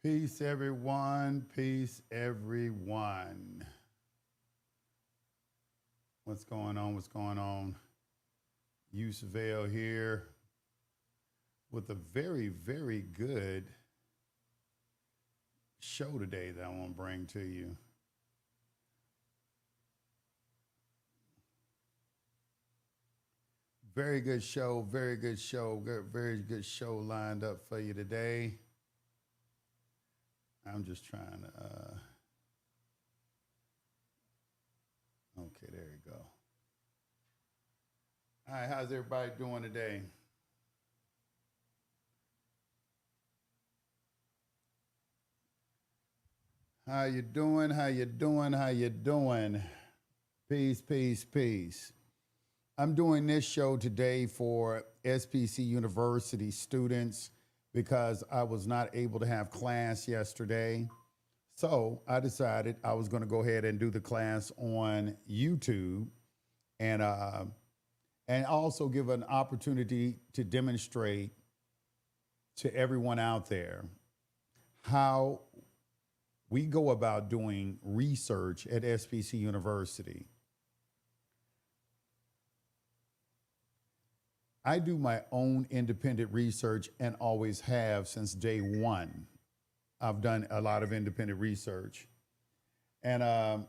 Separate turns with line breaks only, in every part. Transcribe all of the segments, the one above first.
Peace, everyone. Peace, everyone. What's going on? What's going on? Yusavale here with a very, very good show today that I want to bring to you. Very good show, very good show, very good show lined up for you today. I'm just trying to, okay, there you go. All right, how's everybody doing today? How you doing? How you doing? How you doing? Peace, peace, peace. I'm doing this show today for SPC University students because I was not able to have class yesterday. So I decided I was going to go ahead and do the class on YouTube and also give an opportunity to demonstrate to everyone out there how we go about doing research at SPC University. I do my own independent research and always have since day one. I've done a lot of independent research. And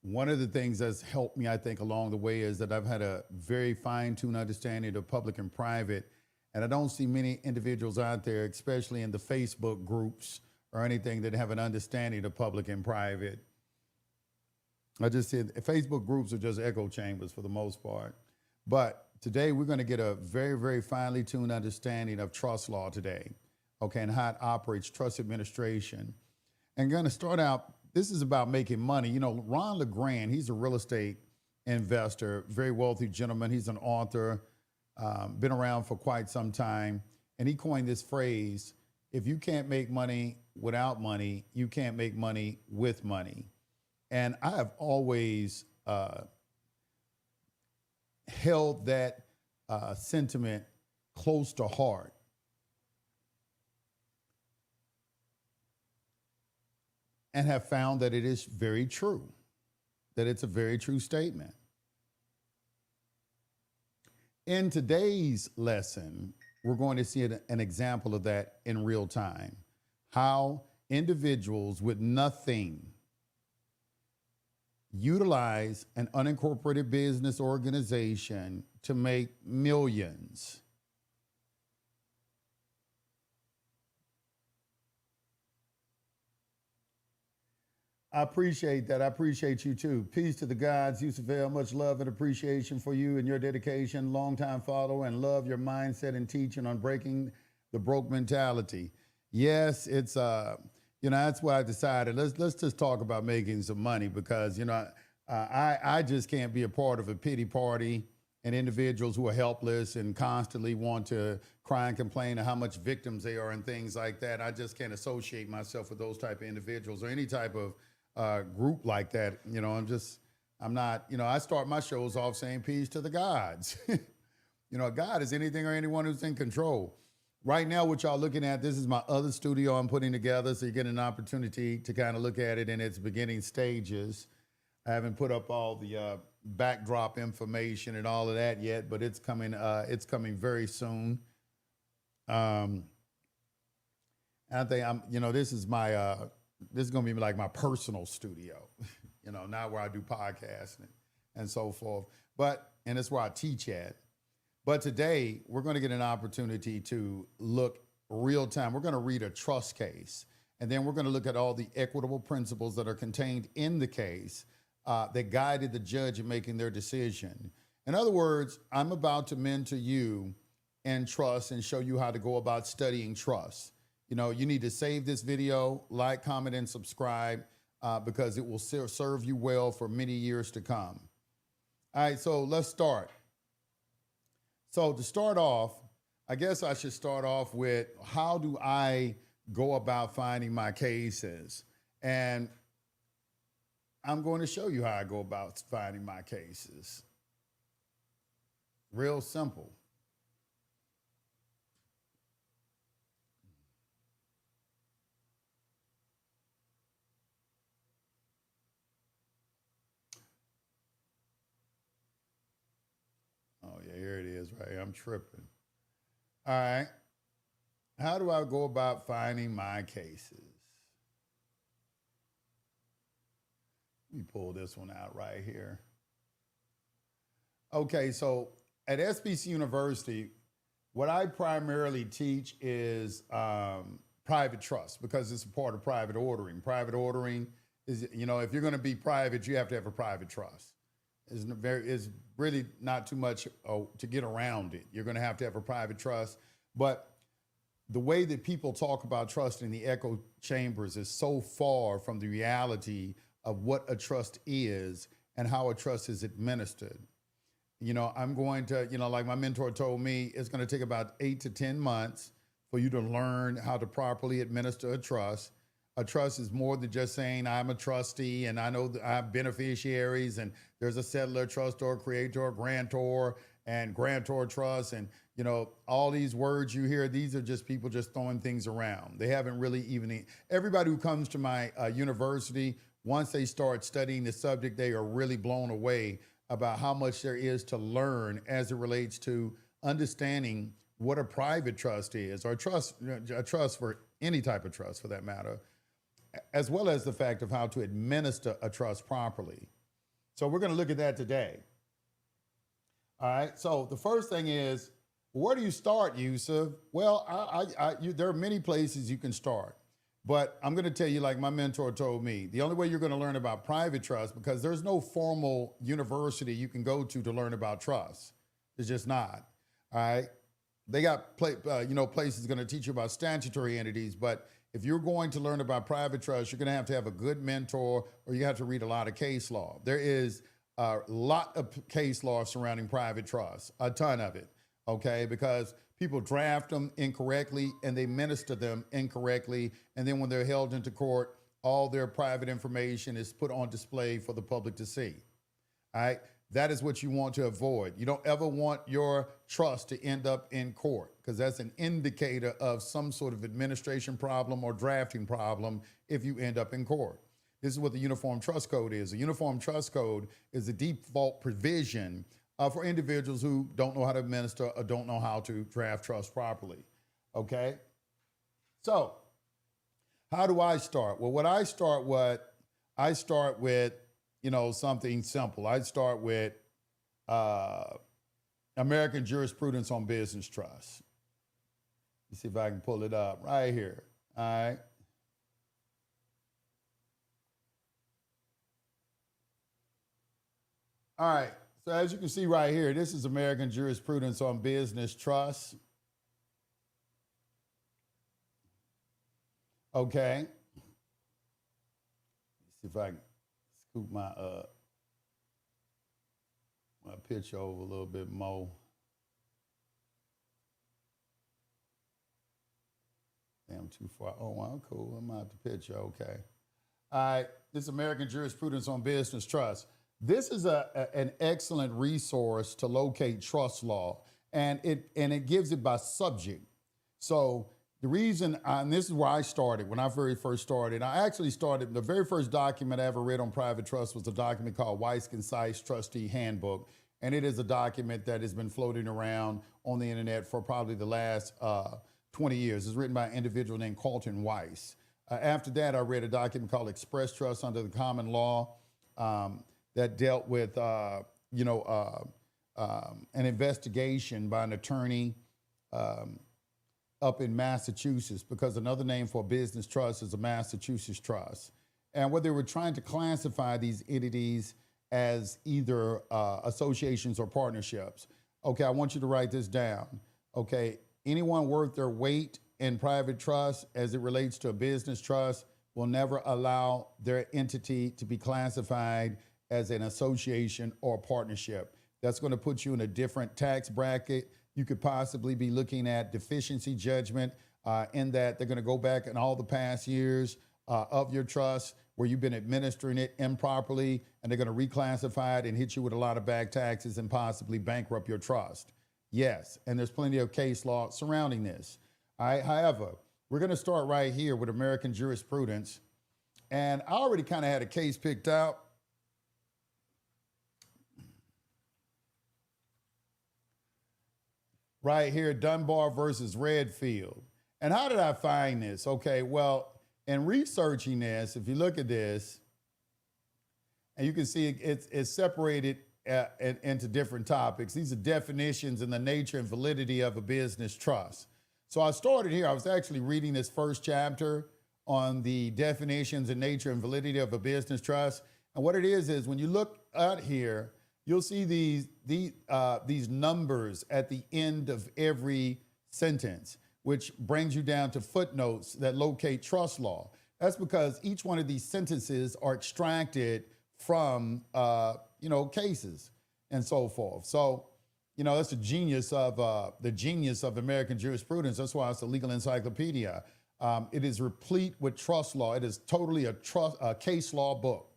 one of the things that's helped me, I think, along the way is that I've had a very fine-tuned understanding of public and private. And I don't see many individuals out there, especially in the Facebook groups or anything, that have an understanding of public and private. I just said Facebook groups are just echo chambers for the most part. But today we're going to get a very, very finely tuned understanding of trust law today, okay, and how it operates, trust administration. And going to start out, this is about making money. You know, Ron LeGrand, he's a real estate investor, very wealthy gentleman. He's an author, been around for quite some time. And he coined this phrase, if you can't make money without money, you can't make money with money. And I have always held that sentiment close to heart. And have found that it is very true, that it's a very true statement. In today's lesson, we're going to see an example of that in real time. How individuals with nothing utilize an unincorporated business organization to make millions. I appreciate that. I appreciate you too. Peace to the gods, Yusufel. Much love and appreciation for you and your dedication. Longtime follower and love your mindset and teaching on breaking the broke mentality. Yes, it's that's why I decided let's just talk about making some money because I just can't be a part of a pity party and individuals who are helpless and constantly want to cry and complain of how much victims they are and things like that. I just can't associate myself with those type of individuals or any type of group like that. I'm not, I start my shows off saying peace to the gods. God is anything or anyone who's in control. Right now, what y'all looking at, this is my other studio I'm putting together, so you get an opportunity to kind of look at it in its beginning stages. I haven't put up all the backdrop information and all of that yet, but it's coming very soon. And I think this is going to be like my personal studio, not where I do podcasting and so forth. And it's where I teach at. But today, we're going to get an opportunity to look real time. We're going to read a trust case, and then we're going to look at all the equitable principles that are contained in the case that guided the judge in making their decision. In other words, I'm about to mentor you in trust and show you how to go about studying trust. You need to save this video, like, comment, and subscribe because it will serve you well for many years to come. All right, so let's start. So to start off, I guess I should start off with how do I go about finding my cases? And I'm going to show you how I go about finding my cases. Real simple. right here. I'm tripping. All right. How do I go about finding my cases? Let me pull this one out right here. Okay, so at SBC University, what I primarily teach is private trust because it's a part of private ordering. Private ordering is, you know, if you're going to be private, you have to have a private trust. It's really not too much to get around it. You're going to have a private trust. But the way that people talk about trust in the echo chambers is so far from the reality of what a trust is and how a trust is administered. You know, I'm going to, you know, like my mentor told me, it's going to take about 8 to 10 months for you to learn how to properly administer a trust. A trust is more than just saying I'm a trustee and I know that I have beneficiaries and there's a settler, trustor, creator, grantor, and grantor trust. And, you know, all these words you hear, these are just people just throwing things around. They haven't really even, everybody who comes to my university, once they start studying the subject, they are really blown away about how much there is to learn as it relates to understanding what a private trust is, or a trust for any type of trust for that matter, as well as the fact of how to administer a trust properly. So we're going to look at that today. All right, so the first thing is, where do you start, Yusuf? Well, there are many places you can start. But I'm going to tell you, like my mentor told me, the only way you're going to learn about private trust, because there's no formal university you can go to learn about trust. It's just not. All right. They got places going to teach you about statutory entities, but if you're going to learn about private trust, you're going to have a good mentor, or you have to read a lot of case law. There is a lot of case law surrounding private trust, a ton of it. Okay, because people draft them incorrectly and they minister them incorrectly. And then when they're held into court, all their private information is put on display for the public to see. All right, that is what you want to avoid. You don't ever want your trust to end up in court, because that's an indicator of some sort of administration problem or drafting problem if you end up in court. This is what the Uniform Trust Code is. The Uniform Trust Code is a default provision for individuals who don't know how to administer or don't know how to draft trust properly. Okay? So, how do I start? Well, I start with, you know, something simple. I start with American jurisprudence on business trust. Let's see if I can pull it up right here. All right. All right. So as you can see right here, this is American jurisprudence on business trust. Okay. Let's see if I can scoop my picture over a little bit more. Damn, too far. Oh, wow, cool. I'm out the picture. Okay. All right. This is American jurisprudence on business trust. This is an excellent resource to locate trust law, and it gives it by subject. So the reason, and this is where I started when I very first started. I actually started, the very first document I ever read on private trust was a document called Weiss Concise Trustee Handbook, and it is a document that has been floating around on the internet for probably the last 20 years. It's written by an individual named Carlton Weiss. After that, I read a document called Express Trust under the Common Law. That dealt with, an investigation by an attorney up in Massachusetts, because another name for a business trust is a Massachusetts trust. And what they were trying to classify these entities as either associations or partnerships. Okay, I want you to write this down. Okay, anyone worth their weight in private trust as it relates to a business trust will never allow their entity to be classified as an association or partnership. That's going to put you in a different tax bracket. You could possibly be looking at deficiency judgment in that they're going to go back in all the past years of your trust where you've been administering it improperly, and they're going to reclassify it and hit you with a lot of back taxes and possibly bankrupt your trust. Yes, and there's plenty of case law surrounding this. All right, however, we're going to start right here with American jurisprudence. And I already kind of had a case picked out. right here, Dunbar versus Redfield. And how did I find this? Okay, well, in researching this, if you look at this, and you can see it's separated into different topics. These are definitions and the nature and validity of a business trust. So I started here. I was actually reading this first chapter on the definitions and nature and validity of a business trust. And what it is when you look out here, you'll see these numbers at the end of every sentence, which brings you down to footnotes that locate trust law. That's because each one of these sentences are extracted from cases and so forth. So, that's the genius of American jurisprudence. That's why it's a legal encyclopedia. It is replete with trust law. It is totally a case law book,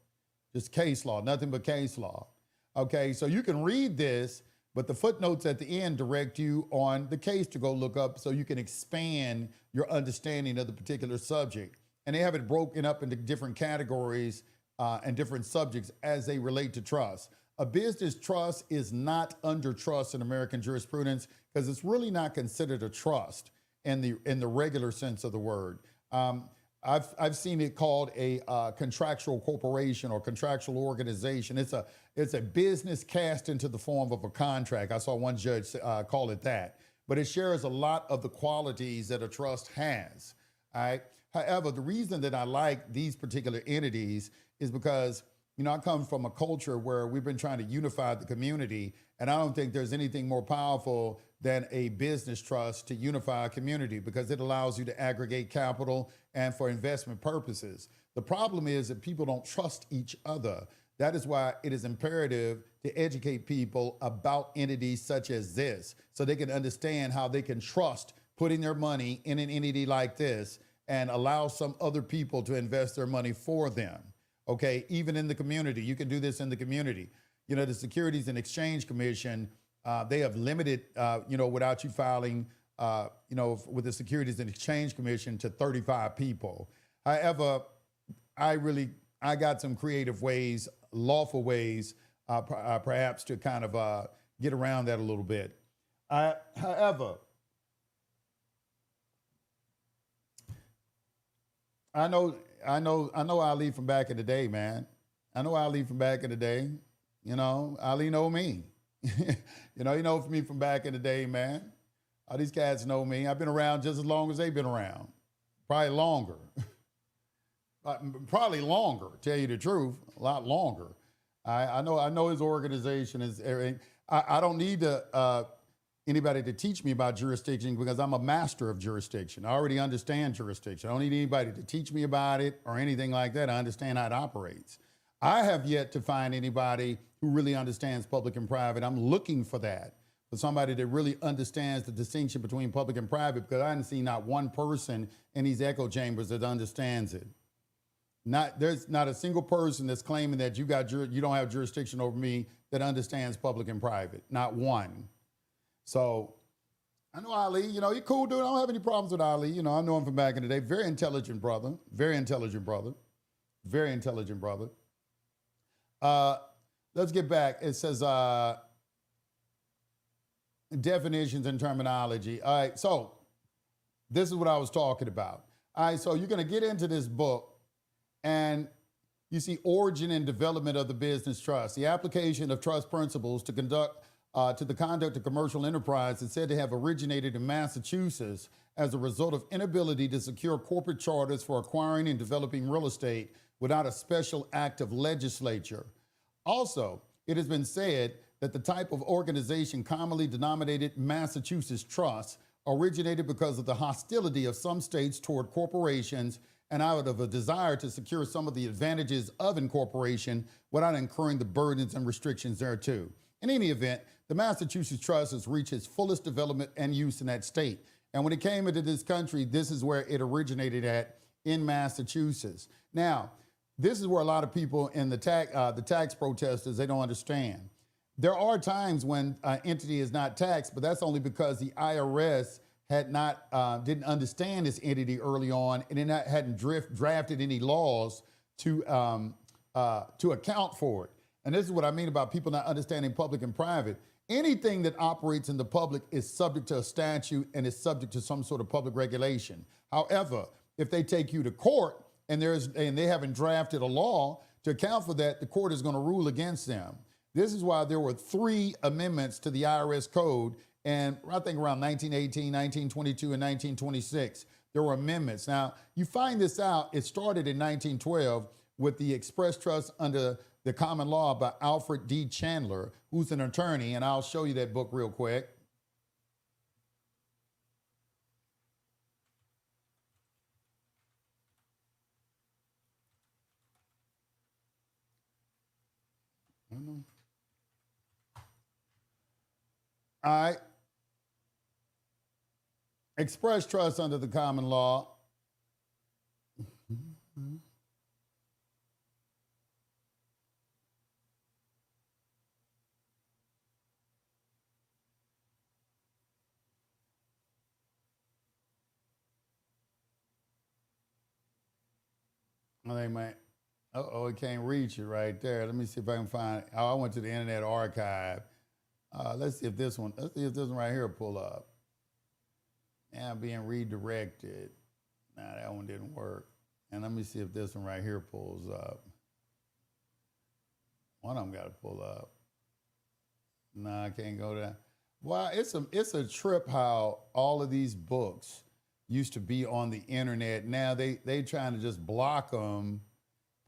just case law, nothing but case law. Okay, so you can read this, but the footnotes at the end direct you on the case to go look up so you can expand your understanding of the particular subject. And they have it broken up into different categories and different subjects as they relate to trust. A business trust is not under trust in American jurisprudence because it's really not considered a trust in the regular sense of the word. I've seen it called a contractual corporation or contractual organization. It's a business cast into the form of a contract. I saw one judge call it that. But it shares a lot of the qualities that a trust has. All right. However, the reason that I like these particular entities is because I come from a culture where we've been trying to unify the community, and I don't think there's anything more powerful than a business trust to unify a community because it allows you to aggregate capital and for investment purposes. The problem is that people don't trust each other. That is why it is imperative to educate people about entities such as this so they can understand how they can trust putting their money in an entity like this and allow some other people to invest their money for them. Okay, even in the community, you can do this in the community. The Securities and Exchange Commission, they have limited, without you filing, with the Securities and Exchange Commission to 35 people. However, I got some creative ways, lawful ways, perhaps to kind of get around that a little bit. However, I know Ali from back in the day, man. I know Ali from back in the day. Ali know me. He knows me from back in the day, man. All these cats know me. I've been around just as long as they've been around. Probably longer. Probably longer, tell you the truth, a lot longer. I know his organization is. I don't need anybody to teach me about jurisdiction because I'm a master of jurisdiction. I already understand jurisdiction. I don't need anybody to teach me about it or anything like that. I understand how it operates. I have yet to find anybody who really understands public and private. I'm looking for that, for somebody that really understands the distinction between public and private, because I haven't seen not one person in these echo chambers that understands it. There's not a single person that's claiming that you don't have jurisdiction over me that understands public and private. Not one. So I know Ali, he's cool dude. I don't have any problems with Ali. I know him from back in the day. Very intelligent brother. Very intelligent brother. Very intelligent brother. Let's get back. It says definitions and terminology. All right, so this is what I was talking about. All right, so you're going to get into this book and you see origin and development of the business trust. The application of trust principles to the conduct of commercial enterprise is said to have originated in Massachusetts as a result of inability to secure corporate charters for acquiring and developing real estate without a special act of legislature. Also, it has been said that the type of organization commonly denominated Massachusetts Trust originated because of the hostility of some states toward corporations and out of a desire to secure some of the advantages of incorporation without incurring the burdens and restrictions thereto. In any event, the Massachusetts Trust has reached its fullest development and use in that state. And when it came into this country, this is where it originated at, in Massachusetts. Now, this is where a lot of people in the tax protesters, they don't understand. There are times when an entity is not taxed, but that's only because the IRS didn't understand this entity early on, and it hadn't drafted any laws to account for it. and this is what I mean about people not understanding public and private. Anything that operates in the public is subject to a statute and is subject to some sort of public regulation. However, if they take you to court and they haven't drafted a law to account for that, the court is going to rule against them. This is why there were 3 amendments to the IRS code, and I think around 1918, 1922, and 1926, there were amendments. Now, you find this out, it started in 1912 with the Express Trust under the Common Law by Alfred D. Chandler, who's an attorney, and I'll show you that book real quick. All right. Express Trust under the Common Law. They might. Uh-oh, it can't reach it right there. Let me see if I can find it. Oh, I went to the Internet Archive. Let's see if this one right here will pull up. Now being redirected. Nah, that one didn't work. And let me see if this one right here pulls up. One of them got to pull up. Nah, I can't go there. Well, it's a trip how all of these books used to be on the internet. Now they trying to just block them,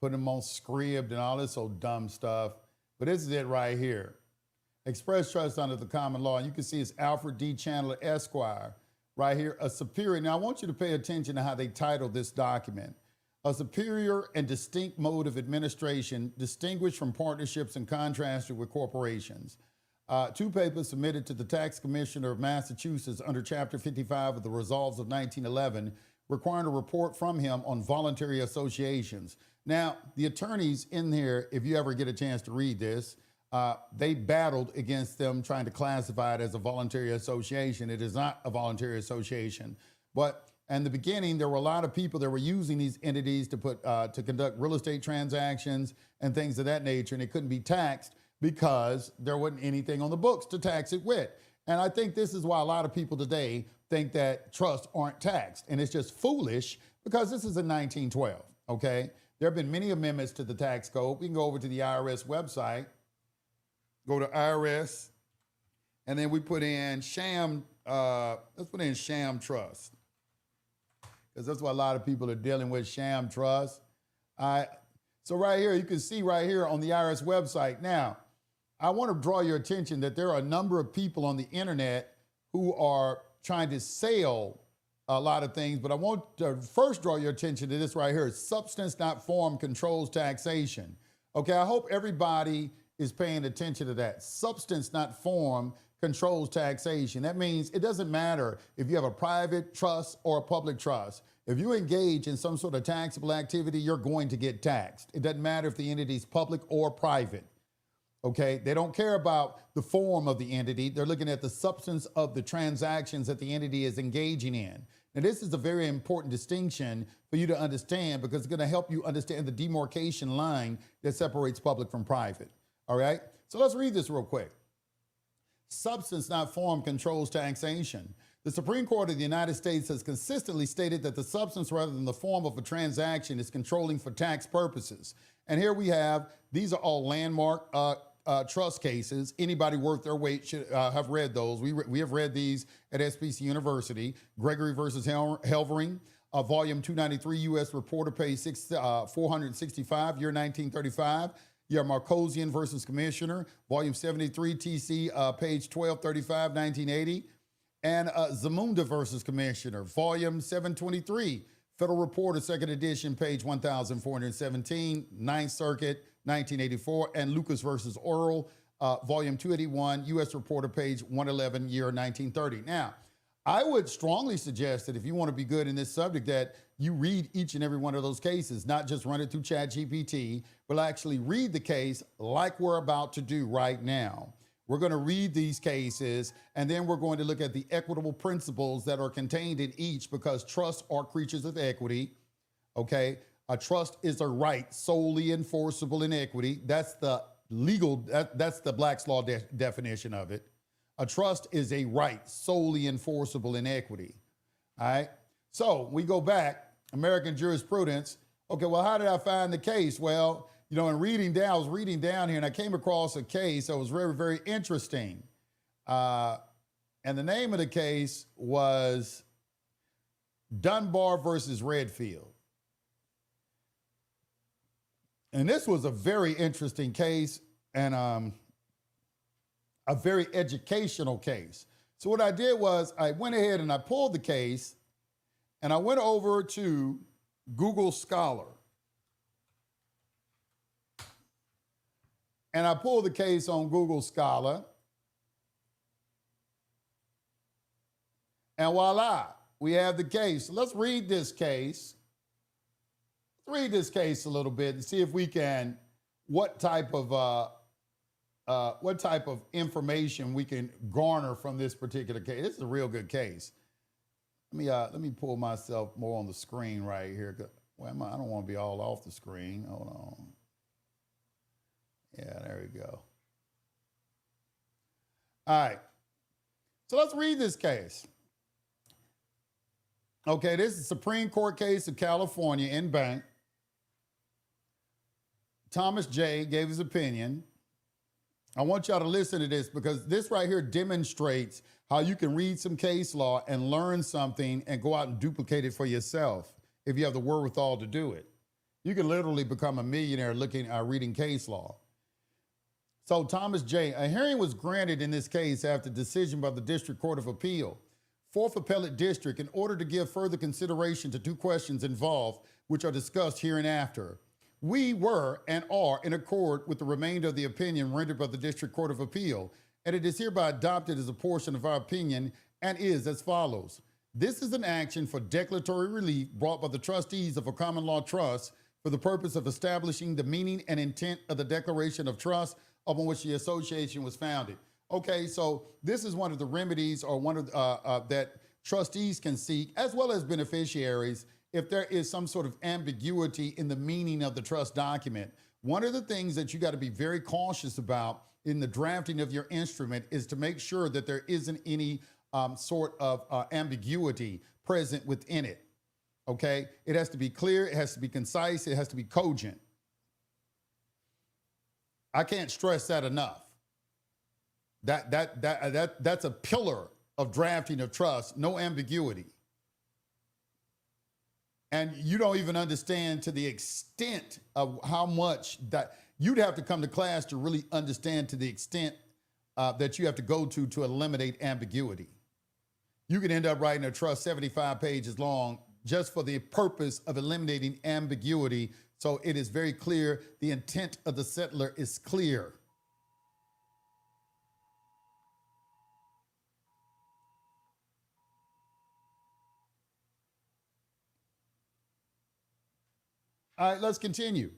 put them on Scribd and all this old dumb stuff. But this is it right here. Express Trust under the Common Law. And you can see it's Alfred D. Chandler, Esquire, right here, a superior. Now I want you to pay attention to how they titled this document. A superior and distinct mode of administration distinguished from partnerships and contrasted with corporations. 2 papers submitted to the Tax Commissioner of Massachusetts under Chapter 55 of the Resolves of 1911, requiring a report from him on voluntary associations. Now, the attorneys in here, if you ever get a chance to read this, they battled against them trying to classify it as a voluntary association. It is not a voluntary association. But in the beginning, there were a lot of people that were using these entities to conduct real estate transactions and things of that nature, and it couldn't be taxed because there wasn't anything on the books to tax it with. And I think this is why a lot of people today think that trusts aren't taxed. And it's just foolish because this is in 1912, okay? There have been many amendments to the tax code. We can go over to the IRS website, go to IRS, and then we put in sham, let's put in sham trust. Because that's what a lot of people are dealing with, sham trust. So right here, you can see right here on the IRS website. Now, I want to draw your attention that there are a number of people on the internet who are trying to sell a lot of things, but I want to first draw your attention to this right here. Substance, not form, controls taxation. Okay, I hope everybody is paying attention to that. Substance, not form, controls taxation. That means it doesn't matter if you have a private trust or a public trust. If you engage in some sort of taxable activity, you're going to get taxed. It doesn't matter if the entity is public or private. Okay, they don't care about the form of the entity. They're looking at the substance of the transactions that the entity is engaging in. Now, this is a very important distinction for you to understand because it's going to help you understand the demarcation line that separates public from private. All right, so let's read this real quick. Substance, not form, controls taxation. The Supreme Court of the United States has consistently stated that the substance rather than the form of a transaction is controlling for tax purposes. And here we have, these are all landmark trust cases. Anybody worth their weight should have read those. We have read these at SPC University. Gregory versus Helvering, volume 293, U.S. Reporter, page 465, year 1935. You have Marcosian versus Commissioner, volume 73, TC, page 1235, 1980. And Zamunda versus Commissioner, volume 723, Federal Reporter, second edition, page 1417, Ninth Circuit, 1984, and Lucas versus Oral, volume 281, U.S. Reporter, page 111, year 1930. Now, I would strongly suggest that if you want to be good in this subject, that you read each and every one of those cases, not just run it through ChatGPT, but actually read the case like we're about to do right now. We're going to read these cases, and then we're going to look at the equitable principles that are contained in each, because trusts are creatures of equity, okay? A trust is a right solely enforceable in equity. That's the that's the Black's Law definition of it. A trust is a right solely enforceable in equity. All right. So we go back, American jurisprudence. Okay, well, how did I find the case? Well, you know, I was reading down here and I came across a case that was very, very interesting. And the name of the case was Dunbar versus Redfield. And this was a very interesting case and a very educational case. So what I did was I went ahead and I pulled the case and I went over to Google Scholar. And I pulled the case on Google Scholar. And voila, we have the case. So let's read this case. Let's read this case a little bit and see if we can, what type of information we can garner from this particular case. This is a real good case. Let me pull myself more on the screen right here. Well, I don't want to be all off the screen. Hold on. Yeah, there we go. All right. So let's read this case. Okay, this is a Supreme Court case of California in bank. Thomas J. gave his opinion. I want y'all to listen to this because this right here demonstrates how you can read some case law and learn something and go out and duplicate it for yourself if you have the wherewithal to do it. You can literally become a millionaire reading case law. So Thomas J., a hearing was granted in this case after decision by the District Court of Appeal, Fourth Appellate District, in order to give further consideration to two questions involved, which are discussed hereinafter. We were and are in accord with the remainder of the opinion rendered by the District Court of Appeal, and it is hereby adopted as a portion of our opinion and is as follows. This is an action for declaratory relief brought by the trustees of a common law trust for the purpose of establishing the meaning and intent of the declaration of trust upon which the association was founded. Okay, so this is one of the remedies or one of that trustees can seek, as well as beneficiaries, if there is some sort of ambiguity in the meaning of the trust document. One of the things that you got to be very cautious about in the drafting of your instrument is to make sure that there isn't any sort of ambiguity present within it. Okay, it has to be clear, it has to be concise, it has to be cogent. I can't stress that enough. That's a pillar of drafting of trust, no ambiguity. And you don't even understand to the extent of how much that you'd have to come to class to really understand to the extent that you have to go to eliminate ambiguity. You can end up writing a trust 75 pages long just for the purpose of eliminating ambiguity. So it is very clear. The intent of the settler is clear. All right, let's continue.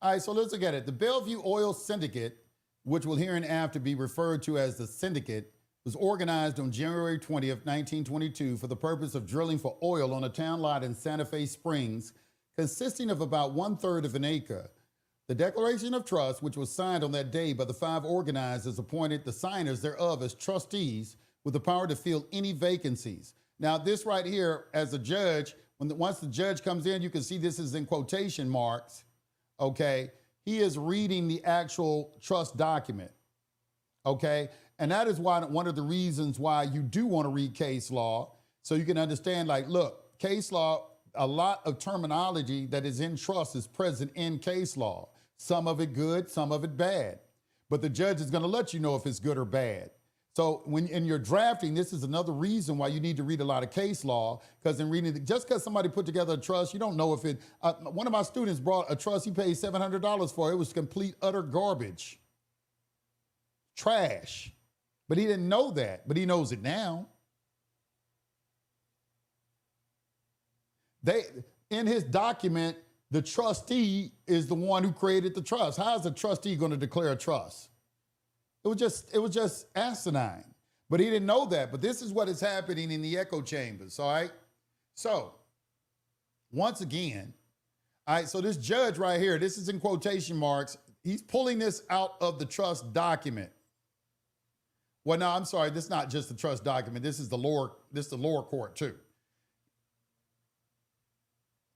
All right, so let's look at it. The Bellevue Oil Syndicate, which will hereinafter be referred to as the Syndicate, was organized on January 20th, 1922 for the purpose of drilling for oil on a town lot in Santa Fe Springs, consisting of about 1/3 of an acre. The Declaration of Trust, which was signed on that day by the 5 organizers, appointed the signers thereof as trustees with the power to fill any vacancies. Now, this right here, as a judge, once the judge comes in, you can see this is in quotation marks, okay? He is reading the actual trust document, okay? And that is why one of the reasons why you do want to read case law, so you can understand, like, look, case law, a lot of terminology that is in trust is present in case law. Some of it good, some of it bad. But the judge is going to let you know if it's good or bad. So when in your drafting, this is another reason why you need to read a lot of case law, because in reading, just because somebody put together a trust, you don't know if it, one of my students brought a trust he paid $700 for. It was complete, utter garbage, trash. But he didn't know that, but he knows it now. In his document, the trustee is the one who created the trust. How is a trustee going to declare a trust? It was just asinine. But he didn't know that. But this is what is happening in the echo chambers, all right? So, once again, all right, so this judge right here, this is in quotation marks. He's pulling this out of the trust document. Well, no, I'm sorry. This is not just the trust document. This is the lower court too.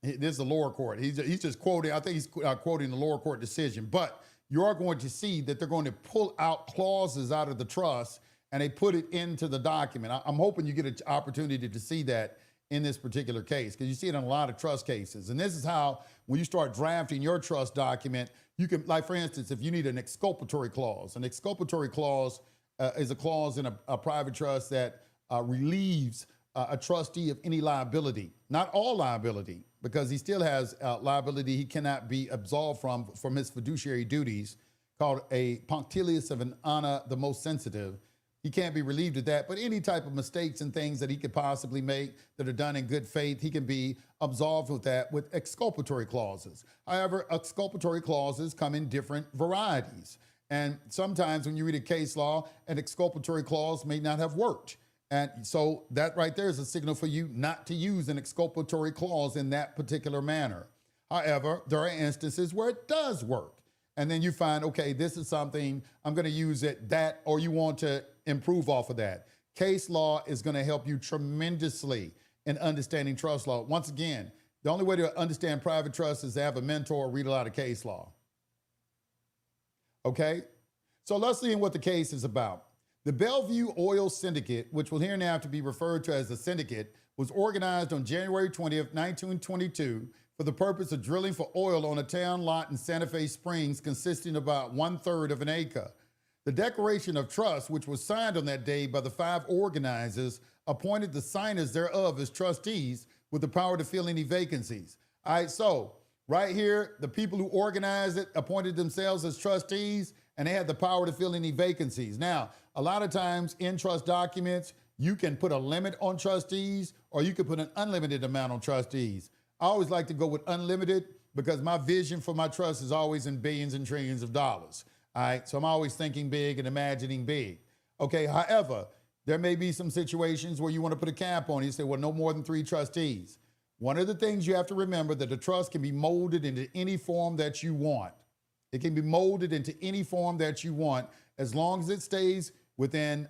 This is the lower court. He's just quoting. I think he's quoting the lower court decision. But you are going to see that they're going to pull out clauses out of the trust and they put it into the document. I'm hoping you get an opportunity to see that in this particular case, because you see it in a lot of trust cases. And this is how, when you start drafting your trust document, you can, like for instance, if you need an exculpatory clause is a clause in a private trust that relieves a trustee of any liability, not all liability, because he still has liability he cannot be absolved from his fiduciary duties, called a punctilious of an honor the most sensitive. He can't be relieved of that, but any type of mistakes and things that he could possibly make that are done in good faith, he can be absolved with that with exculpatory clauses. However, exculpatory clauses come in different varieties. And sometimes when you read a case law, an exculpatory clause may not have worked. And so that right there is a signal for you not to use an exculpatory clause in that particular manner. However, there are instances where it does work. And then you find, okay, this is something, I'm going to use it, that, or you want to improve off of that. Case law is going to help you tremendously in understanding trust law. Once again, the only way to understand private trust is to have a mentor or read a lot of case law. Okay? So let's see what the case is about. The Bellevue Oil Syndicate, which will hereinafter be referred to as the syndicate, was organized on January 20th, 1922, for the purpose of drilling for oil on a town lot in Santa Fe Springs consisting of about 1/3 of an acre. The Declaration of Trust, which was signed on that day by the 5 organizers, appointed the signers thereof as trustees with the power to fill any vacancies. All right, so right here, the people who organized it appointed themselves as trustees, and they had the power to fill any vacancies. Now, a lot of times in trust documents, you can put a limit on trustees, or you can put an unlimited amount on trustees. I always like to go with unlimited because my vision for my trust is always in billions and trillions of dollars. All right, so I'm always thinking big and imagining big. Okay, however, there may be some situations where you want to put a cap on it. You say, well, no more than 3 trustees. One of the things you have to remember that the trust can be molded into any form that you want. It can be molded into any form that you want as long as it stays within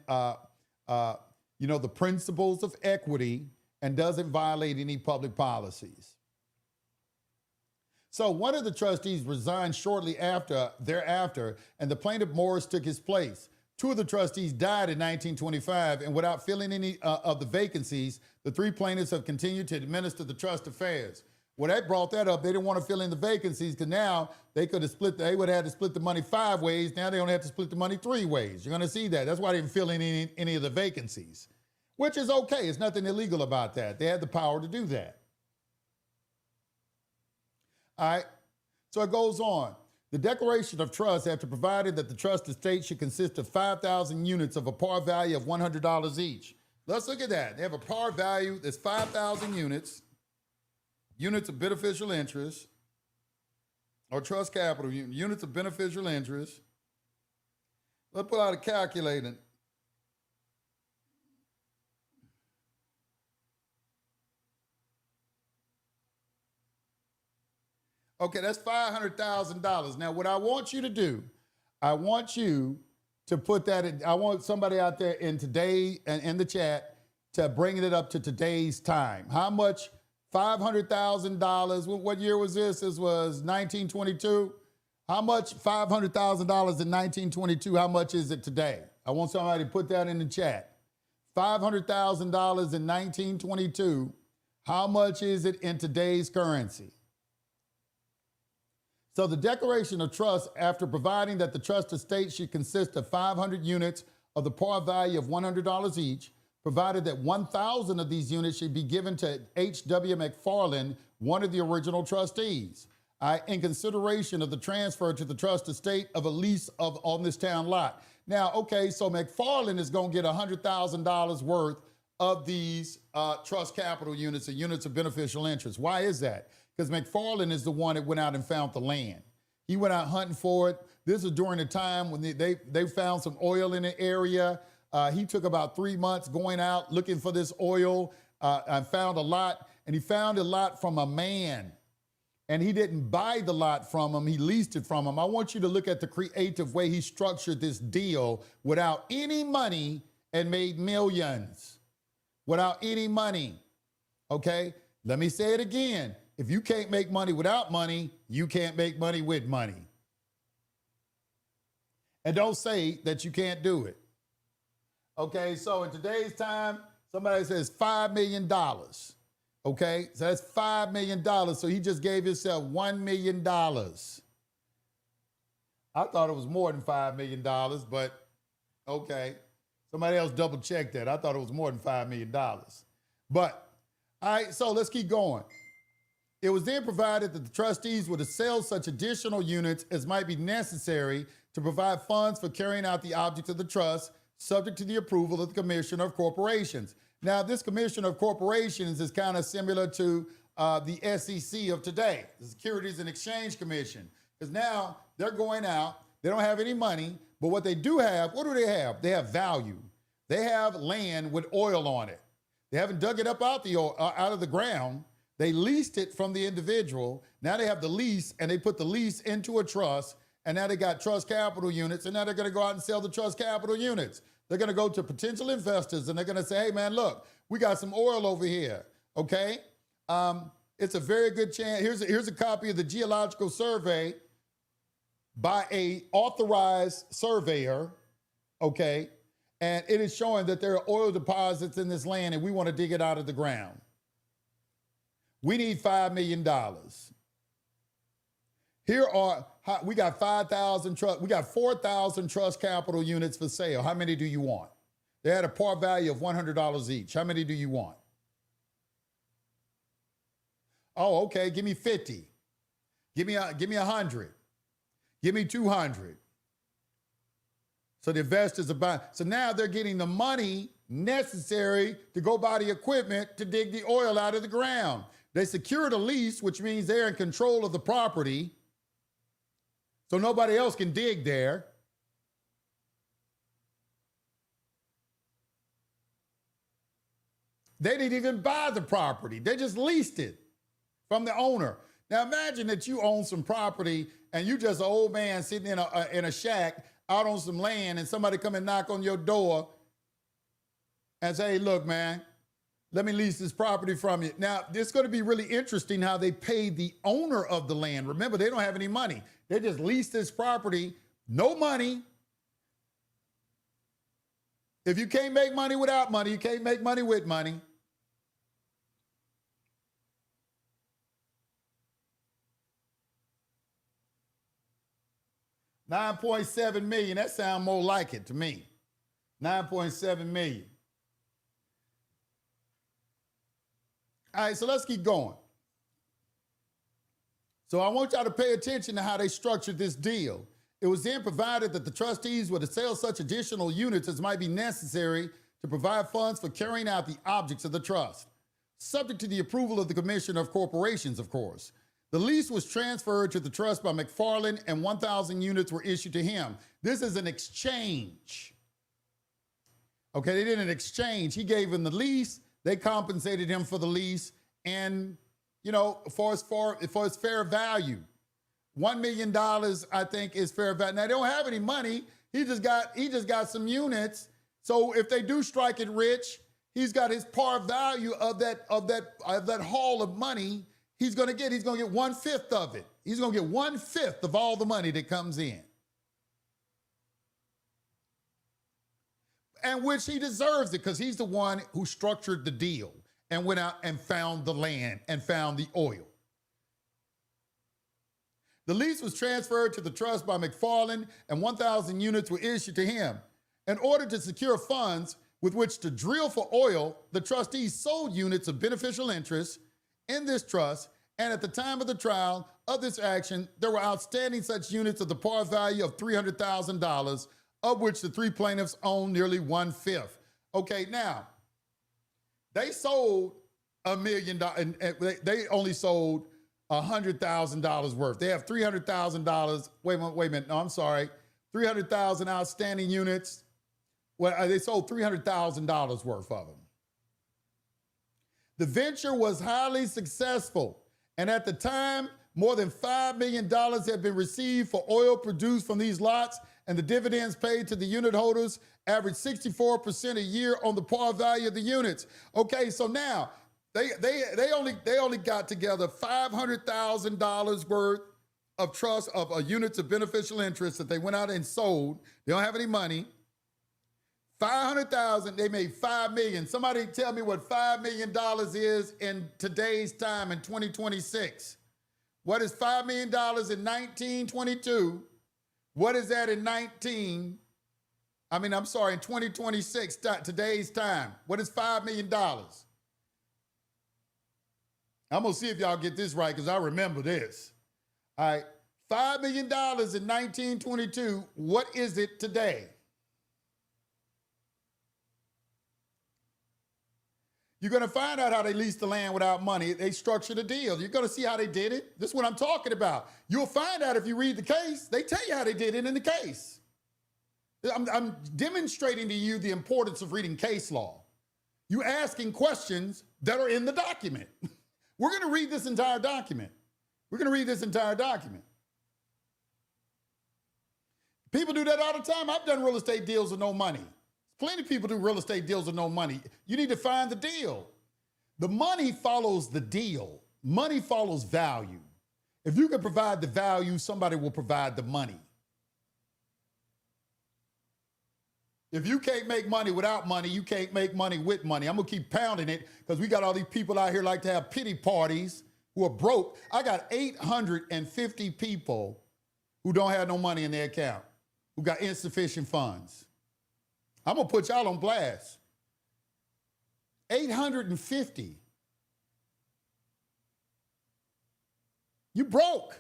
the principles of equity and doesn't violate any public policies. So one of the trustees resigned shortly thereafter, and the plaintiff Morris took his place. 2 of the trustees died in 1925, and without filling any of the vacancies, the 3 plaintiffs have continued to administer the trust affairs. Well, that brought that up. They didn't want to fill in the vacancies because now they would have had to split the money 5 ways. Now they only have to split the money 3 ways. You're going to see that. That's why they didn't fill in any of the vacancies, which is okay. It's nothing illegal about that. They had the power to do that. All right, so it goes on. The Declaration of Trust, after provided that the trust estate should consist of 5,000 units of a par value of $100 each. Let's look at that. They have a par value that's 5,000 units of beneficial interest, or trust capital units of beneficial interest. Let's pull out a calculator. Okay, that's $500,000. Now, what I want you to do, I want you to put that in, I want somebody out there in today and in the chat to bring it up to today's time. How much? $500,000. What year was this? This was 1922. How much? $500,000 in 1922. How much is it today? I want somebody to put that in the chat. $500,000 in 1922. How much is it in today's currency? So the Declaration of Trust, after providing that the trust estate should consist of 500 units of the par value of $100 each, provided that 1,000 of these units should be given to H.W. McFarland, one of the original trustees, in consideration of the transfer to the trust estate of a lease on this town lot. Now, okay, so McFarland is going to get $100,000 worth of these trust capital units or units of beneficial interest. Why is that? Because McFarland is the one that went out and found the land. He went out hunting for it. This is during the time when they found some oil in the area. He took about 3 months going out looking for this oil and found a lot. And he found a lot from a man and he didn't buy the lot from him, he leased it from him. I want you to look at the creative way he structured this deal without any money and made millions without any money. Okay, let me say it again. If you can't make money without money, you can't make money with money. And don't say that you can't do it. Okay, so in today's time, somebody says $5 million. Okay, so that's $5 million. So he just gave himself $1 million. I thought it was more than $5 million, but okay. Somebody else double checked that. I thought it was more than $5 million. But, all right, so let's keep going. It was then provided that the trustees were to sell such additional units as might be necessary to provide funds for carrying out the object of the trust, subject to the approval of the Commissioner of Corporations. Now, this Commissioner of Corporations is kind of similar to the SEC of today, the Securities and Exchange Commission, because now they're going out, they don't have any money, but what they do have, what do they have? They have value. They have land with oil on it. They haven't dug it up out of the ground. They leased it from the individual. Now they have the lease, and they put the lease into a trust, and now they got trust capital units, and now they're going to go out and sell the trust capital units. They're going to go to potential investors, and they're going to say, hey, man, look, we got some oil over here, okay? It's a very good chance. Here's a copy of the geological survey by a authorized surveyor, okay? And it is showing that there are oil deposits in this land, and we want to dig it out of the ground. We need $5 million. We got 5,000 trust, we got 4,000 trust capital units for sale. How many do you want? They had a par value of $100 each. How many do you want? Oh, okay, give me 50. Give me 100. Give me 200. So the investors are buying. So now they're getting the money necessary to go buy the equipment to dig the oil out of the ground. They secured a lease, which means they're in control of the property, so nobody else can dig there. They didn't even buy the property. They just leased it from the owner. Now imagine that you own some property and you just an old man sitting in a shack out on some land, and somebody come and knock on your door and say, hey, look, man, let me lease this property from you. Now, it's going to be really interesting how they paid the owner of the land. Remember, they don't have any money. They just leased this property, no money. If you can't make money without money, you can't make money with money. $9.7 million, that sounds more like it to me. $9.7 million. All right, so let's keep going. So I want y'all to pay attention to how they structured this deal. It was then provided that the trustees were to sell such additional units as might be necessary to provide funds for carrying out the objects of the trust, subject to the approval of the Commissioner of Corporations, of course. The lease was transferred to the trust by McFarland, and 1,000 units were issued to him. This is an exchange. Okay, they did an exchange. He gave him the lease. They compensated him for the lease, and for its fair value. $1 million, I think, is fair value. Now they don't have any money. He just got some units. So if they do strike it rich, he's got his par value of that haul of money. He's gonna get 1/5 of it. He's gonna get 1/5 of all the money that comes in. And which he deserves it, because he's the one who structured the deal and went out and found the land and found the oil. The lease was transferred to the trust by McFarland, and 1,000 units were issued to him. In order to secure funds with which to drill for oil, the trustees sold units of beneficial interest in this trust, and at the time of the trial of this action, there were outstanding such units of the par value of $300,000, of which the three plaintiffs owned nearly 1/5. Okay, now, they sold $1 million, and they only sold $100,000 worth. They have $300,000, wait a minute, no, I'm sorry, 300,000 outstanding units. Well, they sold $300,000 worth of them. The venture was highly successful, and at the time More than $5 million have been received for oil produced from these lots, and the dividends paid to the unit holders average 64% a year on the par value of the units. Okay, so now they only got together $500,000 worth of trust of units of beneficial interest that they went out and sold. They don't have any money. 500,000, they made 5 million. Somebody tell me what $5 million is in today's time in 2026. What is $5 million in 1922? What is that in 2026, today's time? What is $5 million? I'm gonna see if y'all get this right because I remember this. All right, $5 million in 1922, what is it today? You're going to find out how they leased the land without money. They structured a deal. You're going to see how they did it. This is what I'm talking about. You'll find out if you read the case. They tell you how they did it in the case. I'm demonstrating to you the importance of reading case law. You asking questions that are in the document. We're going to read this entire document. We're going to read this entire document. People do that all the time. I've done real estate deals with no money. Plenty of people do real estate deals with no money. You need to find the deal. The money follows the deal. Money follows value. If you can provide the value, somebody will provide the money. If you can't make money without money, you can't make money with money. I'm going to keep pounding it because we got all these people out here like to have pity parties who are broke. I got 850 people who don't have no money in their account, who got insufficient funds. I'm going to put y'all on blast. 850. You broke.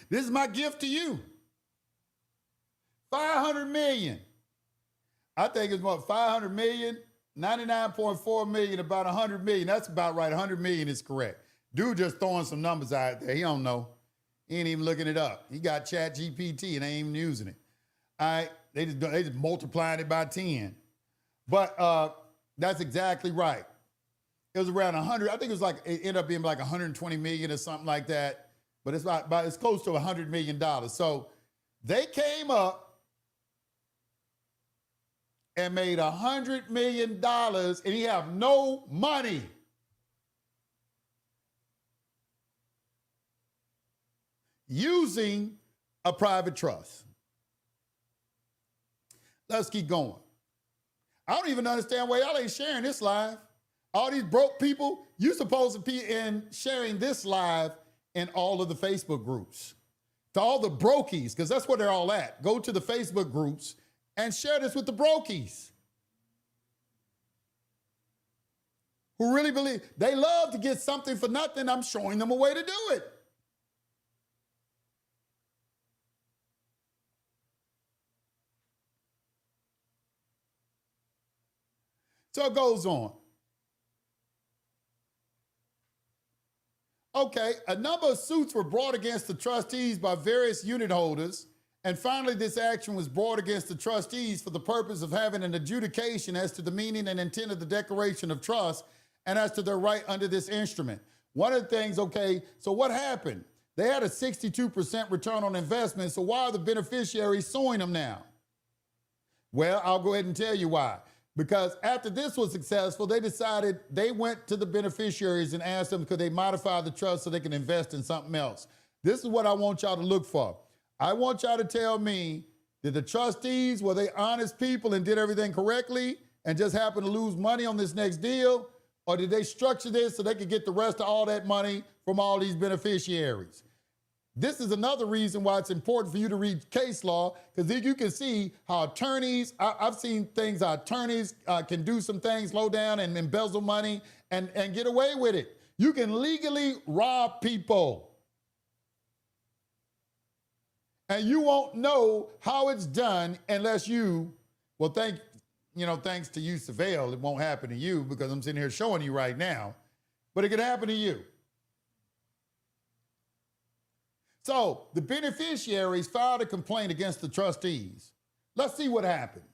This is my gift to you. 500 million. I think it's what, 500 million, 99.4 million, about 100 million. That's about right. 100 million is correct. Dude just throwing some numbers out there. He don't know. He ain't even looking it up. He got Chat GPT and ain't even using it. All right, they just multiplied it by 10. But that's exactly right. It was around 100. I think it was like, it ended up being like 120 million or something like that. But it's close to $100 million. So they came up and made $100 million and he have no money. Using a private trust. Let's keep going. I don't even understand why y'all ain't sharing this live. All these broke people, you supposed to be in sharing this live in all of the Facebook groups. To all the brokies, because that's where they're all at. Go to the Facebook groups and share this with the brokies. Who really believe, they love to get something for nothing. I'm showing them a way to do it. So it goes on. Okay, a number of suits were brought against the trustees by various unit holders, and finally this action was brought against the trustees for the purpose of having an adjudication as to the meaning and intent of the declaration of trust and as to their right under this instrument. One of the things, okay, so what happened? They had a 62% return on investment, so why are the beneficiaries suing them now? Well, I'll go ahead and tell you why. Because after this was successful, they decided they went to the beneficiaries and asked them, could they modify the trust so they can invest in something else? This is what I want y'all to look for. I want y'all to tell me, did the trustees, were they honest people and did everything correctly and just happened to lose money on this next deal? Or did they structure this so they could get the rest of all that money from all these beneficiaries? This is another reason why it's important for you to read case law, because then you can see how attorneys, I've seen things how attorneys can do some things, slow down and embezzle money and get away with it. You can legally rob people. And you won't know how it's done unless you, well, thanks to you, Surveil, it won't happen to you because I'm sitting here showing you right now, but it can happen to you. So the beneficiaries filed a complaint against the trustees. Let's see what happened.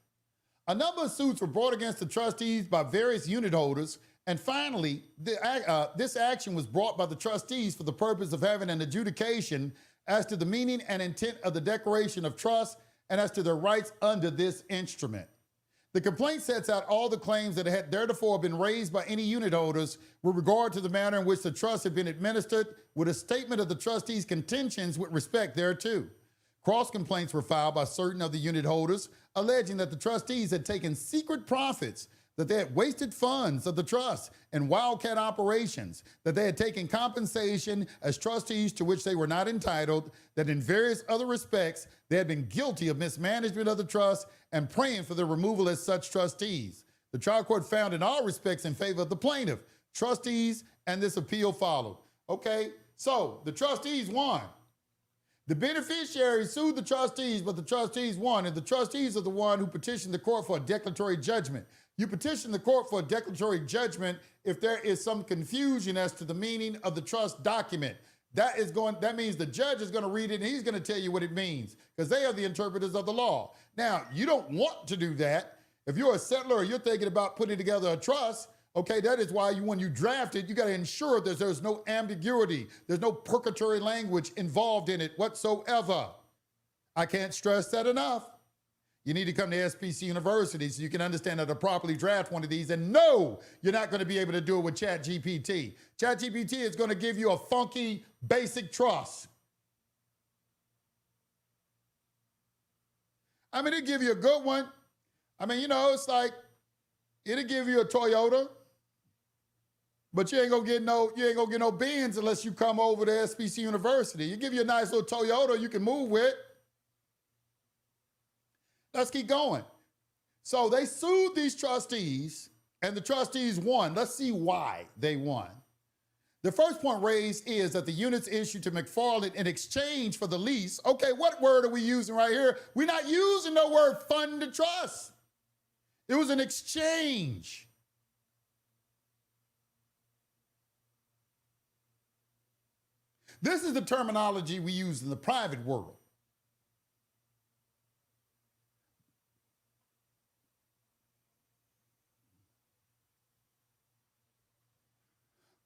A number of suits were brought against the trustees by various unit holders, And finally, this action was brought by the trustees for the purpose of having an adjudication as to the meaning and intent of the declaration of trust and as to their rights under this instrument. The complaint sets out all the claims that had theretofore been raised by any unit holders with regard to the manner in which the trust had been administered, with a statement of the trustees' contentions with respect thereto. Cross complaints were filed by certain of the unit holders, alleging that the trustees had taken secret profits, that they had wasted funds of the trust in wildcat operations, that they had taken compensation as trustees to which they were not entitled, that in various other respects they had been guilty of mismanagement of the trust and praying for their removal as such trustees. The trial court found in all respects in favor of the plaintiff, trustees, and this appeal followed. Okay, so the trustees won. The beneficiary sued the trustees, but the trustees won, and the trustees are the one who petitioned the court for a declaratory judgment. You petition the court for a declaratory judgment if there is some confusion as to the meaning of the trust document. That means the judge is going to read it and he's going to tell you what it means, because they are the interpreters of the law. Now, you don't want to do that. If you're a settler or you're thinking about putting together a trust, okay, that is why when you draft it, you got to ensure that there's no ambiguity. There's no purgatory language involved in it whatsoever. I can't stress that enough. You need to come to SPC University so you can understand how to properly draft one of these. And no, you're not going to be able to do it with ChatGPT. ChatGPT is going to give you a funky basic trust. I mean, it'll give you a good one. I mean, you know, it's like, it'll give you a Toyota, but you ain't gonna get no Benz unless you come over to SPC University. You give you a nice little Toyota you can move with. Let's keep going. So they sued these trustees, and the trustees won. Let's see why they won. The first point raised is that the units issued to McFarland in exchange for the lease. Okay, what word are we using right here? We're not using the word fund to trust. It was an exchange. This is the terminology we use in the private world.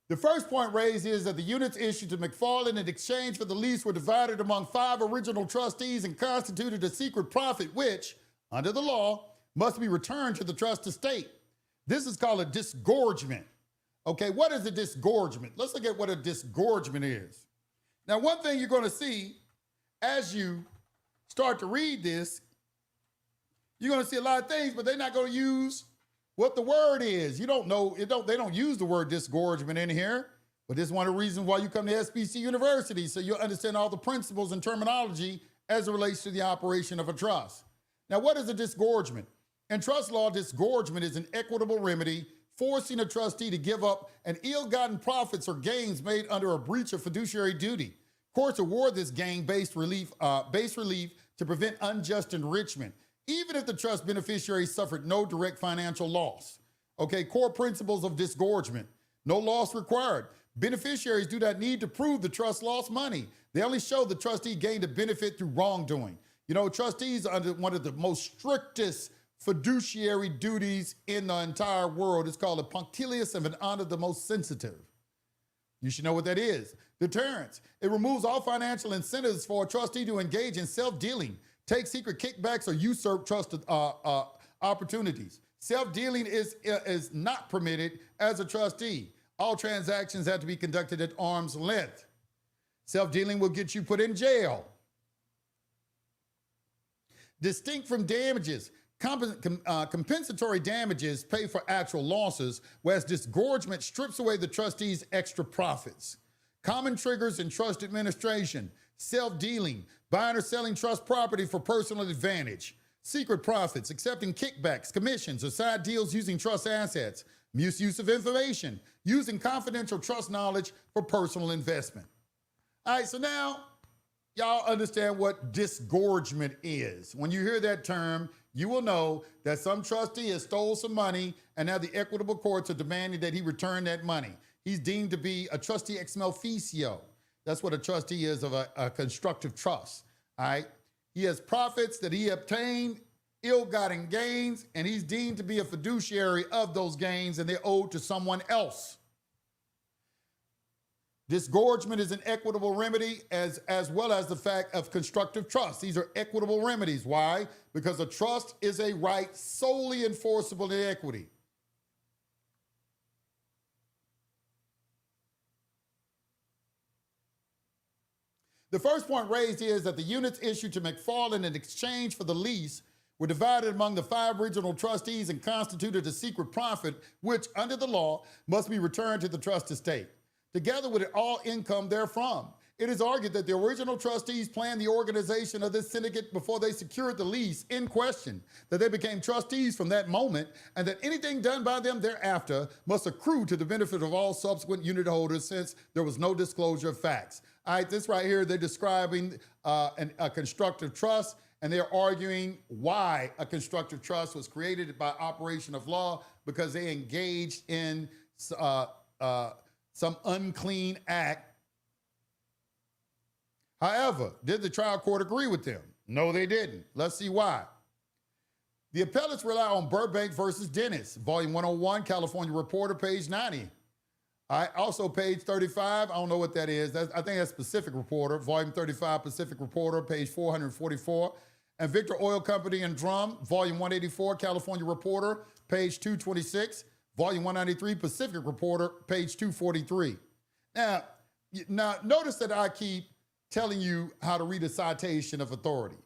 The first point raised is that the units issued to McFarland in exchange for the lease were divided among 5 original trustees and constituted a secret profit which, under the law, must be returned to the trust estate. This is called a disgorgement. Okay, what is a disgorgement? Let's look at what a disgorgement is. Now, one thing you're going to see as you start to read this, you're going to see a lot of things, but they're not going to use what the word is. You don't know, they don't use the word disgorgement in here, but this is one of the reasons why you come to SPC University, so you'll understand all the principles and terminology as it relates to the operation of a trust. Now, what is a disgorgement? In trust law, disgorgement is an equitable remedy forcing a trustee to give up an ill-gotten profits or gains made under a breach of fiduciary duty. Courts award this gain-based relief to prevent unjust enrichment, even if the trust beneficiary suffered no direct financial loss. Okay, core principles of disgorgement. No loss required. Beneficiaries do not need to prove the trust lost money. They only show the trustee gained a benefit through wrongdoing. You know, trustees are under one of the most strictest fiduciary duties in the entire world. It's called a punctilious and an honor the most sensitive. You should know what that is. Deterrence. It removes all financial incentives for a trustee to engage in self-dealing, take secret kickbacks, or usurp trust opportunities. Self-dealing is not permitted as a trustee. All transactions have to be conducted at arm's length. Self-dealing will get you put in jail. Distinct from damages. Compensatory damages pay for actual losses, whereas disgorgement strips away the trustee's extra profits. Common triggers in trust administration: self-dealing, buying or selling trust property for personal advantage; secret profits, accepting kickbacks, commissions, or side deals using trust assets; misuse of information, using confidential trust knowledge for personal investment. All right, so now y'all understand what disgorgement is. When you hear that term, you will know that some trustee has stole some money and now the equitable courts are demanding that he return that money. He's deemed to be a trustee ex maleficio. That's what a trustee is of a constructive trust, all right? He has profits that he obtained ill-gotten gains, and he's deemed to be a fiduciary of those gains, and they're owed to someone else. Disgorgement is an equitable remedy, as well as the fact of constructive trust. These are equitable remedies. Why? Because a trust is a right solely enforceable in equity. The first point raised is that the units issued to McFarland in exchange for the lease were divided among the 5 regional trustees and constituted a secret profit, which, under the law, must be returned to the trust estate, together with all income therefrom. It is argued that the original trustees planned the organization of this syndicate before they secured the lease in question, that they became trustees from that moment, and that anything done by them thereafter must accrue to the benefit of all subsequent unit holders, since there was no disclosure of facts. All right, this right here, they're describing a constructive trust, and they're arguing why a constructive trust was created by operation of law, because they engaged in some unclean act. However, did the trial court agree with them? No, they didn't. Let's see why. The appellates rely on Burbank versus Dennis, volume 101, California Reporter, page 90. All right, also page 35, I don't know what that is. I think that's Pacific Reporter, volume 35, Pacific Reporter, page 444. And Victor Oil Company and Drum, volume 184, California Reporter, page 226. Volume 193, Pacific Reporter, page 243. Now, notice that I keep telling you how to read a citation of authority,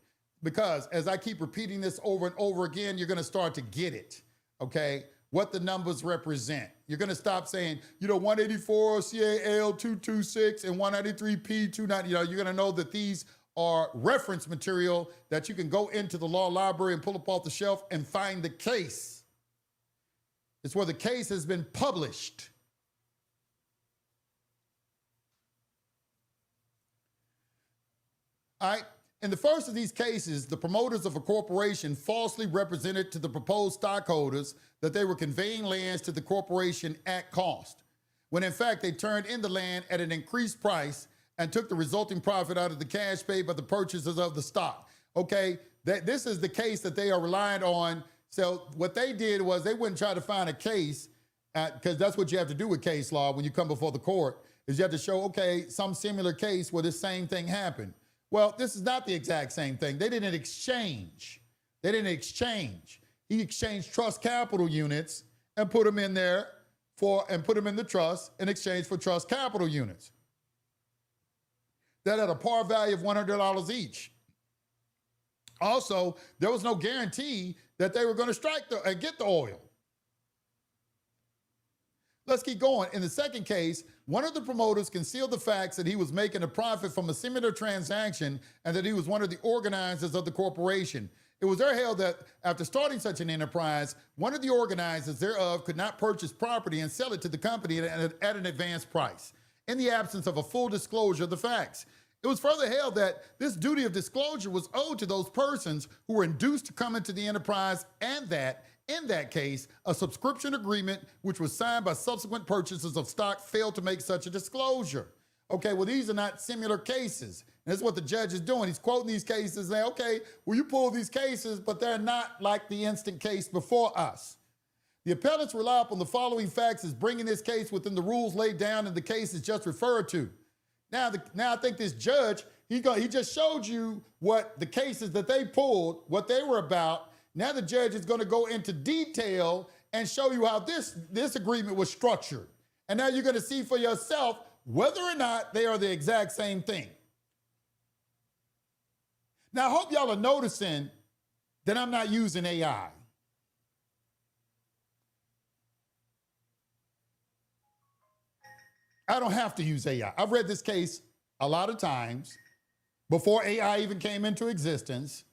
because as I keep repeating this over and over again, you're going to start to get it, okay, what the numbers represent. You're going to stop saying, 184 CAL 226 and 193 P29. You're going to know that these are reference material that you can go into the law library and pull up off the shelf and find the case. It's where the case has been published. All right. In the first of these cases, the promoters of a corporation falsely represented to the proposed stockholders that they were conveying lands to the corporation at cost, when in fact they turned in the land at an increased price and took the resulting profit out of the cash paid by the purchasers of the stock. Okay, this is the case that they are relying on. So what they did was they wouldn't try to find a case, because that's what you have to do with case law when you come before the court, is you have to show, okay, some similar case where this same thing happened. Well, this is not the exact same thing. They didn't exchange. He exchanged trust capital units and put them in there put them in the trust in exchange for trust capital units that had a par value of $100 each. Also, there was no guarantee that they were going to strike and get the oil. Let's keep going. In the second case, one of the promoters concealed the facts that he was making a profit from a similar transaction and that he was one of the organizers of the corporation. It was there held that after starting such an enterprise, one of the organizers thereof could not purchase property and sell it to the company at an advanced price, in the absence of a full disclosure of the facts. It was further held that this duty of disclosure was owed to those persons who were induced to come into the enterprise, and that, in that case, a subscription agreement which was signed by subsequent purchasers of stock failed to make such a disclosure. Okay, well, these are not similar cases. And that's what the judge is doing. He's quoting these cases and saying, okay, well, you pull these cases, but they're not like the instant case before us. The appellants rely upon the following facts as bringing this case within the rules laid down in the cases just referred to. Now I think this judge, he just showed you what the cases that they pulled, what they were about. Now the judge is going to go into detail and show you how this agreement was structured. And now you're going to see for yourself whether or not they are the exact same thing. Now, I hope y'all are noticing that I'm not using AI. I don't have to use AI. I've read this case a lot of times before AI even came into existence.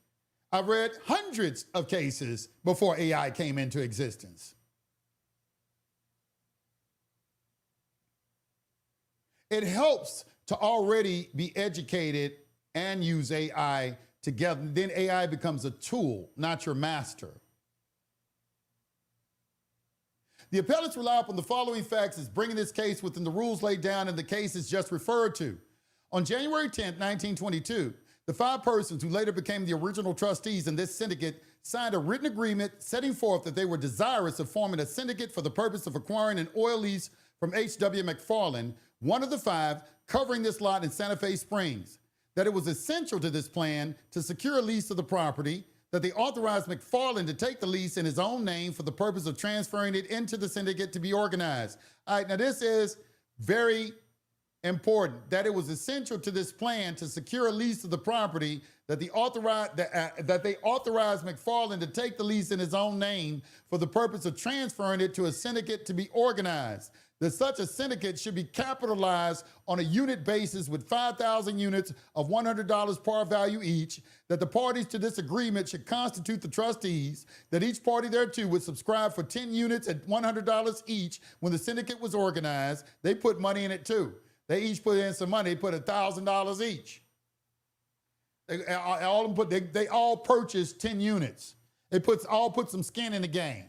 I've read hundreds of cases before AI came into existence. It helps to already be educated and use AI together. Then AI becomes a tool, not your master. The appellants rely upon the following facts as bringing this case within the rules laid down in the cases just referred to. On January 10, 1922, the 5 persons who later became the original trustees in this syndicate signed a written agreement setting forth that they were desirous of forming a syndicate for the purpose of acquiring an oil lease from H.W. McFarland, one of the five, covering this lot in Santa Fe Springs. That it was essential to this plan to secure a lease of the property, that they authorized McFarland to take the lease in his own name for the purpose of transferring it into the syndicate to be organized. All right, now this is very important, that it was essential to this plan to secure a lease of the property, that they authorized McFarland to take the lease in his own name for the purpose of transferring it to a syndicate to be organized. That such a syndicate should be capitalized on a unit basis with 5,000 units of $100 par value each, that the parties to this agreement should constitute the trustees, that each party thereto would subscribe for 10 units at $100 each. When the syndicate was organized, they put money in it too. They each put in some money, they put $1,000 each. They all purchased 10 units. They all put some skin in the game.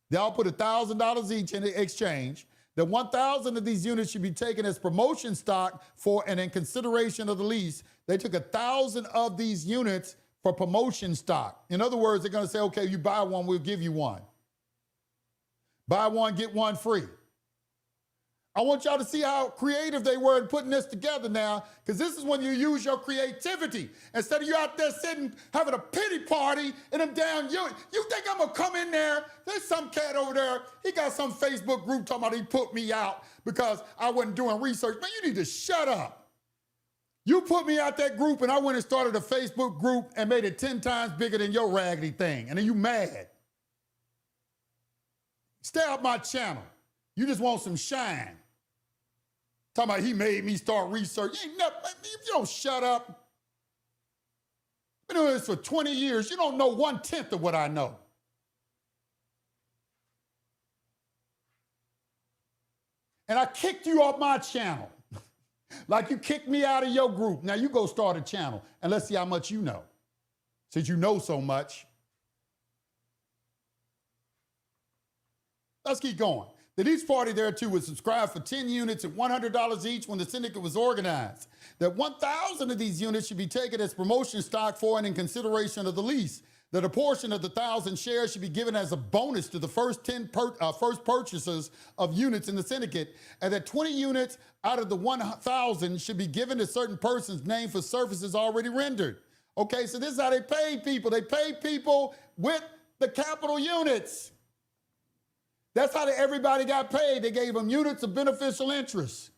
They all put $1,000 each in the exchange. That 1,000 of these units should be taken as promotion stock for and in consideration of the lease. They took 1,000 of these units for promotion stock. In other words, they're going to say, okay, you buy one, we'll give you one. Buy one, get one free. I want y'all to see how creative they were in putting this together now, because this is when you use your creativity. Instead of you out there sitting, having a pity party in them damn units. You think I'm gonna come in there? There's some cat over there, he got some Facebook group talking about he put me out because I wasn't doing research. Man, you need to shut up. You put me out that group and I went and started a Facebook group and made it 10 times bigger than your raggedy thing. And then you mad. Stay off my channel. You just want some shine. Talking about he made me start research. You don't shut up. Been doing this for 20 years. You don't know 1/10 of what I know. And I kicked you off my channel. Like you kicked me out of your group. Now you go start a channel and let's see how much you know. Since you know so much. Let's keep going. That each party thereto would subscribe for 10 units at $100 each when the syndicate was organized. That 1,000 of these units should be taken as promotion stock for and in consideration of the lease. That a portion of the 1,000 shares should be given as a bonus to the first 10 first purchasers of units in the syndicate, and that 20 units out of the 1,000 should be given to certain persons named for services already rendered. Okay, so this is how they paid people. They paid people with the capital units. That's how everybody got paid. They gave them units of beneficial interest.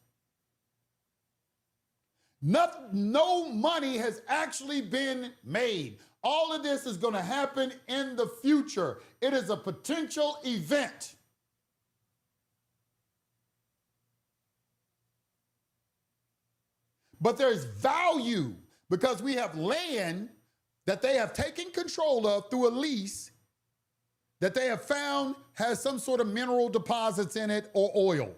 No money has actually been made. All of this is going to happen in the future. It is a potential event. But there's value because we have land that they have taken control of through a lease that they have found has some sort of mineral deposits in it or oil.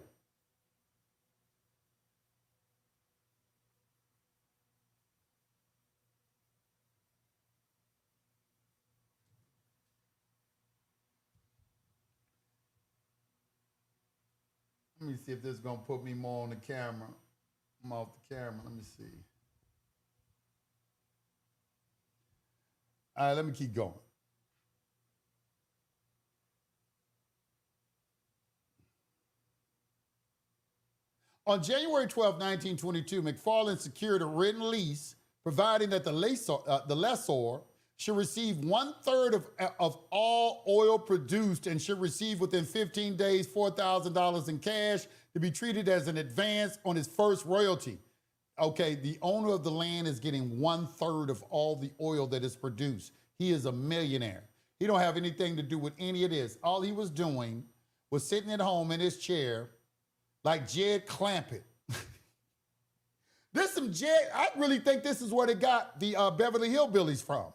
Let me see if this is going to put me more on the camera. I'm off the camera. Let me see. All right, let me keep going. On January 12, 1922, McFarland secured a written lease providing that the lessor should receive 1/3 of all oil produced and should receive within 15 days $4,000 in cash to be treated as an advance on his first royalty. Okay, the owner of the land is getting 1/3 of all the oil that is produced. He is a millionaire. He don't have anything to do with any of this. All he was doing was sitting at home in his chair like Jed Clampett. I really think this is where they got the Beverly Hillbillies from.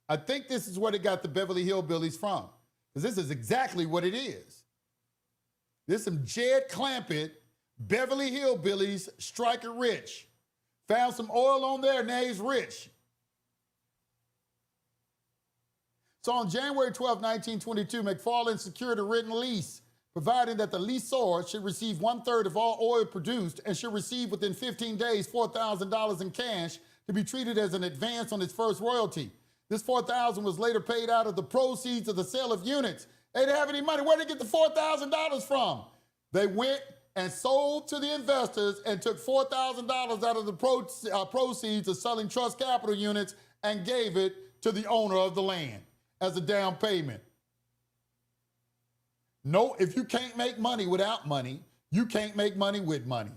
I think this is where they got the Beverly Hillbillies from. Because this is exactly what it is. This is some Jed Clampett, Beverly Hillbillies, striker rich. Found some oil on there, now he's rich. So on January 12, 1922, McFarland secured a written lease providing that the lessor should receive 1/3 of all oil produced and should receive within 15 days $4,000 in cash to be treated as an advance on its first royalty. This $4,000 was later paid out of the proceeds of the sale of units. They didn't have any money. Where did they get the $4,000 from? They went and sold to the investors and took $4,000 out of the proceeds of selling trust capital units and gave it to the owner of the land as a down payment. No, if you can't make money without money, you can't make money with money.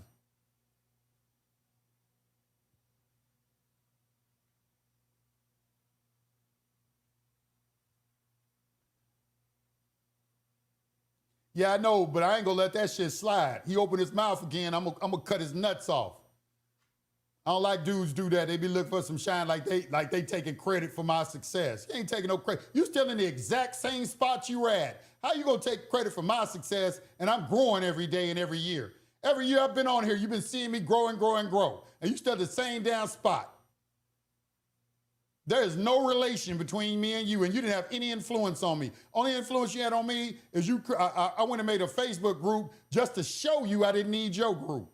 Yeah, I know, but I ain't gonna let that shit slide. He opened his mouth again, I'm gonna cut his nuts off. I don't like dudes do that. They be looking for some shine like they taking credit for my success. You ain't taking no credit. You still in the exact same spot you were at. How you gonna take credit for my success and I'm growing every day and every year? Every year I've been on here, you've been seeing me grow and grow and grow. And you still at the same damn spot. There is no relation between me and you didn't have any influence on me. Only influence you had on me is I went and made a Facebook group just to show you I didn't need your group.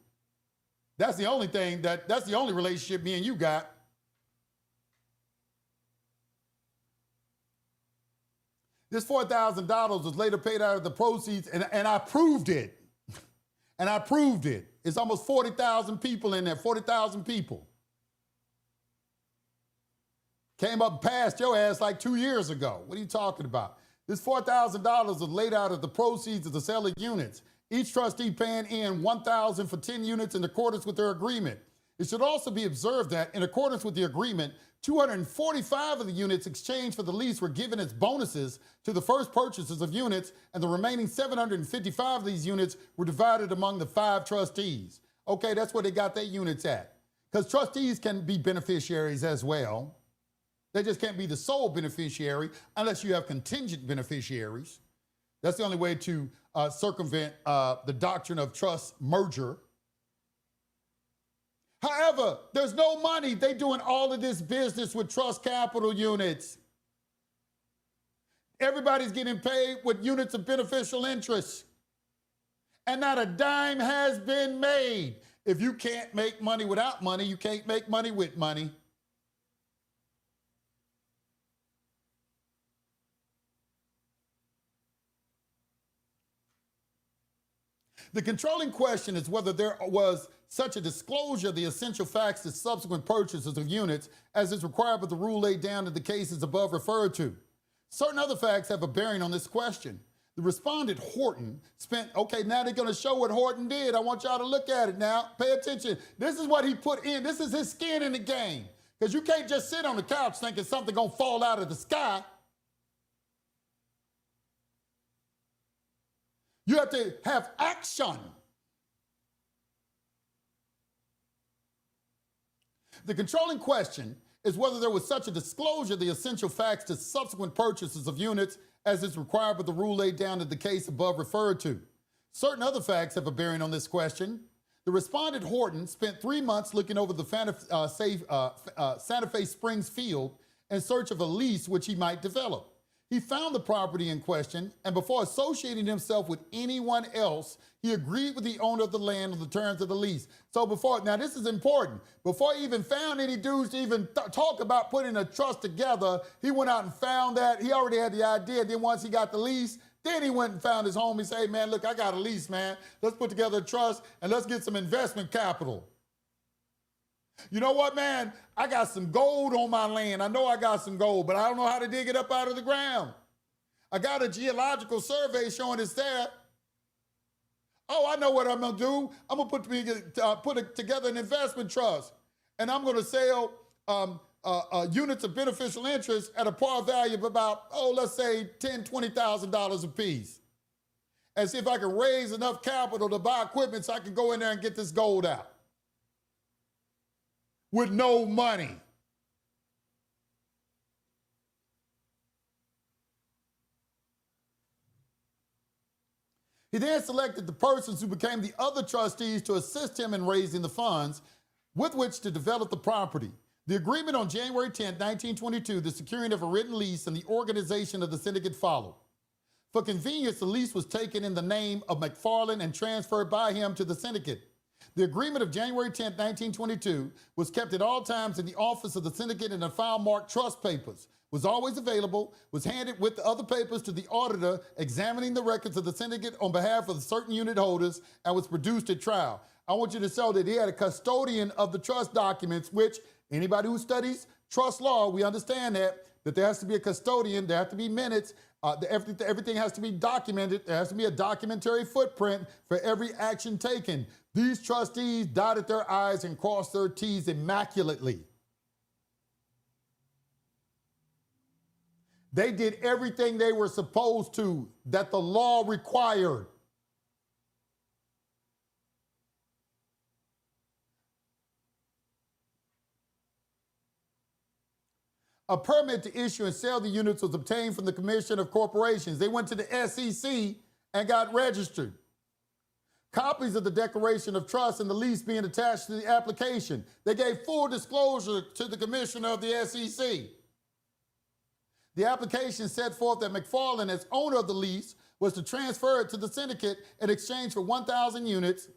That's the only thing, that's the only relationship me and you got. This $4,000 was later paid out of the proceeds, and I proved it. And I proved it. It's almost 40,000 people in there, 40,000 people. Came up past your ass like 2 years ago. What are you talking about? This $4,000 was laid out of the proceeds of the sale of units. Each trustee paying in $1,000 for 10 units in accordance with their agreement. It should also be observed that, in accordance with the agreement, 245 of the units exchanged for the lease were given as bonuses to the first purchasers of units, and the remaining 755 of these units were divided among the 5 trustees. Okay, that's where they got their units at. Because trustees can be beneficiaries as well. They just can't be the sole beneficiary unless you have contingent beneficiaries. That's the only way to circumvent the doctrine of trust merger. However, there's no money. They doing all of this business with trust capital units. Everybody's getting paid with units of beneficial interest. And not a dime has been made. If you can't make money without money, you can't make money with money. The controlling question is whether there was such a disclosure of the essential facts to subsequent purchases of units as is required by the rule laid down in the cases above referred to. Certain other facts have a bearing on this question. The respondent, Horton, spent, okay, now they're going to show what Horton did. I want y'all to look at it now. Pay attention. This is what he put in. This is his skin in the game. Because you can't just sit on the couch thinking something going to fall out of the sky. You have to have action. The controlling question is whether there was such a disclosure of the essential facts to subsequent purchases of units as is required by the rule laid down in the case above referred to. Certain other facts have a bearing on this question. The respondent, Horton, spent 3 months looking over the Santa Fe Springs field in search of a lease which he might develop. He found the property in question, and before associating himself with anyone else, he agreed with the owner of the land on the terms of the lease. So now this is important. Before he even found any dudes to even talk about putting a trust together, he went out and found that. He already had the idea. Then once he got the lease, then he went and found his home. He said, hey, man, look, I got a lease, man. Let's put together a trust, and let's get some investment capital. You know what, man? I got some gold on my land. I know I got some gold, but I don't know how to dig it up out of the ground. I got a geological survey showing it's there. Oh, I know what I'm going to do. I'm going to put together an investment trust, and I'm going to sell units of beneficial interest at a par value of about, let's say $10,000, $20,000 a piece. And see if I can raise enough capital to buy equipment so I can go in there and get this gold out. With no money. He then selected the persons who became the other trustees to assist him in raising the funds with which to develop the property. The agreement on January 10, 1922, the securing of a written lease and the organization of the syndicate followed. For convenience, the lease was taken in the name of McFarland and transferred by him to the syndicate. The agreement of January 10, 1922 was kept at all times in the office of the syndicate in a file marked trust papers. was always available, was handed with the other papers to the auditor examining the records of the syndicate on behalf of the certain unit holders, and was produced at trial. I want you to show that he had a custodian of the trust documents, which anybody who studies trust law, we understand that there has to be a custodian, there have to be minutes, everything has to be documented, there has to be a documentary footprint for every action taken. These trustees dotted their I's and crossed their T's immaculately. They did everything they were supposed to, that the law required. A permit to issue and sell the units was obtained from the Commission of Corporations. They went to the SEC and got registered. Copies of the Declaration of Trust and the lease being attached to the application. They gave full disclosure to the Commissioner of the SEC. The application set forth that McFarland, as owner of the lease, was to transfer it to the syndicate in exchange for 1,000 units,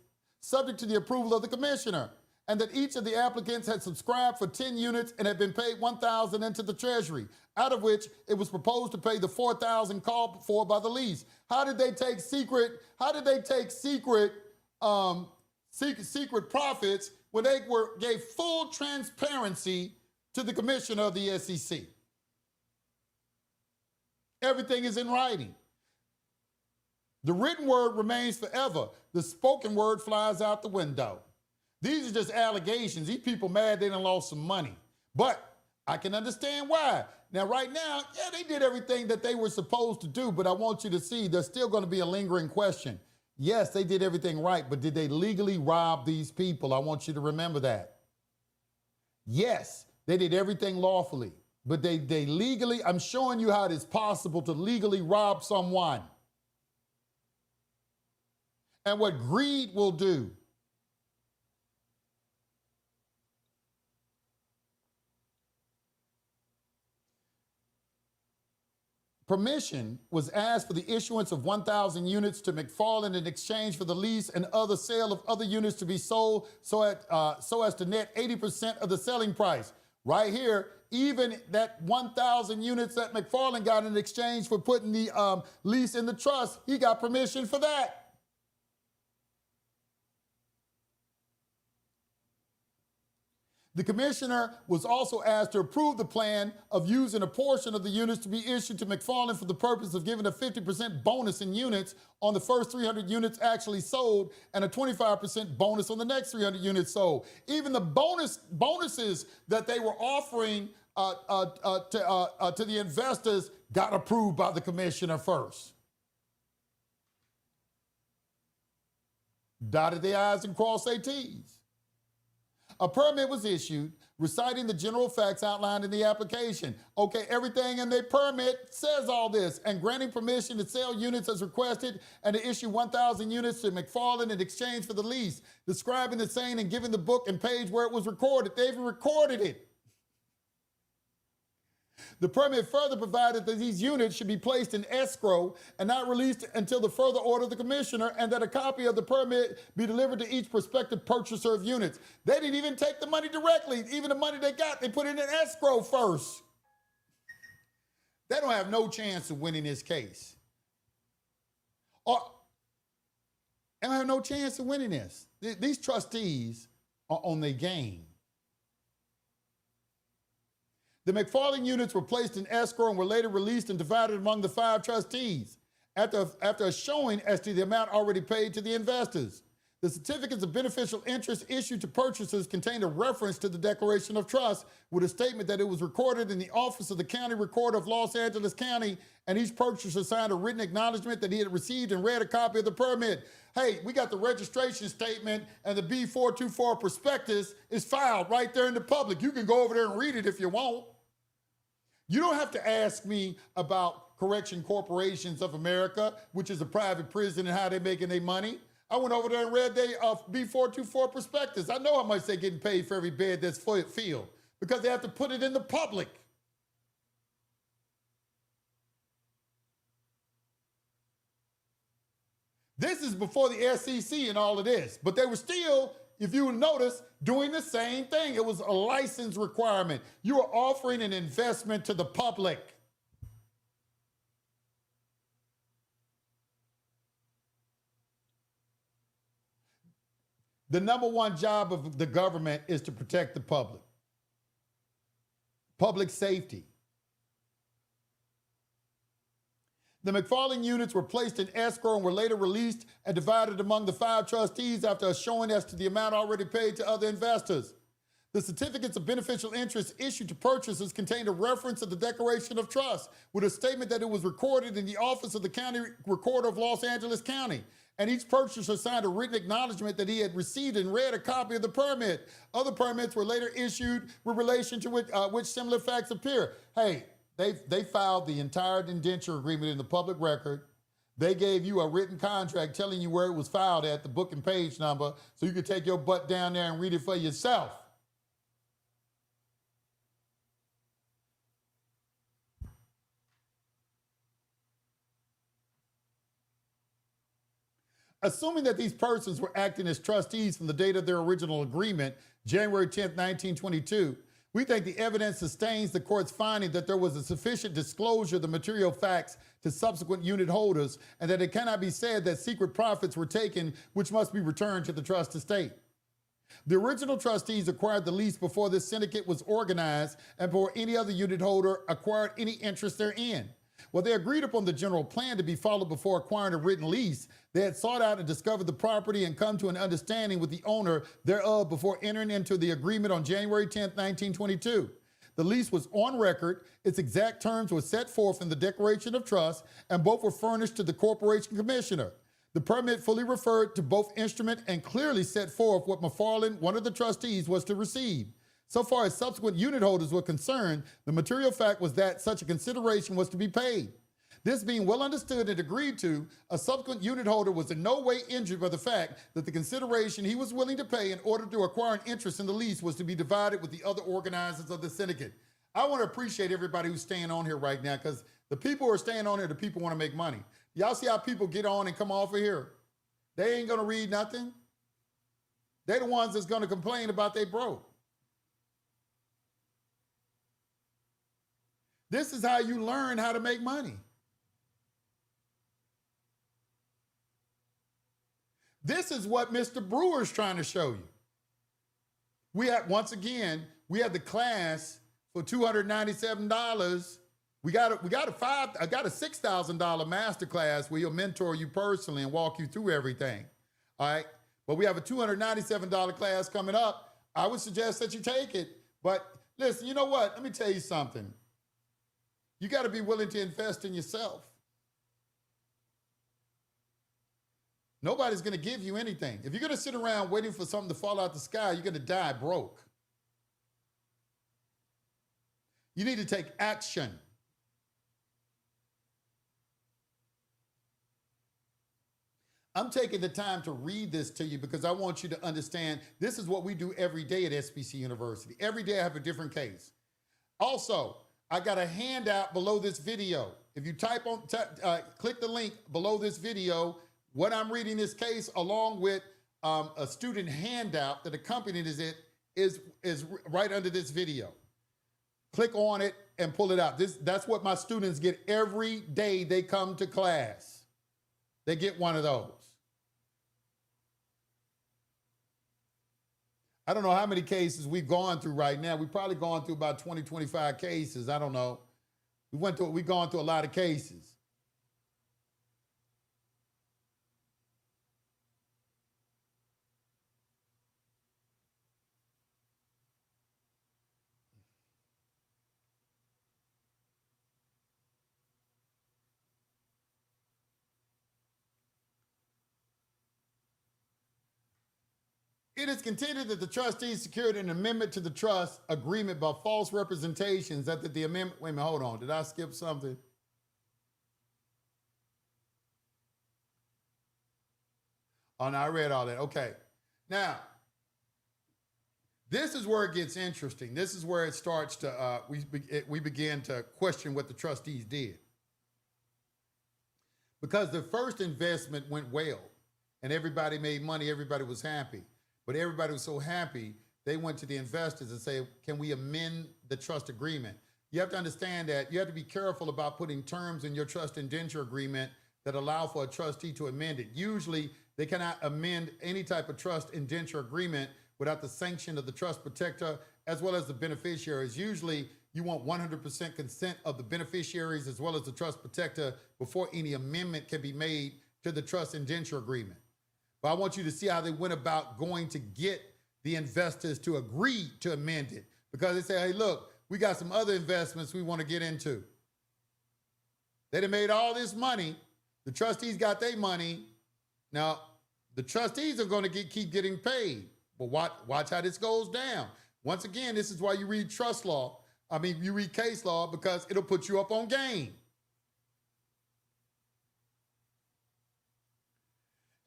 subject to the approval of the commissioner, and that each of the applicants had subscribed for 10 units and had been paid 1,000 into the treasury, out of which it was proposed to pay the 4,000 called for by the lease. How did they take secret profits when they gave full transparency to the commissioner of the SEC? Everything is in writing. The written word remains forever. The spoken word flies out the window. These are just allegations. These people mad they done lost some money. But I can understand why. Now, right now, yeah, they did everything that they were supposed to do, but I want you to see there's still going to be a lingering question. Yes, they did everything right, but did they legally rob these people? I want you to remember that. Yes, they did everything lawfully. But they legally, I'm showing you how it is possible to legally rob someone. And what greed will do. Permission was asked for the issuance of 1,000 units to McFarland in exchange for the lease and other sale of other units to be sold so as to net 80% of the selling price. Right here, even that 1,000 units that McFarland got in exchange for putting the lease in the trust, he got permission for that. The commissioner was also asked to approve the plan of using a portion of the units to be issued to McFarland for the purpose of giving a 50% bonus in units on the first 300 units actually sold and a 25% bonus on the next 300 units sold. Even the bonuses that they were offering to the investors got approved by the commissioner first. Dotted their I's and crossed their T's. A permit was issued reciting the general facts outlined in the application. Okay, everything in the permit says all this, and granting permission to sell units as requested and to issue 1,000 units to McFarland in exchange for the lease, describing the same and giving the book and page where it was recorded. They've recorded it. The permit further provided that these units should be placed in escrow and not released until the further order of the commissioner, and that a copy of the permit be delivered to each prospective purchaser of units. They didn't even take the money directly. Even the money they got, they put it in escrow first. They don't have no chance of winning this case. They don't have no chance of winning this. These trustees are on their game. The McFarland units were placed in escrow and were later released and divided among the 5 trustees after a showing as to the amount already paid to the investors. The certificates of beneficial interest issued to purchasers contained a reference to the Declaration of Trust with a statement that it was recorded in the office of the County Recorder of Los Angeles County, and each purchaser signed a written acknowledgement that he had received and read a copy of the permit. Hey, we got the registration statement, and the B424 prospectus is filed right there in the public. You can go over there and read it if you want. You don't have to ask me about Correction Corporations of America, which is a private prison, and how they're making their money. I went over there and read their B424 prospectus. I know how much they're getting paid for every bed that's filled because they have to put it in the public. This is before the SEC and all of this, but they were still if you notice, doing the same thing. It was a license requirement. You are offering an investment to the public. The number one job of the government is to protect the public. Public safety. The McFarland units were placed in escrow and were later released and divided among the 5 trustees after a showing as to the amount already paid to other investors. The certificates of beneficial interest issued to purchasers contained a reference to the Declaration of Trust with a statement that it was recorded in the office of the County Recorder of Los Angeles County. And each purchaser signed a written acknowledgement that he had received and read a copy of the permit. Other permits were later issued with relation to which similar facts appear. Hey, they filed the entire indenture agreement in the public record. They gave you a written contract telling you where it was filed at, the book and page number, so you could take your butt down there and read it for yourself. Assuming that these persons were acting as trustees from the date of their original agreement, January 10th, 1922, we think the evidence sustains the court's finding that there was a sufficient disclosure of the material facts to subsequent unit holders and that it cannot be said that secret profits were taken which must be returned to the trust estate. The original trustees acquired the lease before this syndicate was organized and before any other unit holder acquired any interest therein. While they agreed upon the general plan to be followed before acquiring a written lease, they had sought out and discovered the property and come to an understanding with the owner thereof before entering into the agreement on January 10th, 1922. The lease was on record, its exact terms were set forth in the Declaration of Trust, and both were furnished to the Corporation Commissioner. The permit fully referred to both instrument and clearly set forth what McFarland, one of the trustees, was to receive. So far as subsequent unit holders were concerned, the material fact was that such a consideration was to be paid. This being well understood and agreed to, a subsequent unit holder was in no way injured by the fact that the consideration he was willing to pay in order to acquire an interest in the lease was to be divided with the other organizers of the syndicate. I want to appreciate everybody who's staying on here right now, because the people who are staying on here, the people want to make money. Y'all see how people get on and come off of here? They ain't going to read nothing. They're the ones that's going to complain about they broke. This is how you learn how to make money. This is what Mr. Brewer's trying to show you. We have, once again, we have the class for $297. I got a $6,000 master class where he'll mentor you personally and walk you through everything. All right. But we have a $297 class coming up. I would suggest that you take it. But listen, you know what? Let me tell you something. You got to be willing to invest in yourself. Nobody's going to give you anything. If you're going to sit around waiting for something to fall out the sky, you're going to die broke. You need to take action. I'm taking the time to read this to you because I want you to understand this is what we do every day at SBC University. Every day I have a different case. Also, I got a handout below this video. If you click the link below this video, what I'm reading this case along with a student handout that accompanies it is right under this video. Click on it and pull it out. That's what my students get every day they come to class. They get one of those. I don't know how many cases we've gone through right now. We've probably gone through about 20, 25 cases. I don't know. We've gone through a lot of cases. It is contended that the trustees secured an amendment to the trust agreement by false representations that the amendment, wait a minute, hold on. Did I skip something? Oh, no, I read all that. Okay. Now, this is where it gets interesting. This is where it starts to, we begin to question what the trustees did. Because the first investment went well and everybody made money, everybody was happy. But everybody was so happy, they went to the investors and say, can we amend the trust agreement? You have to understand that you have to be careful about putting terms in your trust indenture agreement that allow for a trustee to amend it. Usually, they cannot amend any type of trust indenture agreement without the sanction of the trust protector as well as the beneficiaries. Usually, you want 100% consent of the beneficiaries as well as the trust protector before any amendment can be made to the trust indenture agreement. But I want you to see how they went about going to get the investors to agree to amend it, because they say, hey, look, we got some other investments we want to get into. They done made all this money. The trustees got their money. Now, the trustees are going to keep getting paid. But watch how this goes down. Once again, this is why you read trust law. You read case law, because it'll put you up on game.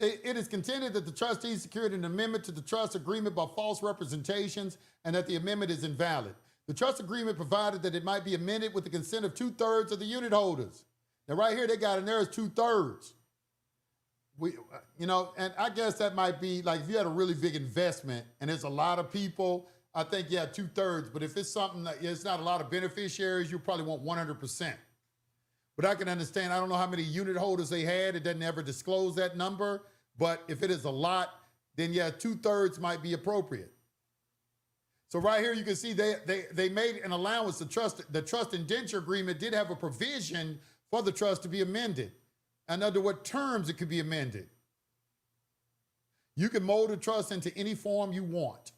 It is contended that the trustees secured an amendment to the trust agreement by false representations and that the amendment is invalid. The trust agreement provided that it might be amended with the consent of 2/3 of the unit holders. Now, right here, they got in there as 2/3. And I guess that might be like if you had a really big investment and there's a lot of people, I think, yeah, 2/3. But if it's something that it's not a lot of beneficiaries, you probably want 100%. But I can understand, I don't know how many unit holders they had. It doesn't ever disclose that number. But if it is a lot, then yeah, 2/3 might be appropriate. So right here, you can see they made an allowance. The trust indenture agreement did have a provision for the trust to be amended, and under what terms it could be amended. You can mold a trust into any form you want.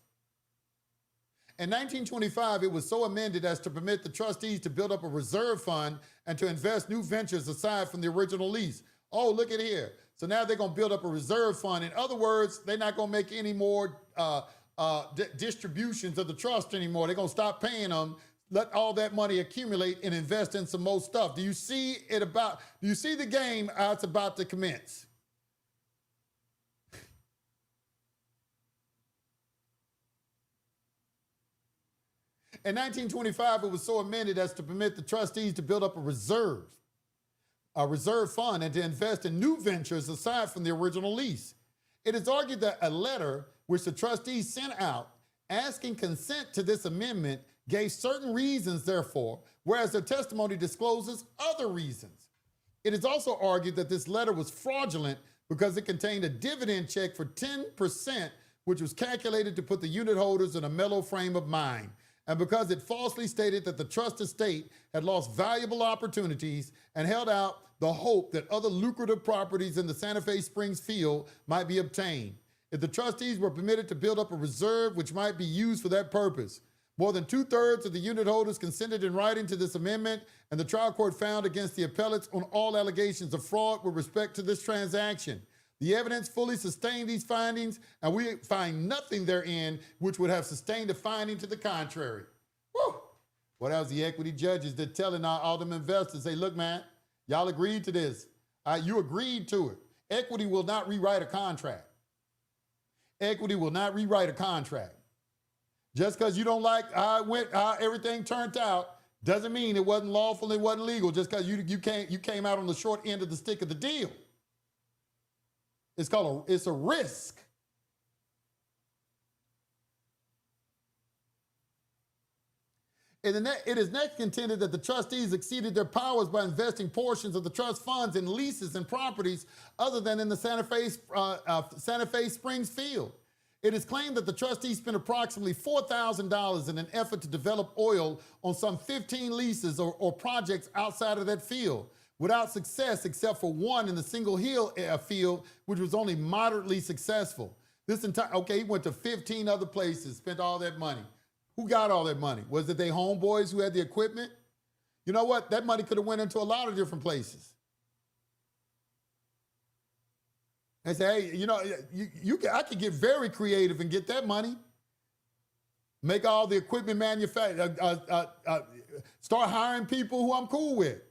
In 1925, it was so amended as to permit the trustees to build up a reserve fund and to invest new ventures aside from the original lease. Oh, look at here. So now they're going to build up a reserve fund. In other words, they're not going to make any more distributions of the trust anymore. They're going to stop paying them, let all that money accumulate and invest in some more stuff. Do you see the game it's about to commence? In 1925, it was so amended as to permit the trustees to build up a reserve fund and to invest in new ventures aside from the original lease. It is argued that a letter which the trustees sent out asking consent to this amendment gave certain reasons, therefore, whereas their testimony discloses other reasons. It is also argued that this letter was fraudulent because it contained a dividend check for 10%, which was calculated to put the unit holders in a mellow frame of mind, and because it falsely stated that the trust estate had lost valuable opportunities and held out the hope that other lucrative properties in the Santa Fe Springs field might be obtained. If the trustees were permitted to build up a reserve which might be used for that purpose, more than 2/3 of the unit holders consented in writing to this amendment, and the trial court found against the appellates on all allegations of fraud with respect to this transaction. The evidence fully sustained these findings, and we find nothing therein which would have sustained a finding to the contrary. Woo! Well, that was the equity judges that telling all them investors, say, look, man, y'all agreed to this. You agreed to it. Equity will not rewrite a contract. Equity will not rewrite a contract. Just because you don't like how everything turned out doesn't mean it wasn't lawful, it wasn't legal, just because you came out on the short end of the stick of the deal. It's a risk. It is next contended that the trustees exceeded their powers by investing portions of the trust funds in leases and properties other than in the Santa Fe Springs field. It is claimed that the trustees spent approximately $4,000 in an effort to develop oil on some 15 leases or projects outside of that field, without success except for one in the Single Hill field, which was only moderately successful. He went to 15 other places, spent all that money. Who got all that money? Was it they homeboys who had the equipment? You know what? That money could have went into a lot of different places. They say, hey, I could get very creative and get that money. Make all the equipment manufactured, start hiring people who I'm cool with.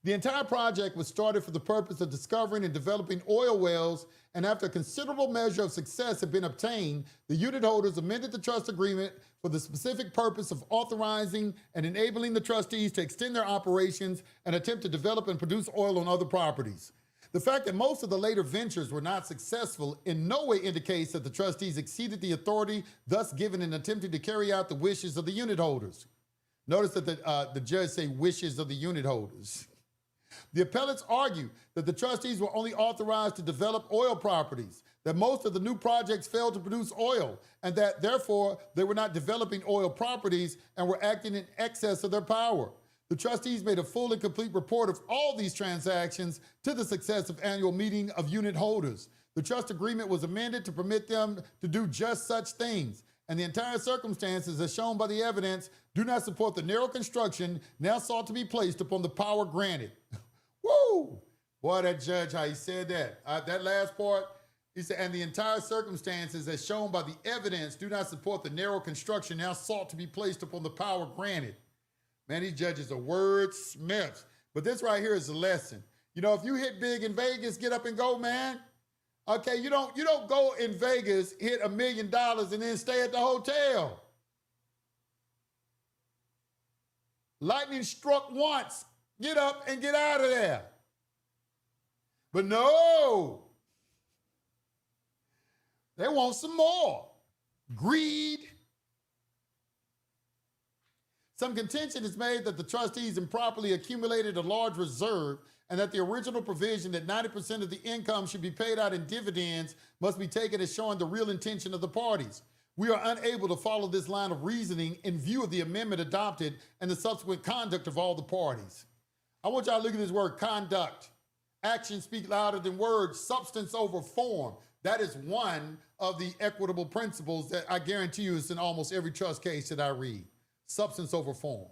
The entire project was started for the purpose of discovering and developing oil wells, and after a considerable measure of success had been obtained, the unit holders amended the trust agreement for the specific purpose of authorizing and enabling the trustees to extend their operations and attempt to develop and produce oil on other properties. The fact that most of the later ventures were not successful in no way indicates that the trustees exceeded the authority thus given in attempting to carry out the wishes of the unit holders. Notice that the judge say wishes of the unit holders. The appellates argue that the trustees were only authorized to develop oil properties, that most of the new projects failed to produce oil, and that therefore they were not developing oil properties and were acting in excess of their power. The trustees made a full and complete report of all these transactions to the successive annual meeting of unit holders. The trust agreement was amended to permit them to do just such things, and the entire circumstances, as shown by the evidence, do not support the narrow construction now sought to be placed upon the power granted. Woo! Boy, that judge, how he said that. That last part, he said, and the entire circumstances, as shown by the evidence, do not support the narrow construction now sought to be placed upon the power granted. Man, these judges are wordsmiths. But this right here is a lesson. You know, if you hit big in Vegas, get up and go, man. Okay, you don't go in Vegas, hit $1 million, and then stay at the hotel. Lightning struck once. Get up and get out of there. But no. They want some more. Greed. Some contention is made that the trustees improperly accumulated a large reserve and that the original provision that 90% of the income should be paid out in dividends must be taken as showing the real intention of the parties. We are unable to follow this line of reasoning in view of the amendment adopted and the subsequent conduct of all the parties. I want y'all to look at this word conduct. Actions speak louder than words, substance over form. That is one of the equitable principles that I guarantee you is in almost every trust case that I read. Substance over form.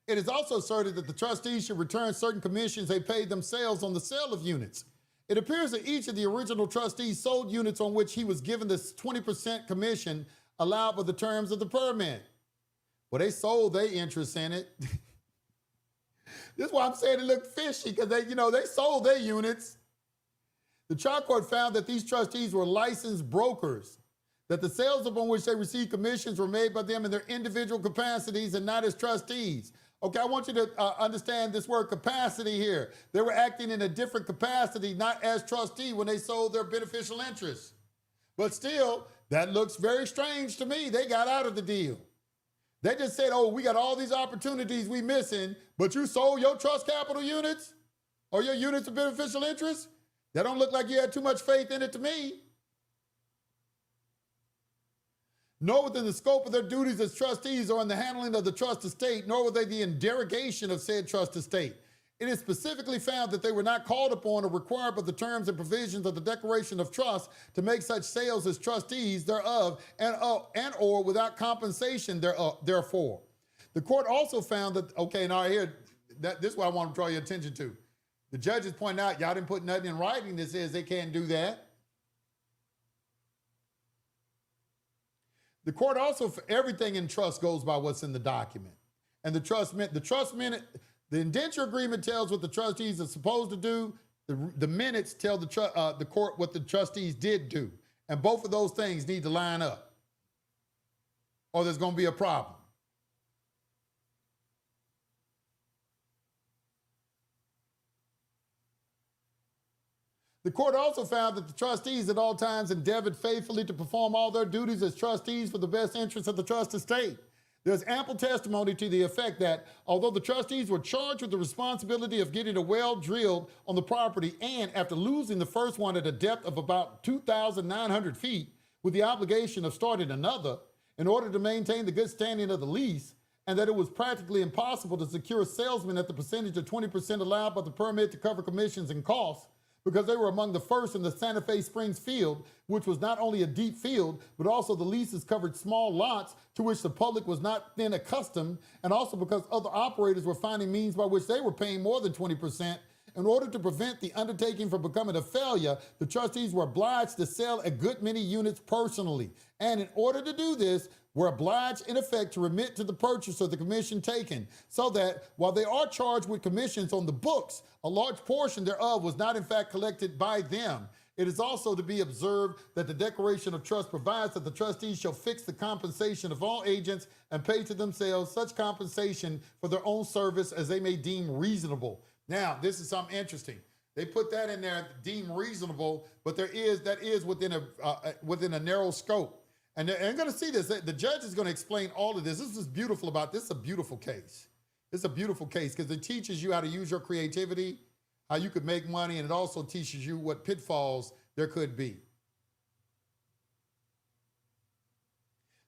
It is also asserted that the trustees should return certain commissions they paid themselves on the sale of units. It appears that each of the original trustees sold units on which he was given this 20% commission allowed by the terms of the permit. Well, they sold their interest in it. This is why I'm saying it looked fishy, because they sold their units. The trial court found that these trustees were licensed brokers, that the sales upon which they received commissions were made by them in their individual capacities and not as trustees. Okay, I want you to understand this word capacity here. They were acting in a different capacity, not as trustee when they sold their beneficial interests. But still, that looks very strange to me. They got out of the deal. They just said, oh, we got all these opportunities we missing, but you sold your trust capital units or your units of beneficial interest? That don't look like you had too much faith in it to me. Nor within the scope of their duties as trustees or in the handling of the trust estate, nor were they the derogation of said trust estate. It is specifically found that they were not called upon or required by the terms and provisions of the Declaration of Trust to make such sales as trustees thereof and or without compensation therefore. The court also found that, okay, now here, this is what I want to draw your attention to. The judge is pointing out, y'all didn't put nothing in writing that says they can't do that. The court also, for everything in trust goes by what's in the document. And the indenture agreement tells what the trustees are supposed to do. The minutes tell the court what the trustees did do. And both of those things need to line up, or there's going to be a problem. The court also found that the trustees at all times endeavored faithfully to perform all their duties as trustees for the best interest of the trust estate. There's ample testimony to the effect that although the trustees were charged with the responsibility of getting a well drilled on the property and after losing the first one at a depth of about 2,900 feet with the obligation of starting another in order to maintain the good standing of the lease, and that it was practically impossible to secure a salesman at the percentage of 20% allowed by the permit to cover commissions and costs, because they were among the first in the Santa Fe Springs field, which was not only a deep field, but also the leases covered small lots to which the public was not then accustomed, and also because other operators were finding means by which they were paying more than 20%, In order to prevent the undertaking from becoming a failure, the trustees were obliged to sell a good many units personally. And in order to do this, were obliged in effect to remit to the purchaser the commission taken, so that while they are charged with commissions on the books, a large portion thereof was not in fact collected by them. It is also to be observed that the Declaration of Trust provides that the trustees shall fix the compensation of all agents and pay to themselves such compensation for their own service as they may deem reasonable. Now, this is something interesting. They put that in there, deem reasonable, but that is within a narrow scope. And they're going to see this. The judge is going to explain all of this. This is beautiful about this. Is a beautiful case. It's a beautiful case because it teaches you how to use your creativity, how you could make money, and it also teaches you what pitfalls there could be.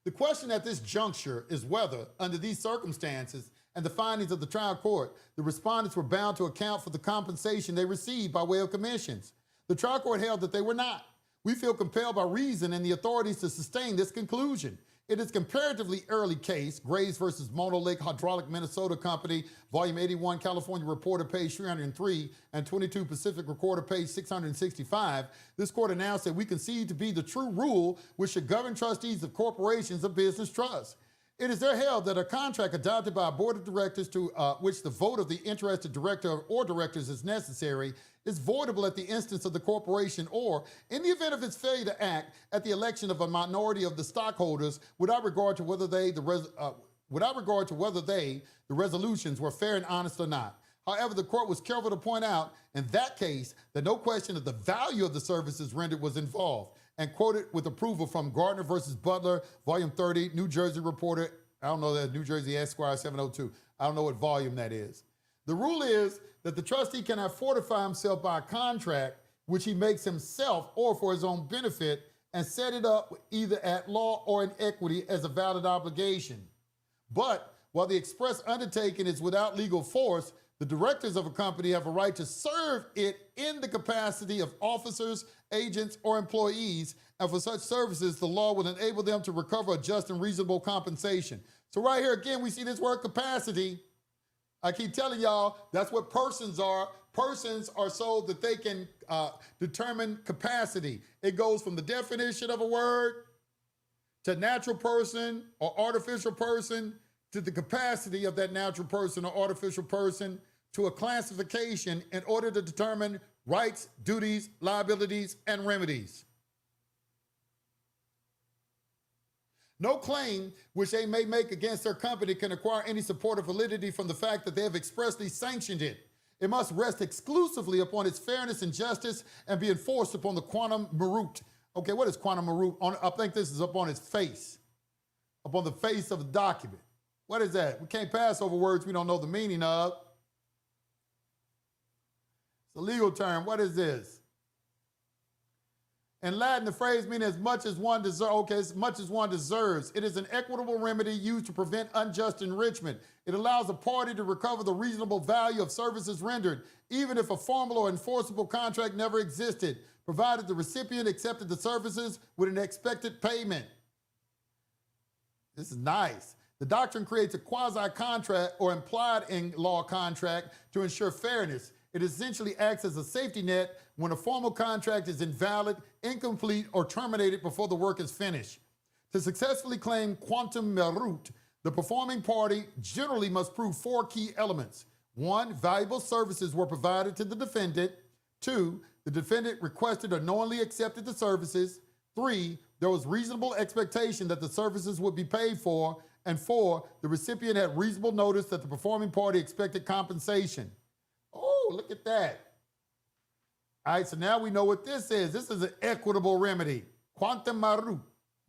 The question at this juncture is whether, under these circumstances and the findings of the trial court, the respondents were bound to account for the compensation they received by way of commissions. The trial court held that they were not. We feel compelled by reason and the authorities to sustain this conclusion. It is a comparatively early case, Graves versus Mono Lake Hydraulic Minnesota Company, Volume 81, California Reporter, page 303, and 22 Pacific Recorder, page 665. This court announced that we concede to be the true rule which should govern trustees of corporations of business trusts. It is there held that a contract adopted by a board of directors to which the vote of the interested director or directors is necessary is voidable at the instance of the corporation or, in the event of its failure to act, at the election of a minority of the stockholders without regard to whether the resolutions were fair and honest or not. However, the court was careful to point out in that case that no question of the value of the services rendered was involved, and quoted with approval from Gardner versus Butler, Volume 30, New Jersey Reporter. I don't know that, New Jersey Esquire 702. I don't know what volume that is. The rule is that the trustee cannot fortify himself by a contract which he makes himself or for his own benefit and set it up either at law or in equity as a valid obligation. But while the express undertaking is without legal force, the directors of a company have a right to serve it in the capacity of officers, agents, or employees, and for such services, the law will enable them to recover a just and reasonable compensation. So right here, again, we see this word capacity. I keep telling y'all, that's what persons are. Persons are so that they can determine capacity. It goes from the definition of a word to natural person or artificial person to the capacity of that natural person or artificial person to a classification in order to determine rights, duties, liabilities, and remedies. No claim which they may make against their company can acquire any support or validity from the fact that they have expressly sanctioned it. It must rest exclusively upon its fairness and justice and be enforced upon the quantum Meruit. Okay, what is quantum Meruit? I think this is up on its face, upon the face of the document. What is that? We can't pass over words we don't know the meaning of. It's a legal term. What is this? In Latin, the phrase means as much as one deserves. Okay, as much as one deserves. It is an equitable remedy used to prevent unjust enrichment. It allows a party to recover the reasonable value of services rendered, even if a formal or enforceable contract never existed, provided the recipient accepted the services with an expected payment. This is nice. The doctrine creates a quasi-contract or implied in law contract to ensure fairness. It essentially acts as a safety net when a formal contract is invalid, incomplete, or terminated before the work is finished. To successfully claim quantum Meruit, the performing party generally must prove 4 key elements. 1, valuable services were provided to the defendant. 2, the defendant requested or knowingly accepted the services. 3, there was reasonable expectation that the services would be paid for. And 4, the recipient had reasonable notice that the performing party expected compensation. Oh, look at that. All right, so now we know what this is. This is an equitable remedy. Quantum Meruit.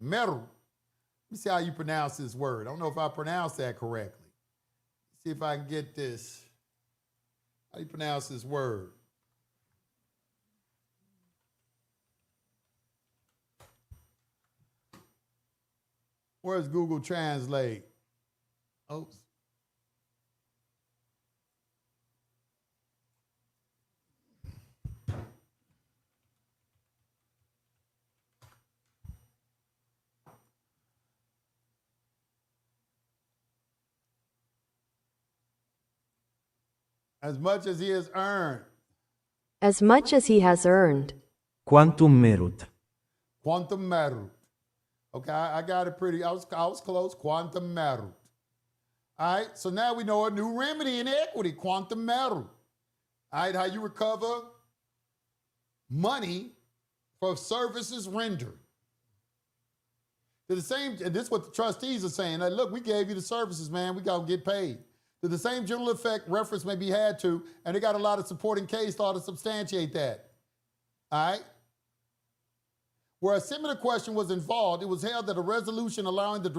Meruit. Let me see how you pronounce this word. I don't know if I pronounced that correctly. Let's see if I can get this. How do you pronounce this word? Where's Google Translate? Oops. As much as he has earned.
As much as he has earned.
Quantum meruit.
Quantum Meruit. Okay, I got it pretty. I was close. Quantum Meruit. All right, so now we know a new remedy in equity, quantum meruit. All right, how you recover money for services rendered. To the same, and this is what the trustees are saying. Like, look, we gave you the services, man. We got to get paid. To the same general effect, reference may be had to, and they got a lot of supporting case law to substantiate that. All right? Where a similar question was involved, it was held that a resolution allowing the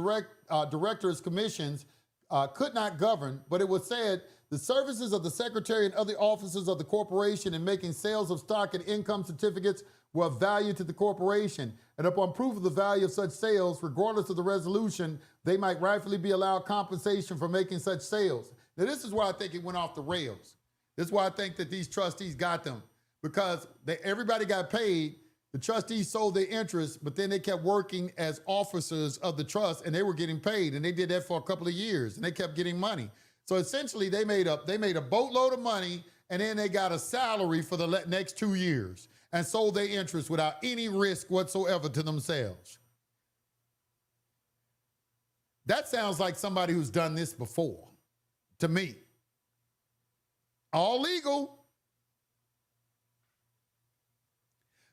directors' commissions could not govern, but it was said the services of the secretary and other officers of the corporation in making sales of stock and income certificates were of value to the corporation. And upon proof of the value of such sales, regardless of the resolution, they might rightfully be allowed compensation for making such sales. Now, this is why I think it went off the rails. This is why I think that these trustees got them, because everybody got paid. The trustees sold their interest, but then they kept working as officers of the trust, and they were getting paid, and they did that for a couple of years, and they kept getting money. So essentially, they made a boatload of money, and then they got a salary for the next 2 years, and sold their interest without any risk whatsoever to themselves. That sounds like somebody who's done this before, to me. All legal.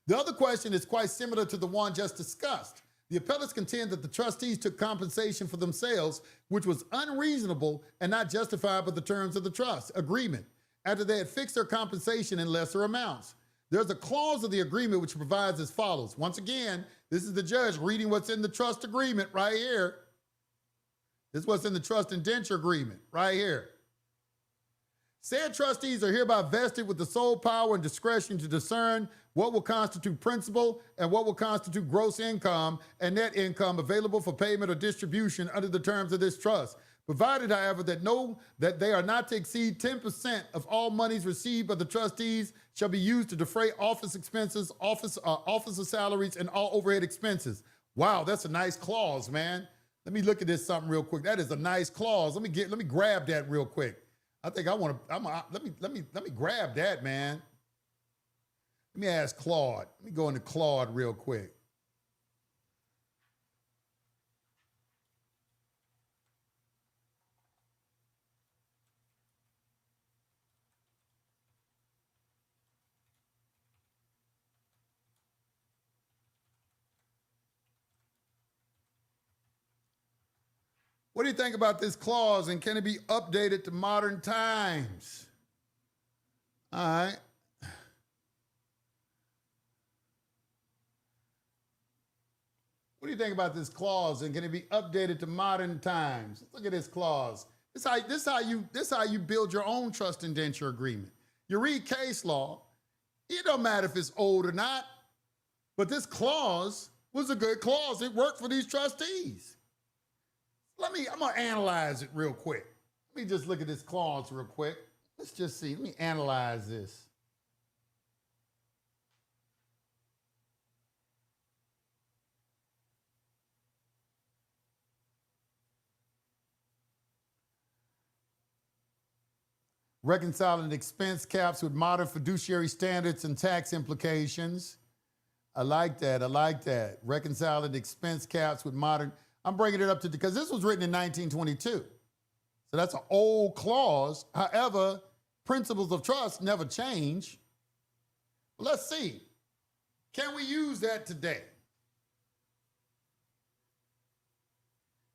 The other question is quite similar to the one just discussed. The appellates contend that the trustees took compensation for themselves, which was unreasonable and not justified by the terms of the trust agreement, after they had fixed their compensation in lesser amounts. There's a clause of the agreement which provides as follows. Once again, this is the judge reading what's in the trust agreement right here. This is what's in the trust indenture agreement right here. Said trustees are hereby vested with the sole power and discretion to discern what will constitute principal and what will constitute gross income and net income available for payment or distribution under the terms of this trust, provided, however, that they are not to exceed 10% of all monies received by the trustees shall be used to defray office expenses, officer salaries, and all overhead expenses. Wow, that's a nice clause, man. Let me look at this something real quick. That is a nice clause. Let me grab that real quick. I think I want to. Let me grab that, man. Let me ask Claude. Let me go into Claude real quick. What do you think about this clause, and can it be updated to modern times? All right. What do you think about this clause, and can it be updated to modern times? Look at this clause. This how you build your own trust indenture agreement. You read case law. It don't matter if it's old or not, but this clause was a good clause. It worked for these trustees. I'm gonna analyze it real quick. Let me just look at this clause real quick. Let's just see. Let me analyze this. Reconciling expense caps with modern fiduciary standards and tax implications. I like that. I like that. Reconciling expense caps with modern. I'm bringing it up to, because this was written in 1922. So that's an old clause. However, principles of trust never change. Let's see. Can we use that today?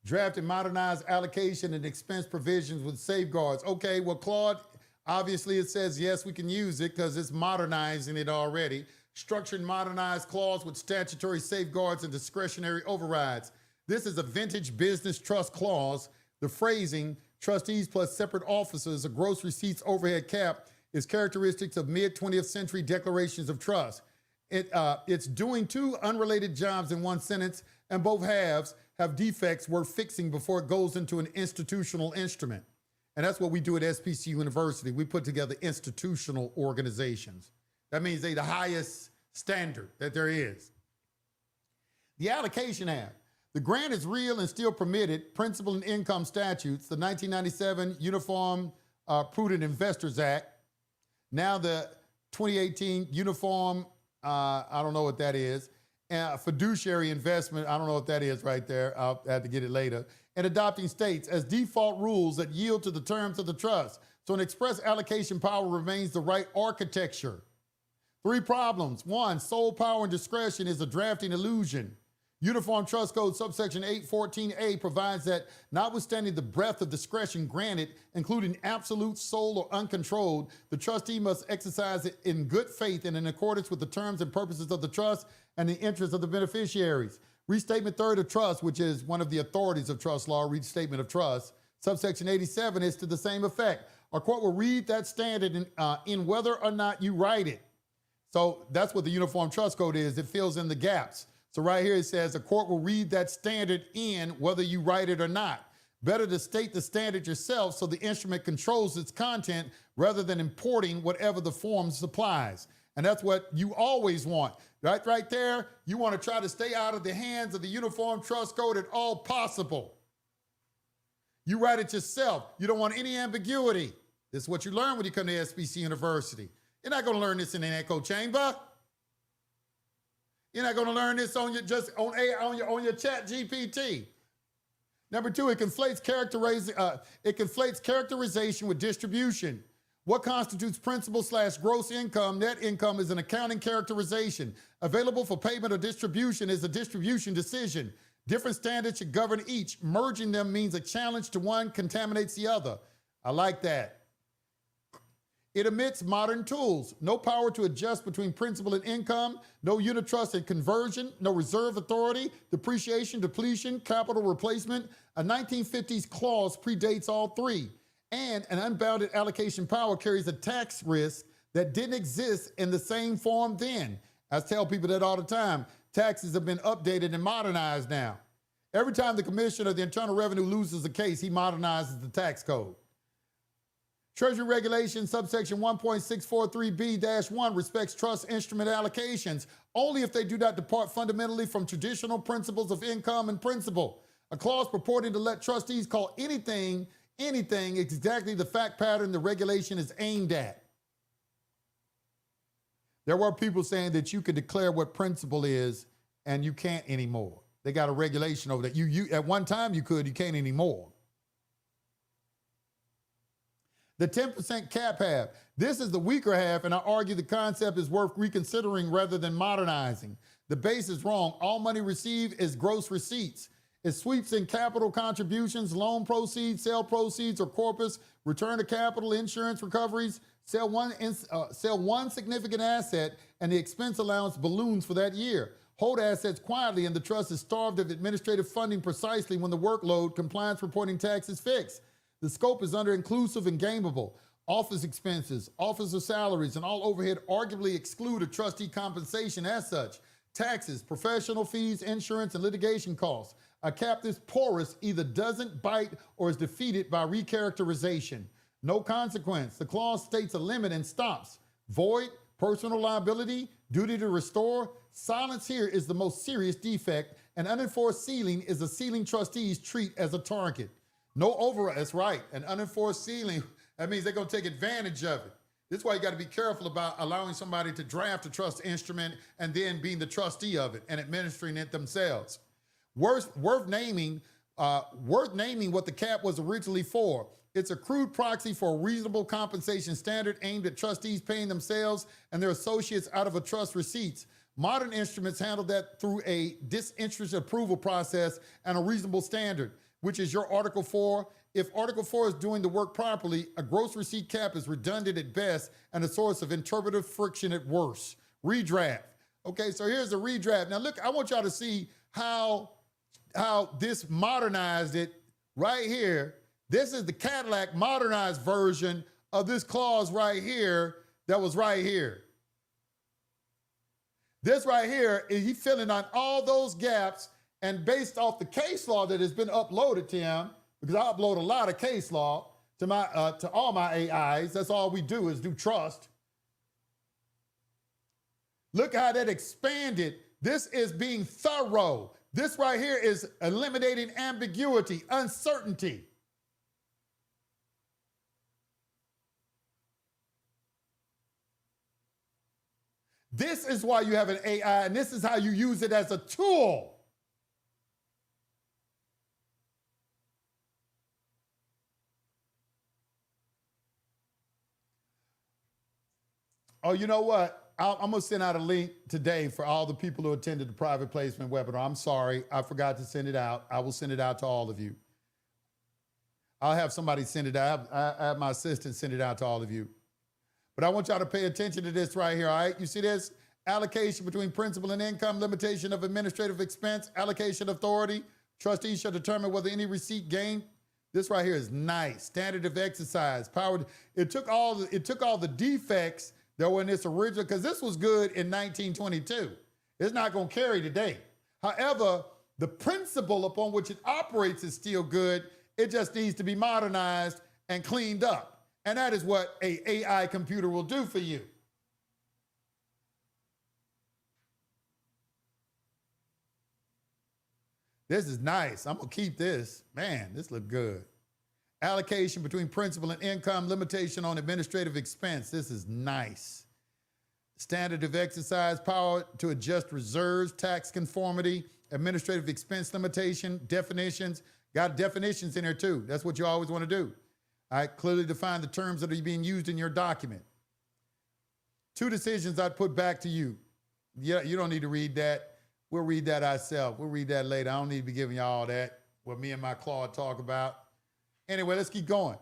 Draft and modernize allocation and expense provisions with safeguards. Okay, well, Claude, obviously it says yes, we can use it because it's modernizing it already. Structured and modernized clause with statutory safeguards and discretionary overrides. This is a vintage business trust clause. The phrasing, trustees plus separate officers, a gross receipts overhead cap, is characteristics of mid-20th century declarations of trust. It's doing two unrelated jobs in one sentence, and both halves have defects worth fixing before it goes into an institutional instrument. And that's what we do at SPC University. We put together institutional organizations. That means they're the highest standard that there is. The allocation act. The grant is real and still permitted. Principal and income statutes, the 1997 Uniform Prudent Investors Act. Now the 2018 uniform, I don't know what that is. Fiduciary investment, I don't know what that is right there. I'll have to get it later. And adopting states as default rules that yield to the terms of the trust. So an express allocation power remains the right architecture. 3 problems. 1, sole power and discretion is a drafting illusion. Uniform Trust Code subsection 814A provides that notwithstanding the breadth of discretion granted, including absolute, sole, or uncontrolled, the trustee must exercise it in good faith and in accordance with the terms and purposes of the trust and the interests of the beneficiaries. Restatement 3rd of trust, which is one of the authorities of trust law, restatement of trust, subsection 87 is to the same effect. A court will read that standard in whether or not you write it. So that's what the Uniform Trust Code is. It fills in the gaps. So right here it says a court will read that standard in whether you write it or not. Better to state the standard yourself so the instrument controls its content rather than importing whatever the form supplies. And that's what you always want. Right there, you want to try to stay out of the hands of the Uniform Trust Code at all possible. You write it yourself. You don't want any ambiguity. This is what you learn when you come to SBC University. You're not going to learn this in an echo chamber. You're not going to learn this on your chat GPT. Number 2, it conflates characterization with distribution. What constitutes principal/gross income, net income is an accounting characterization. Available for payment or distribution is a distribution decision. Different standards should govern each. Merging them means a challenge to one contaminates the other. I like that. It omits modern tools. No power to adjust between principal and income, no unit trust and conversion, no reserve authority, depreciation, depletion, capital replacement. A 1950s clause predates all 3. And an unbounded allocation power carries a tax risk that didn't exist in the same form then. I tell people that all the time. Taxes have been updated and modernized now. Every time the Commissioner of the Internal Revenue loses a case, he modernizes the tax code. Treasury Regulation subsection 1.643B-1 respects trust instrument allocations only if they do not depart fundamentally from traditional principles of income and principle. A clause purporting to let trustees call anything exactly the fact pattern the regulation is aimed at. There were people saying that you could declare what principle is and you can't anymore. They got a regulation over that. You at one time you could, you can't anymore. The 10% cap half. This is the weaker half, and I argue the concept is worth reconsidering rather than modernizing. The base is wrong. All money received is gross receipts. It sweeps in capital contributions, loan proceeds, sale proceeds, or corpus, return to capital, insurance recoveries, sell one significant asset, and the expense allowance balloons for that year. Hold assets quietly, and the trust is starved of administrative funding precisely when the workload, compliance reporting tax is fixed. The scope is under-inclusive and gameable. Office expenses, officer salaries, and all overhead arguably exclude a trustee compensation as such. Taxes, professional fees, insurance, and litigation costs. A cap this porous either doesn't bite or is defeated by recharacterization. No consequence. The clause states a limit and stops. Void, personal liability, duty to restore. Silence here is the most serious defect. An unenforced ceiling is a ceiling trustees treat as a target. No override, that's right. An unenforced ceiling, that means they're going to take advantage of it. This is why you got to be careful about allowing somebody to draft a trust instrument and then being the trustee of it and administering it themselves. Worth naming what the cap was originally for. It's a crude proxy for a reasonable compensation standard aimed at trustees paying themselves and their associates out of a trust receipts. Modern instruments handle that through a disinterested approval process and a reasonable standard, which is your Article 4. If Article 4 is doing the work properly, a gross receipt cap is redundant at best and a source of interpretive friction at worst. Redraft. Okay, so here's a redraft. Now look, I want y'all to see how this modernized it right here. This is the Cadillac modernized version of this clause right here that was right here. This right here, he's filling on all those gaps, and based off the case law that has been uploaded to him, because I upload a lot of case law to all my AIs. That's all we do is do trust. Look how that expanded. This is being thorough. This right here is eliminating ambiguity, uncertainty. This is why you have an AI, and this is how you use it as a tool. Oh, you know what? I'm going to send out a link today for all the people who attended the private placement webinar. I'm sorry, I forgot to send it out. I will send it out to all of you. I'll have somebody send it out. I have my assistant send it out to all of you. But I want y'all to pay attention to this right here, all right? You see this? Allocation between principal and income, limitation of administrative expense, allocation authority. Trustees shall determine whether any receipt gained. This right here is nice. Standard of exercise, power. It took all the defects that were in this original, because this was good in 1922. It's not going to carry today. However, the principle upon which it operates is still good. It just needs to be modernized and cleaned up. And that is what an AI computer will do for you. This is nice. I'm going to keep this. Man, this looks good. Allocation between principal and income, limitation on administrative expense. This is nice. Standard of exercise, power to adjust reserves, tax conformity, administrative expense limitation, definitions. Got definitions in there too. That's what you always want to do. All right, clearly define the terms that are being used in your document. 2 decisions I'd put back to you. Yeah, you don't need to read that. We'll read that ourselves. We'll read that later. I don't need to be giving you all that, what me and my Claude talk about. Anyway, let's keep going.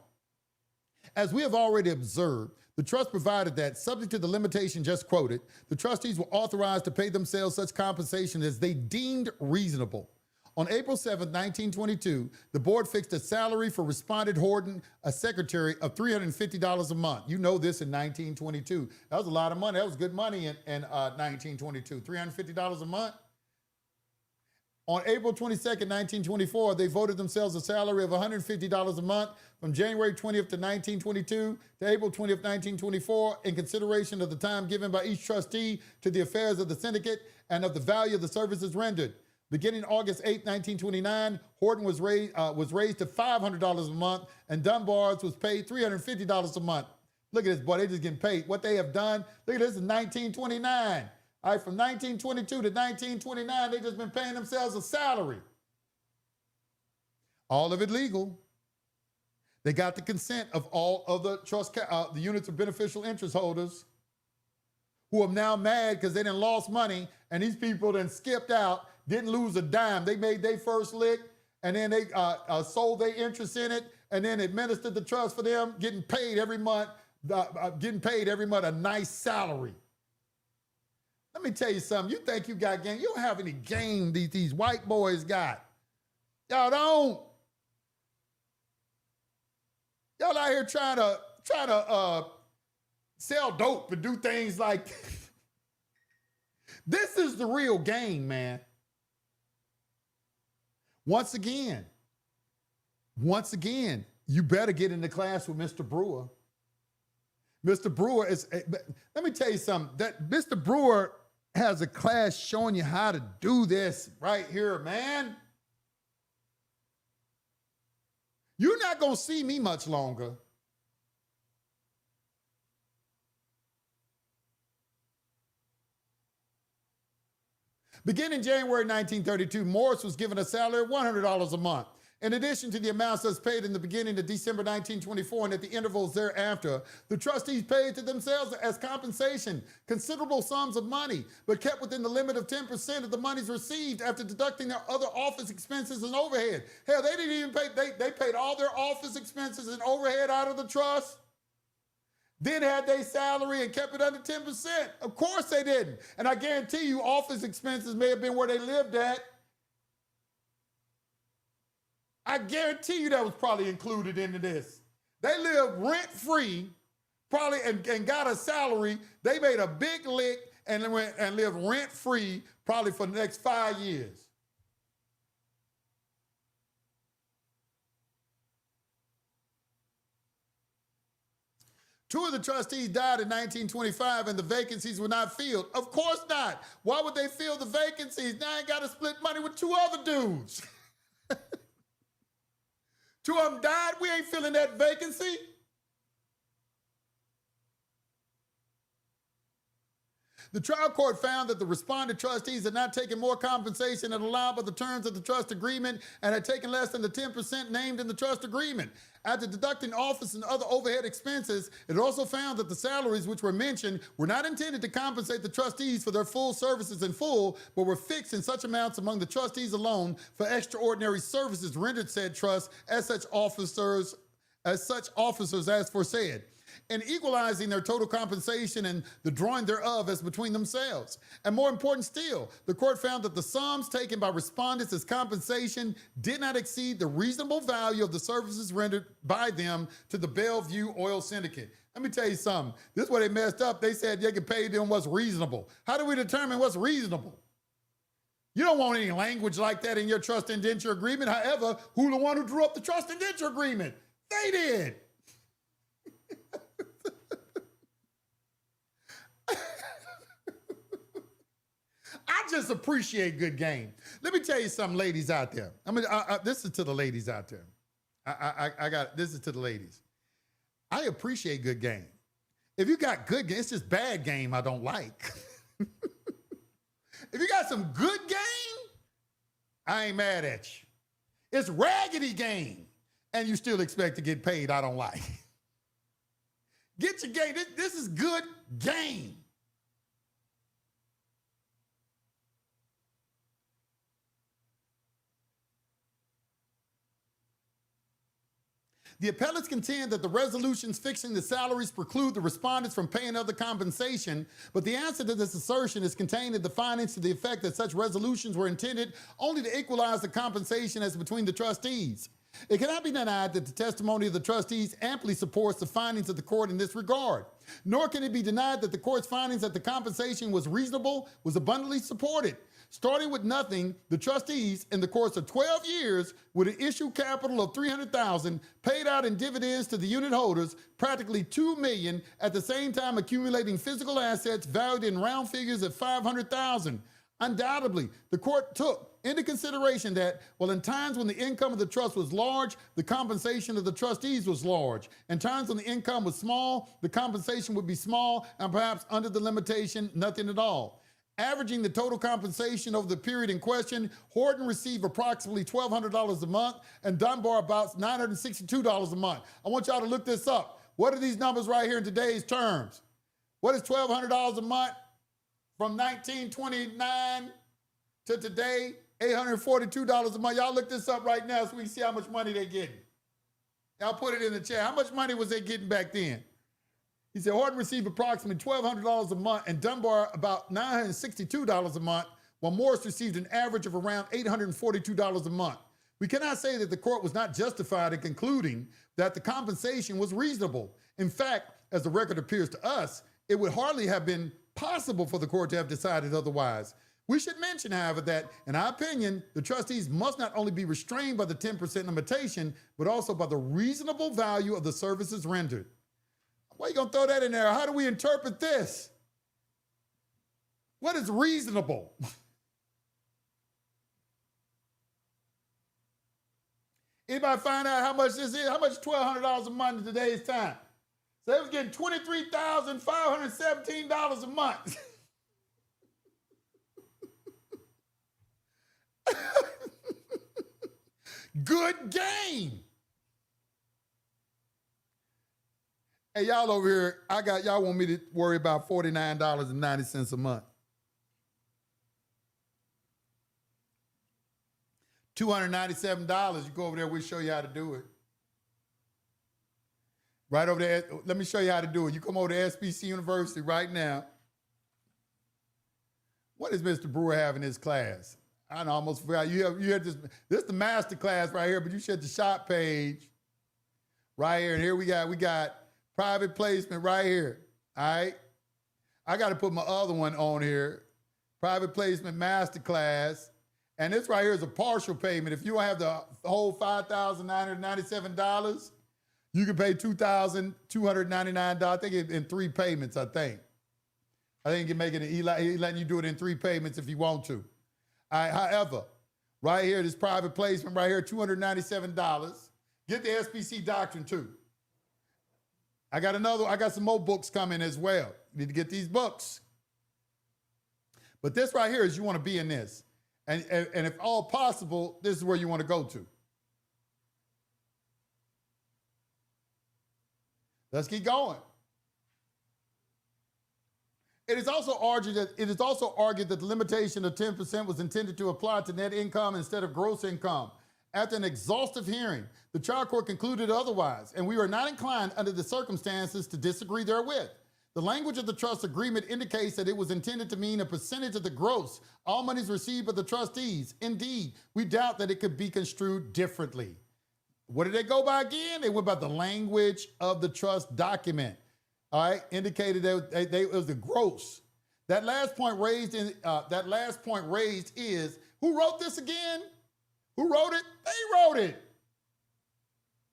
As we have already observed, the trust provided that, subject to the limitation just quoted, the trustees were authorized to pay themselves such compensation as they deemed reasonable. On April 7, 1922, the board fixed a salary for Respondent Horton, a secretary, of $350 a month. You know this in 1922. That was a lot of money. That was good money in 1922. $350 a month. On April 22nd, 1924, they voted themselves a salary of $150 a month from January 20th to 1922 to April 20th, 1924, in consideration of the time given by each trustee to the affairs of the syndicate and of the value of the services rendered. Beginning August 8, 1929, Horton was raised to $500 a month, and Dunbar's was paid $350 a month. Look at this, boy, they just getting paid. What they have done, look at this, in 1929. All right, from 1922 to 1929, they just been paying themselves a salary. All of it legal. They got the consent of all of the the units of beneficial interest holders, who are now mad because they done lost money, and these people then skipped out, didn't lose a dime. They made their first lick, and then they sold their interest in it, and then administered the trust for them, getting paid every month, a nice salary. Let me tell you something. You think you got game? You don't have any game these white boys got. Y'all don't. Y'all out here trying to sell dope and do things like this is the real game, man. Once again, you better get in the class with Mr. Brewer. Mr. Brewer is, let me tell you something, that Mr. Brewer has a class showing you how to do this right here, man. You're not going to see me much longer. Beginning January 1932, Morris was given a salary of $100 a month. In addition to the amounts that's paid in the beginning of December 1924 and at the intervals thereafter, the trustees paid to themselves as compensation considerable sums of money, but kept within the limit of 10% of the monies received after deducting their other office expenses and overhead. Hell, they didn't even pay, they paid all their office expenses and overhead out of the trust, then had their salary and kept it under 10%. Of course they didn't. And I guarantee you office expenses may have been where they lived at. I guarantee you that was probably included into this. They lived rent-free, probably, and got a salary. They made a big lick and lived rent-free probably for the next 5 years. Two of the trustees died in 1925 and the vacancies were not filled. Of course not. Why would they fill the vacancies? Now I ain't got to split money with 2 other dudes. 2 of them died. We ain't filling that vacancy. The trial court found that the respondent trustees had not taken more compensation than allowed by the terms of the trust agreement and had taken less than the 10% named in the trust agreement. After deducting office and other overhead expenses, it also found that the salaries which were mentioned were not intended to compensate the trustees for their full services in full, but were fixed in such amounts among the trustees alone for extraordinary services rendered said trust as such officers as foresaid, and equalizing their total compensation and the drawing thereof as between themselves. And more important still, the court found that the sums taken by respondents as compensation did not exceed the reasonable value of the services rendered by them to the Bellevue Oil Syndicate. Let me tell you something. This is where they messed up. They said they could pay them what's reasonable. How do we determine what's reasonable? You don't want any language like that in your trust indenture agreement. However, who the one who drew up the trust indenture agreement? They did. I just appreciate good game. Let me tell you something, ladies out there. This is to the ladies out there. This is to the ladies. I appreciate good game. If you got good game, it's just bad game I don't like. If you got some good game, I ain't mad at you. It's raggedy game, and you still expect to get paid, I don't like. Get your game. This is good game. The appellates contend that the resolutions fixing the salaries preclude the respondents from paying other compensation, but the answer to this assertion is contained in the findings to the effect that such resolutions were intended only to equalize the compensation as between the trustees. It cannot be denied that the testimony of the trustees amply supports the findings of the court in this regard, nor can it be denied that the court's findings that the compensation was reasonable was abundantly supported. Starting with nothing, the trustees, in the course of 12 years, with an issued capital of $300,000, paid out in dividends to the unit holders practically $2 million, at the same time accumulating physical assets valued in round figures at $500,000. Undoubtedly, the court took into consideration that, while in times when the income of the trust was large, the compensation of the trustees was large. In times when the income was small, the compensation would be small, and perhaps under the limitation, nothing at all. Averaging the total compensation over the period in question, Horton received approximately $1,200 a month and Dunbar about $962 a month. I want y'all to look this up. What are these numbers right here in today's terms? What is $1,200 a month from 1929 to today? $842 a month. Y'all look this up right now so we can see how much money they're getting. Y'all put it in the chat. How much money was they getting back then? He said Horton received approximately $1,200 a month and Dunbar about $962 a month, while Morris received an average of around $842 a month. We cannot say that the court was not justified in concluding that the compensation was reasonable. In fact, as the record appears to us, it would hardly have been possible for the court to have decided otherwise. We should mention, however, that, in our opinion, the trustees must not only be restrained by the 10% limitation, but also by the reasonable value of the services rendered. Why are you going to throw that in there? How do we interpret this? What is reasonable? Anybody find out how much this is? How much is $1,200 a month in today's time? So they was getting $23,517 a month. Good game. Hey, y'all over here, y'all want me to worry about $49.90 a month. $297, you go over there, we'll show you how to do it. Right over there, let me show you how to do it. You come over to SBC University right now. What does Mr. Brewer have in his class? I almost forgot. You have this is the master class right here, but you should the shop page right here. And here we got private placement right here. All right. I got to put my other one on here. Private placement master class. And this right here is a partial payment. If you don't have the whole $5,997, you can pay $2,299. I think in 3 payments, I think. I think you can make it, he's letting you do it in 3 payments if you want to. All right, however, right here, this private placement right here, $297. Get the SBC doctrine too. I got some more books coming as well. You need to get these books. But this right here is you want to be in this. And if all possible, this is where you want to go to. Let's keep going. It is also argued that the limitation of 10% was intended to apply to net income instead of gross income. After an exhaustive hearing, the trial court concluded otherwise, and we are not inclined under the circumstances to disagree therewith. The language of the trust agreement indicates that it was intended to mean a percentage of the gross, all monies received by the trustees. Indeed, we doubt that it could be construed differently. What did they go by again? They went by the language of the trust document. All right, indicated that it was the gross. That last point raised is, who wrote this again? Who wrote it? They wrote it.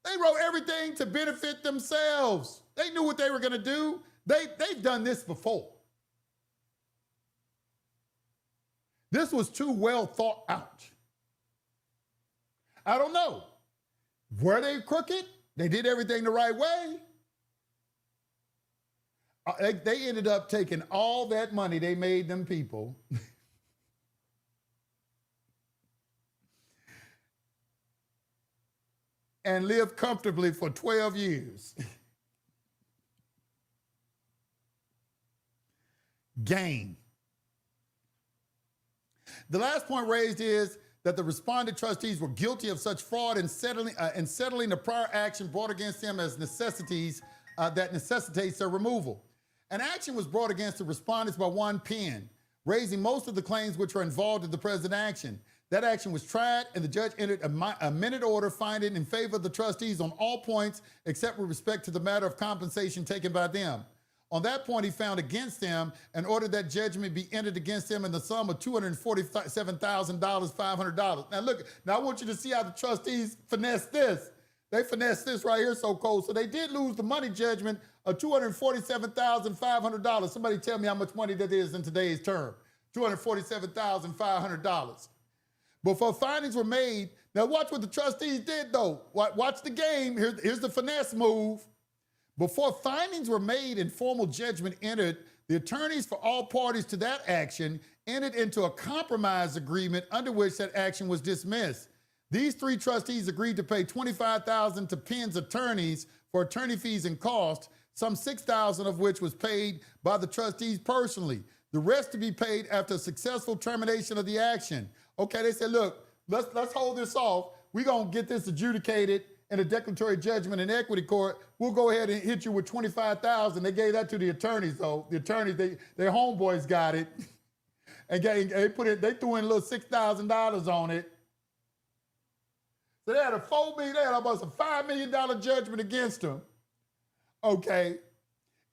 They wrote everything to benefit themselves. They knew what they were going to do. They've done this before. This was too well thought out. I don't know. Were they crooked? They did everything the right way. They ended up taking all that money they made them people and lived comfortably for 12 years. Gain. The last point raised is that the respondent trustees were guilty of such fraud in settling the prior action brought against them as necessities that necessitates their removal. An action was brought against the respondents by one pen, raising most of the claims which were involved in the present action. That action was tried, and the judge entered a minute order finding in favor of the trustees on all points except with respect to the matter of compensation taken by them. On that point, he found against them and ordered that judgment be entered against them in the sum of $247,500. Now look, now I want you to see how the trustees finessed this. They finessed this right here so cold. So they did lose the money judgment of $247,500. Somebody tell me how much money that is in today's term. $247,500. Before findings were made, now watch what the trustees did though. Watch the game. Here's the finesse move. Before findings were made and formal judgment entered, the attorneys for all parties to that action entered into a compromise agreement under which that action was dismissed. These three trustees agreed to pay $25,000 to Penn's attorneys for attorney fees and costs, some $6,000 of which was paid by the trustees personally. The rest to be paid after a successful termination of the action. Okay, they said, look, let's hold this off. We're going to get this adjudicated in a declaratory judgment in equity court. We'll go ahead and hit you with $25,000. They gave that to the attorneys, though. The attorneys, their homeboys got it, and they threw in a little $6,000 on it. So they had almost a $5 million judgment against them. Okay.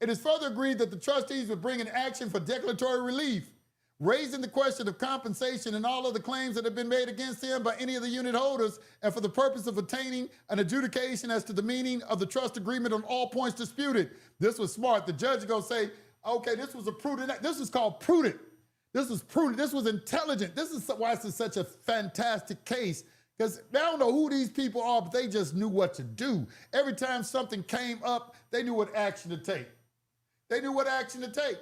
It is further agreed that the trustees would bring an action for declaratory relief, raising the question of compensation and all of the claims that have been made against him by any of the unit holders, and for the purpose of attaining an adjudication as to the meaning of the trust agreement on all points disputed. This was smart. The judge is going to say, okay, this was a prudent act. This is called prudent. This was prudent. This was intelligent. This is why this is such a fantastic case, because they don't know who these people are, but they just knew what to do. Every time something came up, they knew what action to take. They knew what action to take.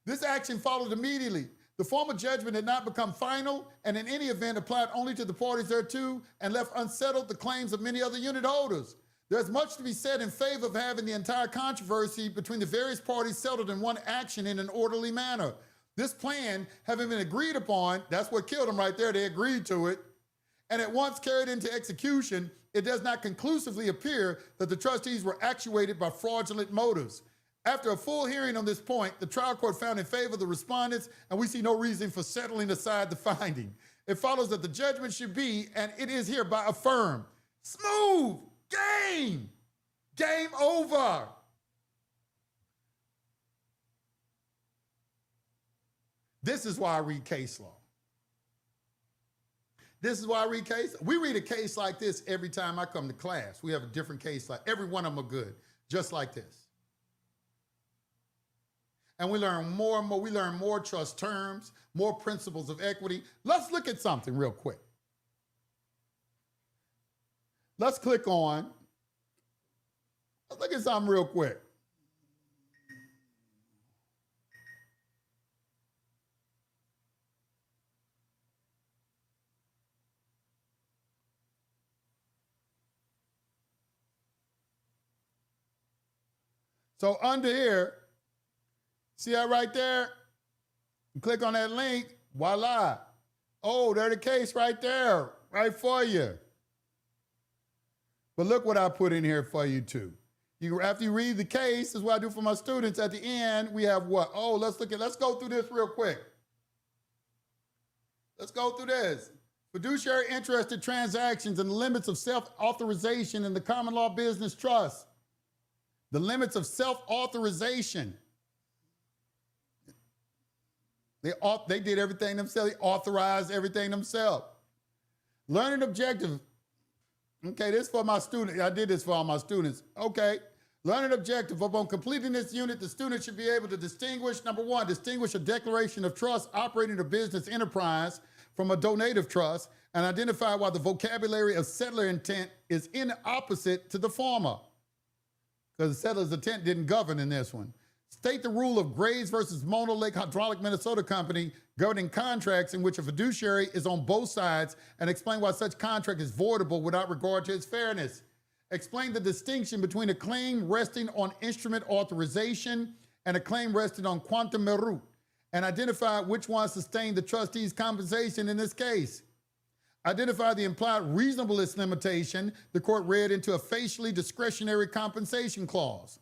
This action followed immediately. The former judgment had not become final and in any event applied only to the parties thereto and left unsettled the claims of many other unit holders. There's much to be said in favor of having the entire controversy between the various parties settled in one action in an orderly manner. This plan, having been agreed upon, that's what killed them right there, they agreed to it, and at once carried into execution, it does not conclusively appear that the trustees were actuated by fraudulent motives. After a full hearing on this point, the trial court found in favor of the respondents, and we see no reason for settling aside the finding. It follows that the judgment should be, and it is hereby affirmed. Smooth! Game! Game over! This is why I read case law. This is why I read case. We read a case like this every time I come to class. We have a different case like every one of them are good, just like this. And we learn more and more. We learn more trust terms, more principles of equity. Let's look at something real quick. Let's look at something real quick. So under here, see that right there? You click on that link, voila. Oh, there's the case right there, right for you. But look what I put in here for you too. After you read the case, this is what I do for my students. At the end, we have what? Oh, let's go through this real quick. Let's go through this. Fiduciary interested transactions and the limits of self-authorization in the common law business trust. The limits of self-authorization. They did everything themselves. They authorized everything themselves. Learning objective. Okay, this is for my students. I did this for all my students. Okay. Learning objective. Upon completing this unit, the student should be able to distinguish, number one, distinguish a declaration of trust operating a business enterprise from a donative trust and identify why the vocabulary of settler intent is opposite to the former. Because the settler's intent didn't govern in this one. State the rule of Graves versus Mono Lake Hydraulic Minnesota Company governing contracts in which a fiduciary is on both sides and explain why such contract is voidable without regard to its fairness. Explain the distinction between a claim resting on instrument authorization and a claim resting on quantum Meruit, and identify which one sustained the trustee's compensation in this case. Identify the implied reasonableness limitation the court read into a facially discretionary compensation clause.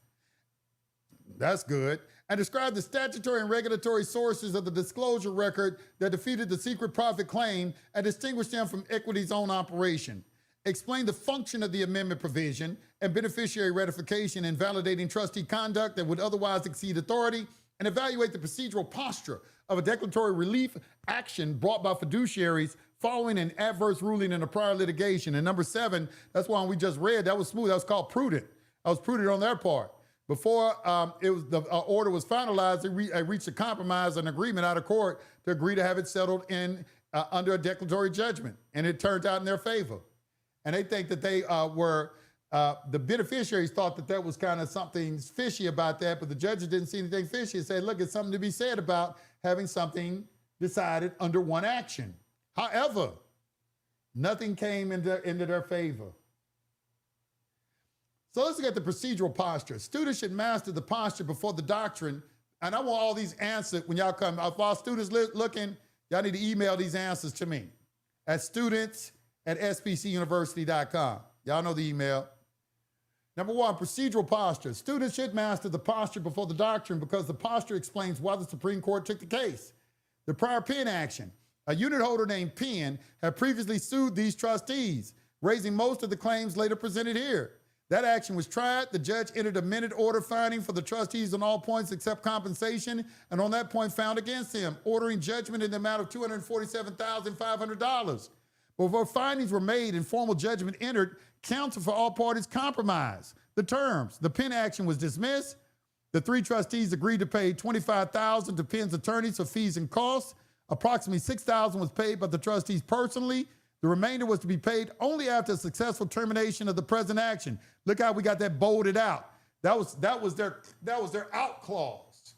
That's good. And describe the statutory and regulatory sources of the disclosure record that defeated the secret profit claim and distinguish them from equity's own operation. Explain the function of the amendment provision and beneficiary ratification in validating trustee conduct that would otherwise exceed authority, and evaluate the procedural posture of a declaratory relief action brought by fiduciaries following an adverse ruling in a prior litigation. And number 7, that's one we just read. That was smooth. That was called prudent. That was prudent on their part. Before the order was finalized, they reached a compromise, an agreement out of court to agree to have it settled in under a declaratory judgment, and it turned out in their favor. And they think that they the beneficiaries thought that was kind of something fishy about that, but the judges didn't see anything fishy and said, look, it's something to be said about having something decided under one action. However, nothing came into their favor. So let's look at the procedural posture. Students should master the posture before the doctrine. And I want all these answered when y'all come. If our students looking, y'all need to email these answers to me at students@spcuniversity.com. Y'all know the email. Number 1, procedural posture. Students should master the posture before the doctrine because the posture explains why the Supreme Court took the case. The prior Penn action. A unit holder named Penn had previously sued these trustees, raising most of the claims later presented here. That action was tried. The judge entered a minute order finding for the trustees on all points except compensation, and on that point found against him, ordering judgment in the amount of $247,500. Before findings were made and formal judgment entered, counsel for all parties compromised the terms. The Penn action was dismissed. The 3 trustees agreed to pay $25,000 to Penn's attorneys for fees and costs. Approximately $6,000 was paid by the trustees personally. The remainder was to be paid only after a successful termination of the present action. Look how we got that bolded out. That was their out clause.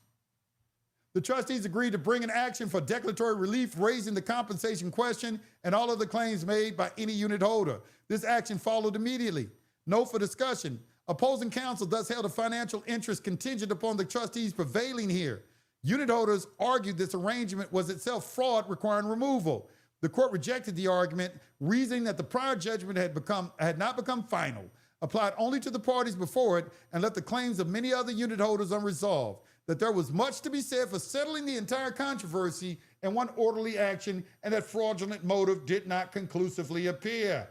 The trustees agreed to bring an action for declaratory relief, raising the compensation question and all of the claims made by any unit holder. This action followed immediately. Note for discussion. Opposing counsel thus held a financial interest contingent upon the trustees prevailing here. Unit holders argued this arrangement was itself fraud requiring removal. The court rejected the argument, reasoning that the prior judgment had not become final, applied only to the parties before it, and left the claims of many other unit holders unresolved. That there was much to be said for settling the entire controversy in one orderly action, and that fraudulent motive did not conclusively appear.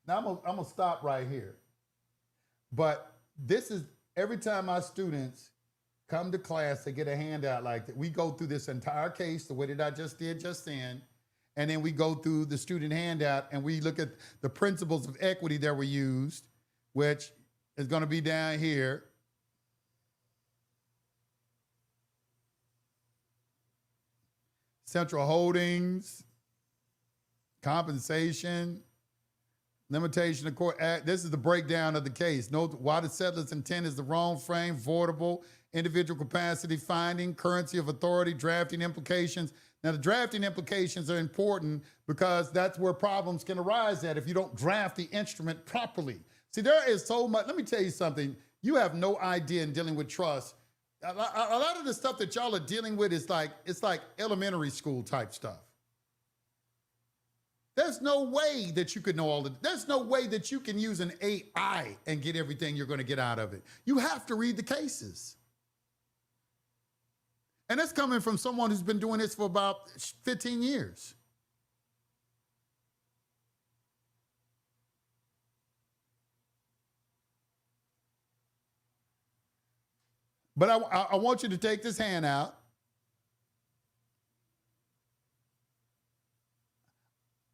Now I'm gonna stop right here. But this is every time my students come to class, they get a handout like that. We go through this entire case the way that I just did just then, and then we go through the student handout and we look at the principles of equity that were used, which is going to be down here. Central holdings, compensation, limitation of court act. This is the breakdown of the case. Note why the settler's intent is the wrong frame, voidable, individual capacity finding, currency of authority, drafting implications. Now, the drafting implications are important because that's where problems can arise at if you don't draft the instrument properly. See, there is so much. Let me tell you something. You have no idea in dealing with trust. A lot of the stuff that y'all are dealing with is like, it's like elementary school type stuff. There's no way that you could know all of it. There's no way that you can use an AI and get everything you're going to get out of it. You have to read the cases. And that's coming from someone who's been doing this for about 15 years. But I want you to take this handout.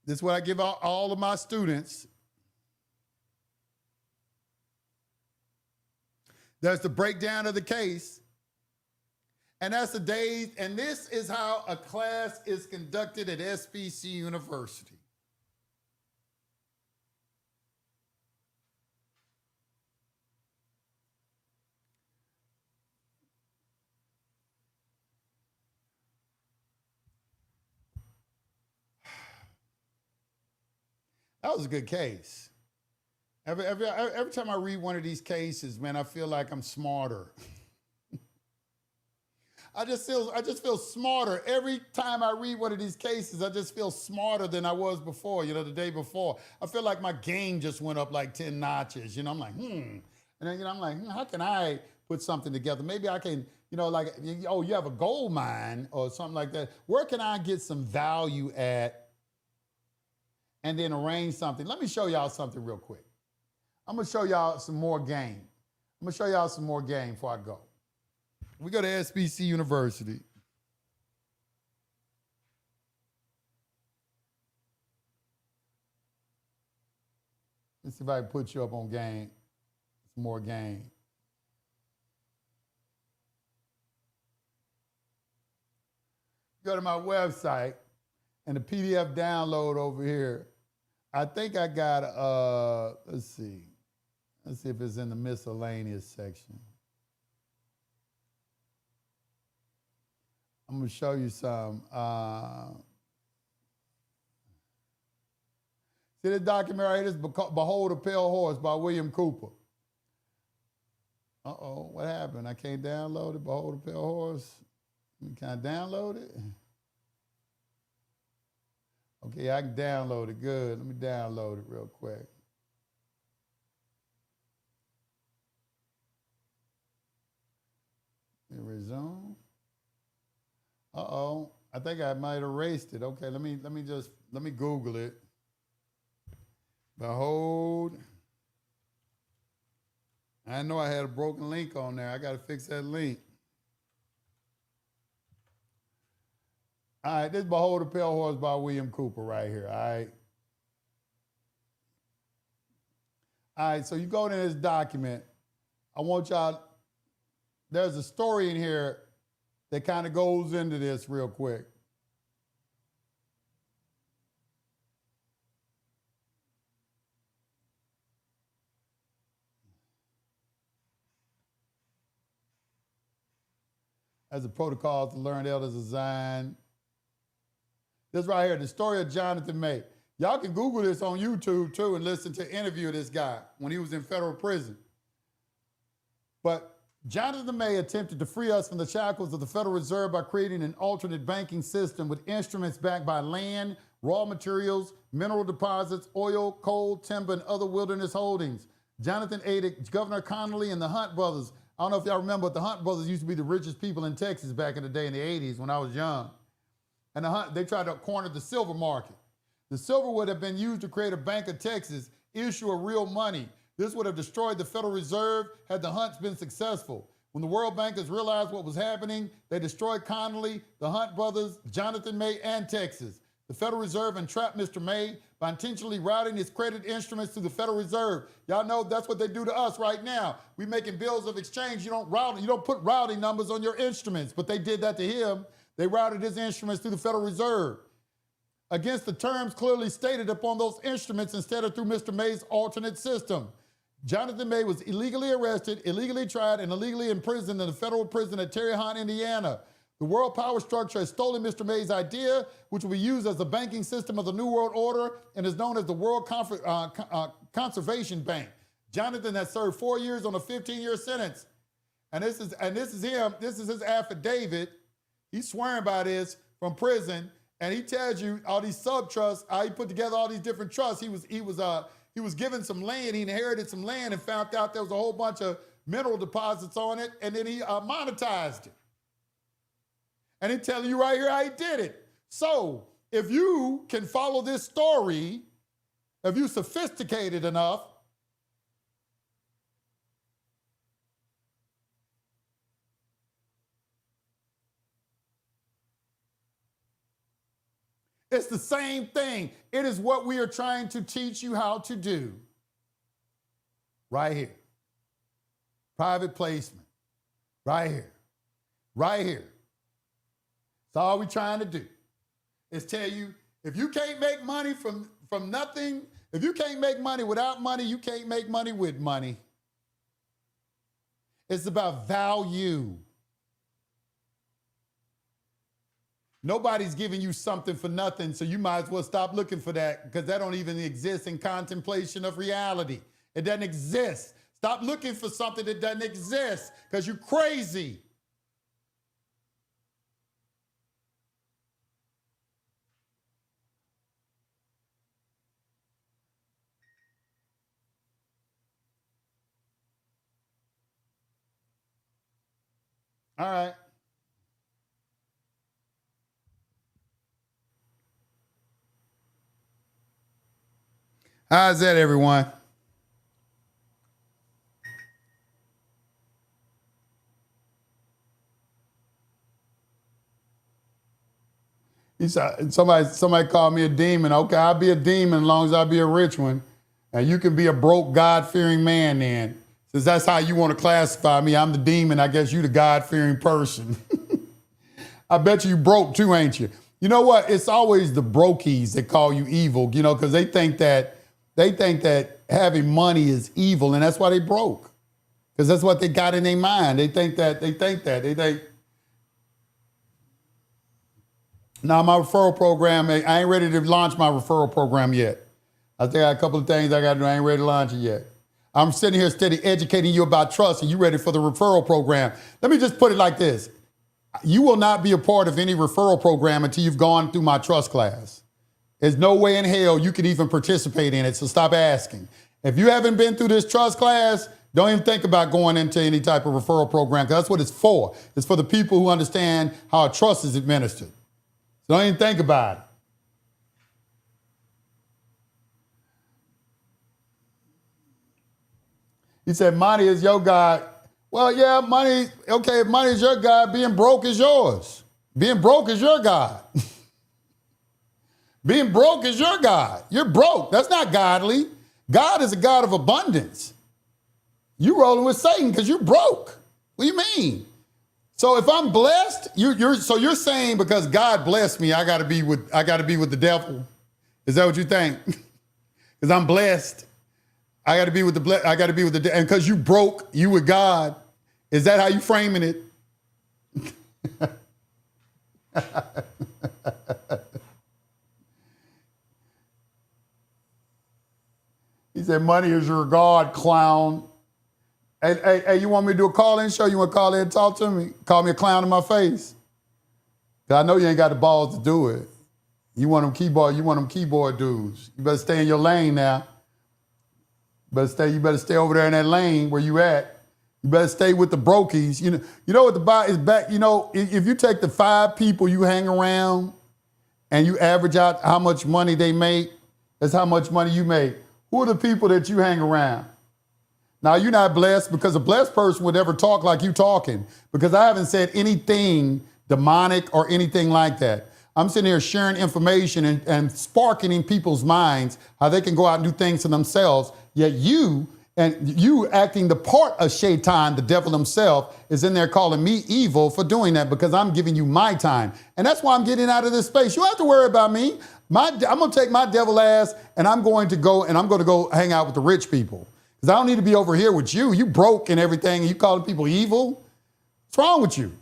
This is what I give all of my students. There's the breakdown of the case. And that's the days, and this is how a class is conducted at SBC University. That was a good case. Every time I read one of these cases, man, I feel like I'm smarter. I just feel smarter. Every time I read one of these cases, I just feel smarter than I was before, the day before. I feel like my game just went up like 10 notches. I'm like, And then, I'm like, how can I put something together? Maybe I can, like, oh, you have a gold mine or something like that. Where can I get some value at and then arrange something? Let me show y'all something real quick. I'm going to show y'all some more game. I'm going to show y'all some more game before I go. We go to SBC University. Let's see if I can put you up on game. Some more game. Go to my website and the PDF download over here. I think I got, let's see. Let's see if it's in the miscellaneous section. I'm going to show you some. See this document right here? This Behold a Pale Horse by William Cooper. Uh-oh, what happened? I can't download it, Behold a Pale Horse. Can I download it? Okay, I can download it. Good. Let me download it real quick. Let me resume. Uh-oh, I think I might have erased it. Okay, let me Google it. Behold. I know I had a broken link on there. I got to fix that link. All right, this is Behold a Pale Horse by William Cooper right here, all right? All right, so you go to this document. I want y'all, there's a story in here that kind of goes into this real quick. As a protocol to learn elders design. This right here, the story of Jonathan May. Y'all can Google this on YouTube too and listen to an interview of this guy when he was in federal prison. But Jonathan May attempted to free us from the shackles of the Federal Reserve by creating an alternate banking system with instruments backed by land, raw materials, mineral deposits, oil, coal, timber, and other wilderness holdings. Jonathan aided Governor Connolly and the Hunt brothers. I don't know if y'all remember, but the Hunt brothers used to be the richest people in Texas back in the day in the 80s when I was young. And they tried to corner the silver market. The silver would have been used to create a Bank of Texas, issue of real money. This would have destroyed the Federal Reserve had the Hunts been successful. When the world bankers realized what was happening, they destroyed Connolly, the Hunt brothers, Jonathan May, and Texas. The Federal Reserve entrapped Mr. May by intentionally routing his credit instruments to the Federal Reserve. Y'all know that's what they do to us right now. We making bills of exchange. You don't put routing numbers on your instruments, but they did that to him. They routed his instruments through the Federal Reserve against the terms clearly stated upon those instruments instead of through Mr. May's alternate system. Jonathan May was illegally arrested, illegally tried, and illegally imprisoned in the federal prison at Terre Haute, Indiana. The world power structure has stolen Mr. May's idea, which will be used as the banking system of the New World Order and is known as the World Conservation Bank. Jonathan that served 4 years on a 15-year sentence. And this is him. This is his affidavit. He's swearing by this from prison. And he tells you all these sub-trusts, how he put together all these different trusts. He was given some land. He inherited some land and found out there was a whole bunch of mineral deposits on it. And then he monetized it. And he's telling you right here how he did it. So if you can follow this story, if you're sophisticated enough, it's the same thing. It is what we are trying to teach you how to do. Right here. Private placement. Right here. Right here. That's all we're trying to do. Is tell you, if you can't make money from nothing, if you can't make money without money, you can't make money with money. It's about value. Nobody's giving you something for nothing, so you might as well stop looking for that, because that don't even exist in contemplation of reality. It doesn't exist. Stop looking for something that doesn't exist, because you're crazy. All right. How's that, everyone? Somebody called me a demon. Okay, I'll be a demon as long as I be a rich one. And you can be a broke, God-fearing man then. Since that's how you want to classify me, I'm the demon. I guess you the God-fearing person. I bet you broke too, ain't you? You know what? It's always the brokies that call you evil, you know, because they think that having money is evil, and that's why they broke. Because that's what they got in their mind. They think that. Now, my referral program, I ain't ready to launch my referral program yet. I think I got a couple of things I got to do. I ain't ready to launch it yet. I'm sitting here steady educating you about trust, and you ready for the referral program. Let me just put it like this. You will not be a part of any referral program until you've gone through my trust class. There's no way in hell you could even participate in it, so stop asking. If you haven't been through this trust class, don't even think about going into any type of referral program, because that's what it's for. It's for the people who understand how a trust is administered. So don't even think about it. He said, money is your God. Well, yeah, money, okay, if money is your God, being broke is yours. Being broke is your God. Being broke is your God. You're broke. That's not godly. God is a God of abundance. You rolling with Satan because you're broke. What do you mean? So if I'm blessed, you're saying because God blessed me, I gotta be with the devil. Is that what you think? Because I'm blessed. I got to be with the and because you broke, you with God. Is that how you framing it? He said, money is your God, clown. Hey, you want me to do a call-in show? You want to call in and talk to me? Call me a clown in my face? Because I know you ain't got the balls to do it. You want them keyboard dudes. You better stay in your lane now. You better stay over there in that lane where you at. You better stay with the brokies. You know what the Bible is back. You know, if you take the 5 people you hang around and you average out how much money they make, that's how much money you make. Who are the people that you hang around? Now, you're not blessed, because a blessed person would never talk like you talking, because I haven't said anything demonic or anything like that. I'm sitting here sharing information and sparking in people's minds how they can go out and do things to themselves. Yet you acting the part of Shaitan, the devil himself, is in there calling me evil for doing that, because I'm giving you my time. And that's why I'm getting out of this space. You don't have to worry about me. I'm going to take my devil ass and I'm going to go hang out with the rich people. Because I don't need to be over here with you. You broke and everything, and you calling people evil. What's wrong with you?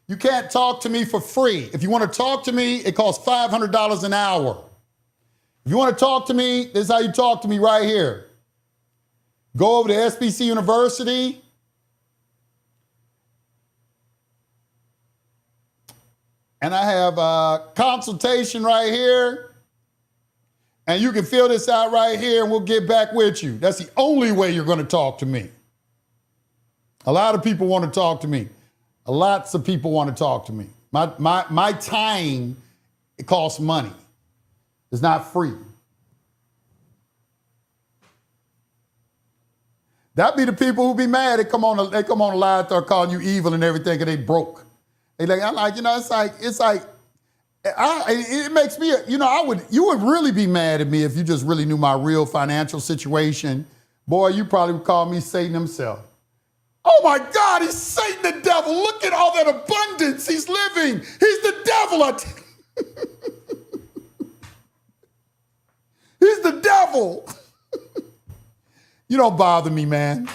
You can't talk to me for free. If you want to talk to me, it costs $500 an hour. If you want to talk to me, this is how you talk to me right here. Go over to SBC University. And I have a consultation right here. And you can fill this out right here and we'll get back with you. That's the only way you're going to talk to me. A lot of people want to talk to me. Lots of people want to talk to me. My time, it costs money. It's not free. That be the people who be mad. They come on the line, start calling you evil and everything, and they broke. I'm like, it makes me, you would really be mad at me if you just really knew my real financial situation. Boy, you probably would call me Satan himself. Oh my God, he's Satan the devil. Look at all that abundance he's living. He's the devil. He's the devil. You don't bother me, man.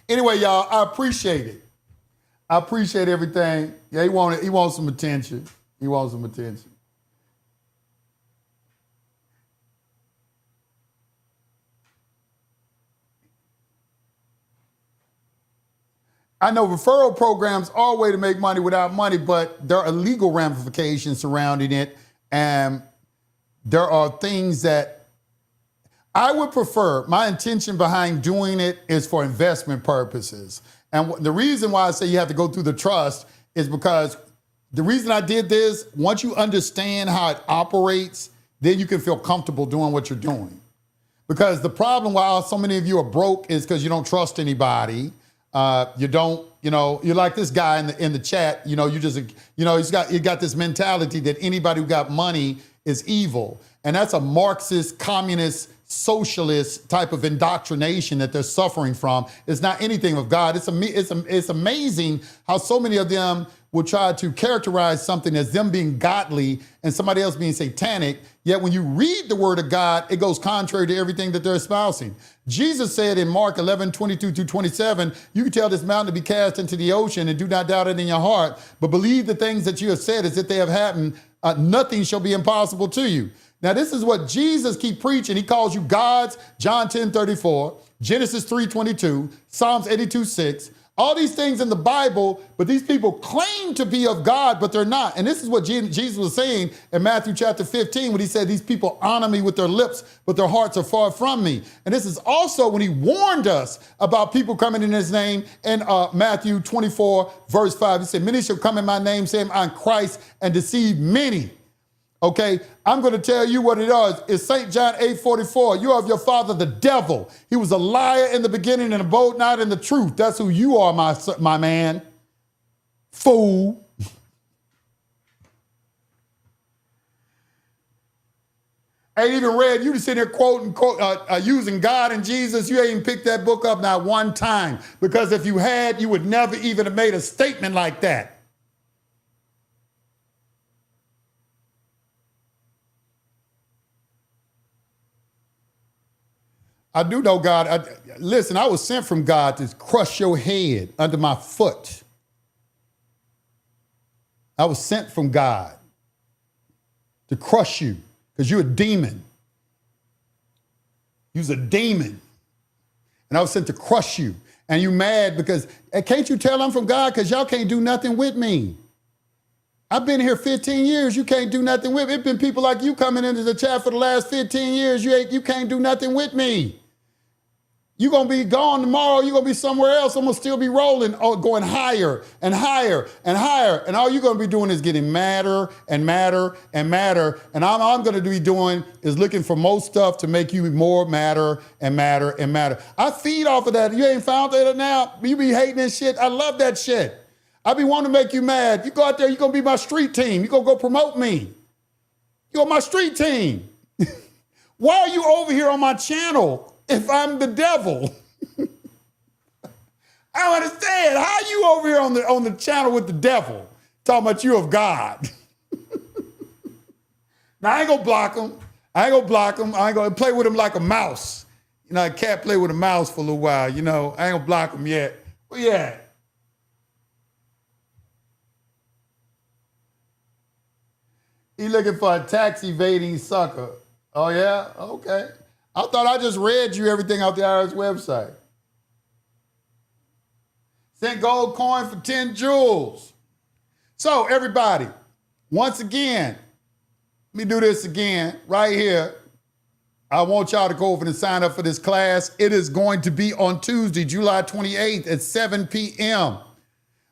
Anyway, y'all, I appreciate it. I appreciate everything. Yeah, he wants some attention. He wants some attention. I know referral programs are a way to make money without money, but there are legal ramifications surrounding it. And there are things that I would prefer. My intention behind doing it is for investment purposes. And the reason why I say you have to go through the trust is because the reason I did this, once you understand how it operates, then you can feel comfortable doing what you're doing. Because the problem why so many of you are broke is because you don't trust anybody. You don't, you're like this guy in the chat, you got this mentality that anybody who got money is evil. And that's a Marxist, communist, socialist type of indoctrination that they're suffering from. It's not anything of God. It's amazing how so many of them will try to characterize something as them being godly and somebody else being satanic. Yet when you read the word of God, it goes contrary to everything that they're espousing. Jesus said in Mark 11:22-27, you can tell this mountain to be cast into the ocean and do not doubt it in your heart, but believe the things that you have said as if they have happened. Nothing shall be impossible to you. Now, this is what Jesus keep preaching. He calls you gods, John 10:34, Genesis 3:22, Psalms 82:6, all these things in the Bible, but these people claim to be of God, but they're not. And this is what Jesus was saying in Matthew chapter 15 when he said, these people honor me with their lips, but their hearts are far from me. And this is also when he warned us about people coming in his name in Matthew 24, verse 5. He said, many shall come in my name, saying, I'm Christ, and deceive many. Okay, I'm going to tell you what it is. It's St. John 8:44. You are of your father, the devil. He was a liar in the beginning and abode not in the truth. That's who you are, my man. Fool. Ain't even read. You just sitting there quoting, using God and Jesus. You ain't even picked that book up not one time. Because if you had, you would never even have made a statement like that. I do know God. Listen, I was sent from God to crush your head under my foot. I was sent from God to crush you because you're a demon. You're a demon. And I was sent to crush you. And you mad because, can't you tell I'm from God? Because y'all can't do nothing with me. I've been here 15 years. You can't do nothing with me. It's been people like you coming into the chat for the last 15 years. You can't do nothing with me. You're going to be gone tomorrow. You're going to be somewhere else. I'm going to still be rolling, going higher and higher and higher. And all you're going to be doing is getting madder and madder and madder. And all I'm going to be doing is looking for more stuff to make you more madder and madder and madder. I feed off of that. You ain't found that now? You be hating this shit. I love that shit. I be wanting to make you mad. You go out there, you're going to be my street team. You're going to go promote me. You're on my street team. Why are you over here on my channel if I'm the devil? I don't understand. How are you over here on the channel with the devil? Talking about you of God. Now, I ain't going to block him. I ain't going to play with him like a mouse. A cat play with a mouse for a little while. I ain't going to block him yet. Where you at? He looking for a tax evading sucker. Oh, yeah? Okay. I thought I just read you everything out the IRS website. Sent gold coin for 10 jewels. So, everybody, once again, let me do this again right here. I want y'all to go over and sign up for this class. It is going to be on Tuesday, July 28th at 7 p.m.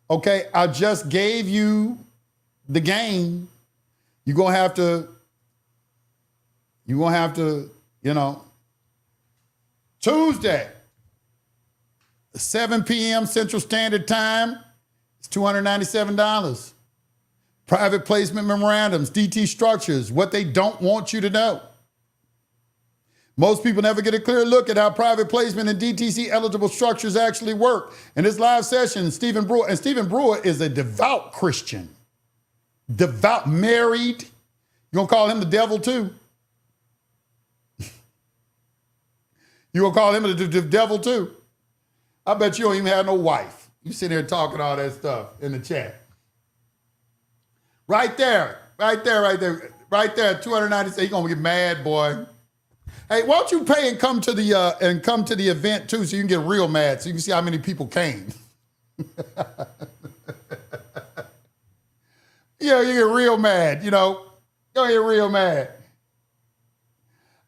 Okay, I just gave you the game. You're going to have to, Tuesday, 7 p.m. Central Standard Time, it's $297. Private placement memorandums, DT structures, what they don't want you to know. Most people never get a clear look at how private placement and DTC eligible structures actually work. In this live session, Stephen Brewer is a devout Christian, devout, married. You gonna call him the devil too? You gonna call him the devil too? I bet you don't even have no wife. You sit here talking all that stuff in the chat. Right there, 296. You're gonna get mad, boy. Hey, why don't you pay and come to the event too, so you can get real mad, so you can see how many people came. Yeah, you get real mad. You get real mad.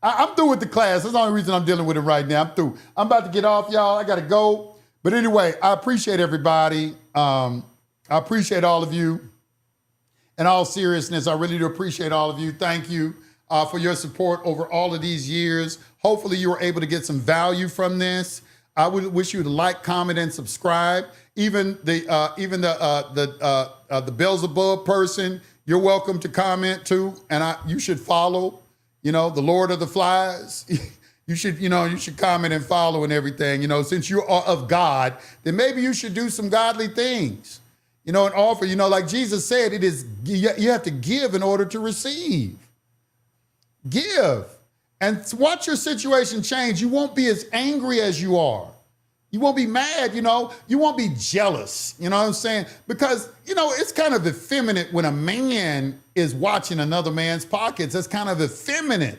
I'm through with the class. That's the only reason I'm dealing with it right now. I'm through. I'm about to get off, y'all. I gotta go. But anyway, I appreciate everybody. I appreciate all of you. In all seriousness, I really do appreciate all of you. Thank you. For your support over all of these years. Hopefully you were able to get some value from this. I would wish you to like, comment, and subscribe. Even the Beelzebub person, you're welcome to comment too. And you should follow, the Lord of the Flies. You should comment and follow and everything. Since you are of God, then maybe you should do some godly things. And offer. Like Jesus said, you have to give in order to receive. Give and watch your situation change. You won't be as angry as you are. You won't be mad, you won't be jealous, you know what I'm saying? Because, it's kind of effeminate when a man is watching another man's pockets. That's kind of effeminate.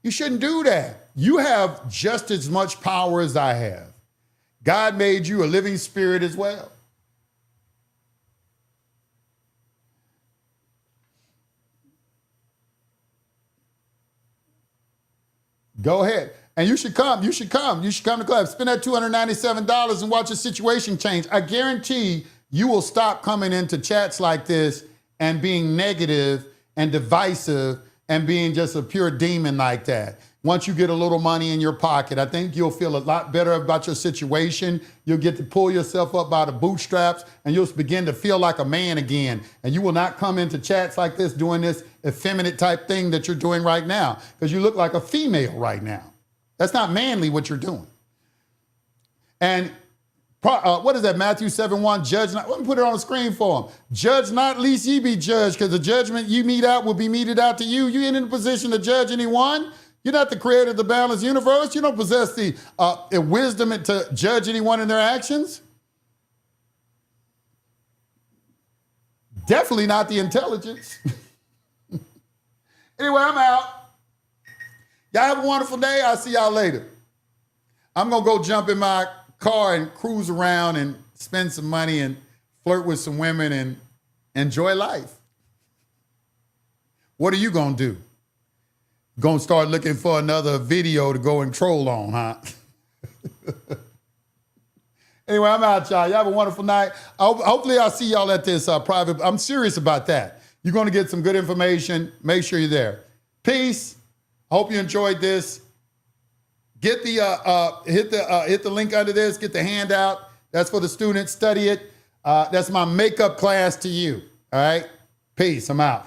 You shouldn't do that. You have just as much power as I have. God made you a living spirit as well. Go ahead. And you should come. You should come to class. Spend that $297 and watch your situation change. I guarantee you will stop coming into chats like this and being negative and divisive and being just a pure demon like that. Once you get a little money in your pocket, I think you'll feel a lot better about your situation. You'll get to pull yourself up by the bootstraps and you'll begin to feel like a man again. And you will not come into chats like this doing this effeminate type thing that you're doing right now, because you look like a female right now. That's not manly what you're doing. And what is that, Matthew 7:1, judge not, let me put it on the screen for him. Judge not, lest ye be judged, because the judgment you mete out will be meted out to you. You ain't in a position to judge anyone. You're not the creator of the balanced universe. You don't possess the wisdom to judge anyone in their actions. Definitely not the intelligence. Anyway, I'm out. Y'all have a wonderful day. I'll see y'all later. I'm going to go jump in my car and cruise around and spend some money and flirt with some women and enjoy life. What are you going to do? Going to start looking for another video to go and troll on, huh? Anyway, I'm out, y'all. Y'all have a wonderful night. Hopefully I'll see y'all at this private. I'm serious about that. You're going to get some good information. Make sure you're there. Peace. I hope you enjoyed this. Get the hit the link under this. Get the handout. That's for the students. Study it. That's my makeup class to you. All right. Peace. I'm out.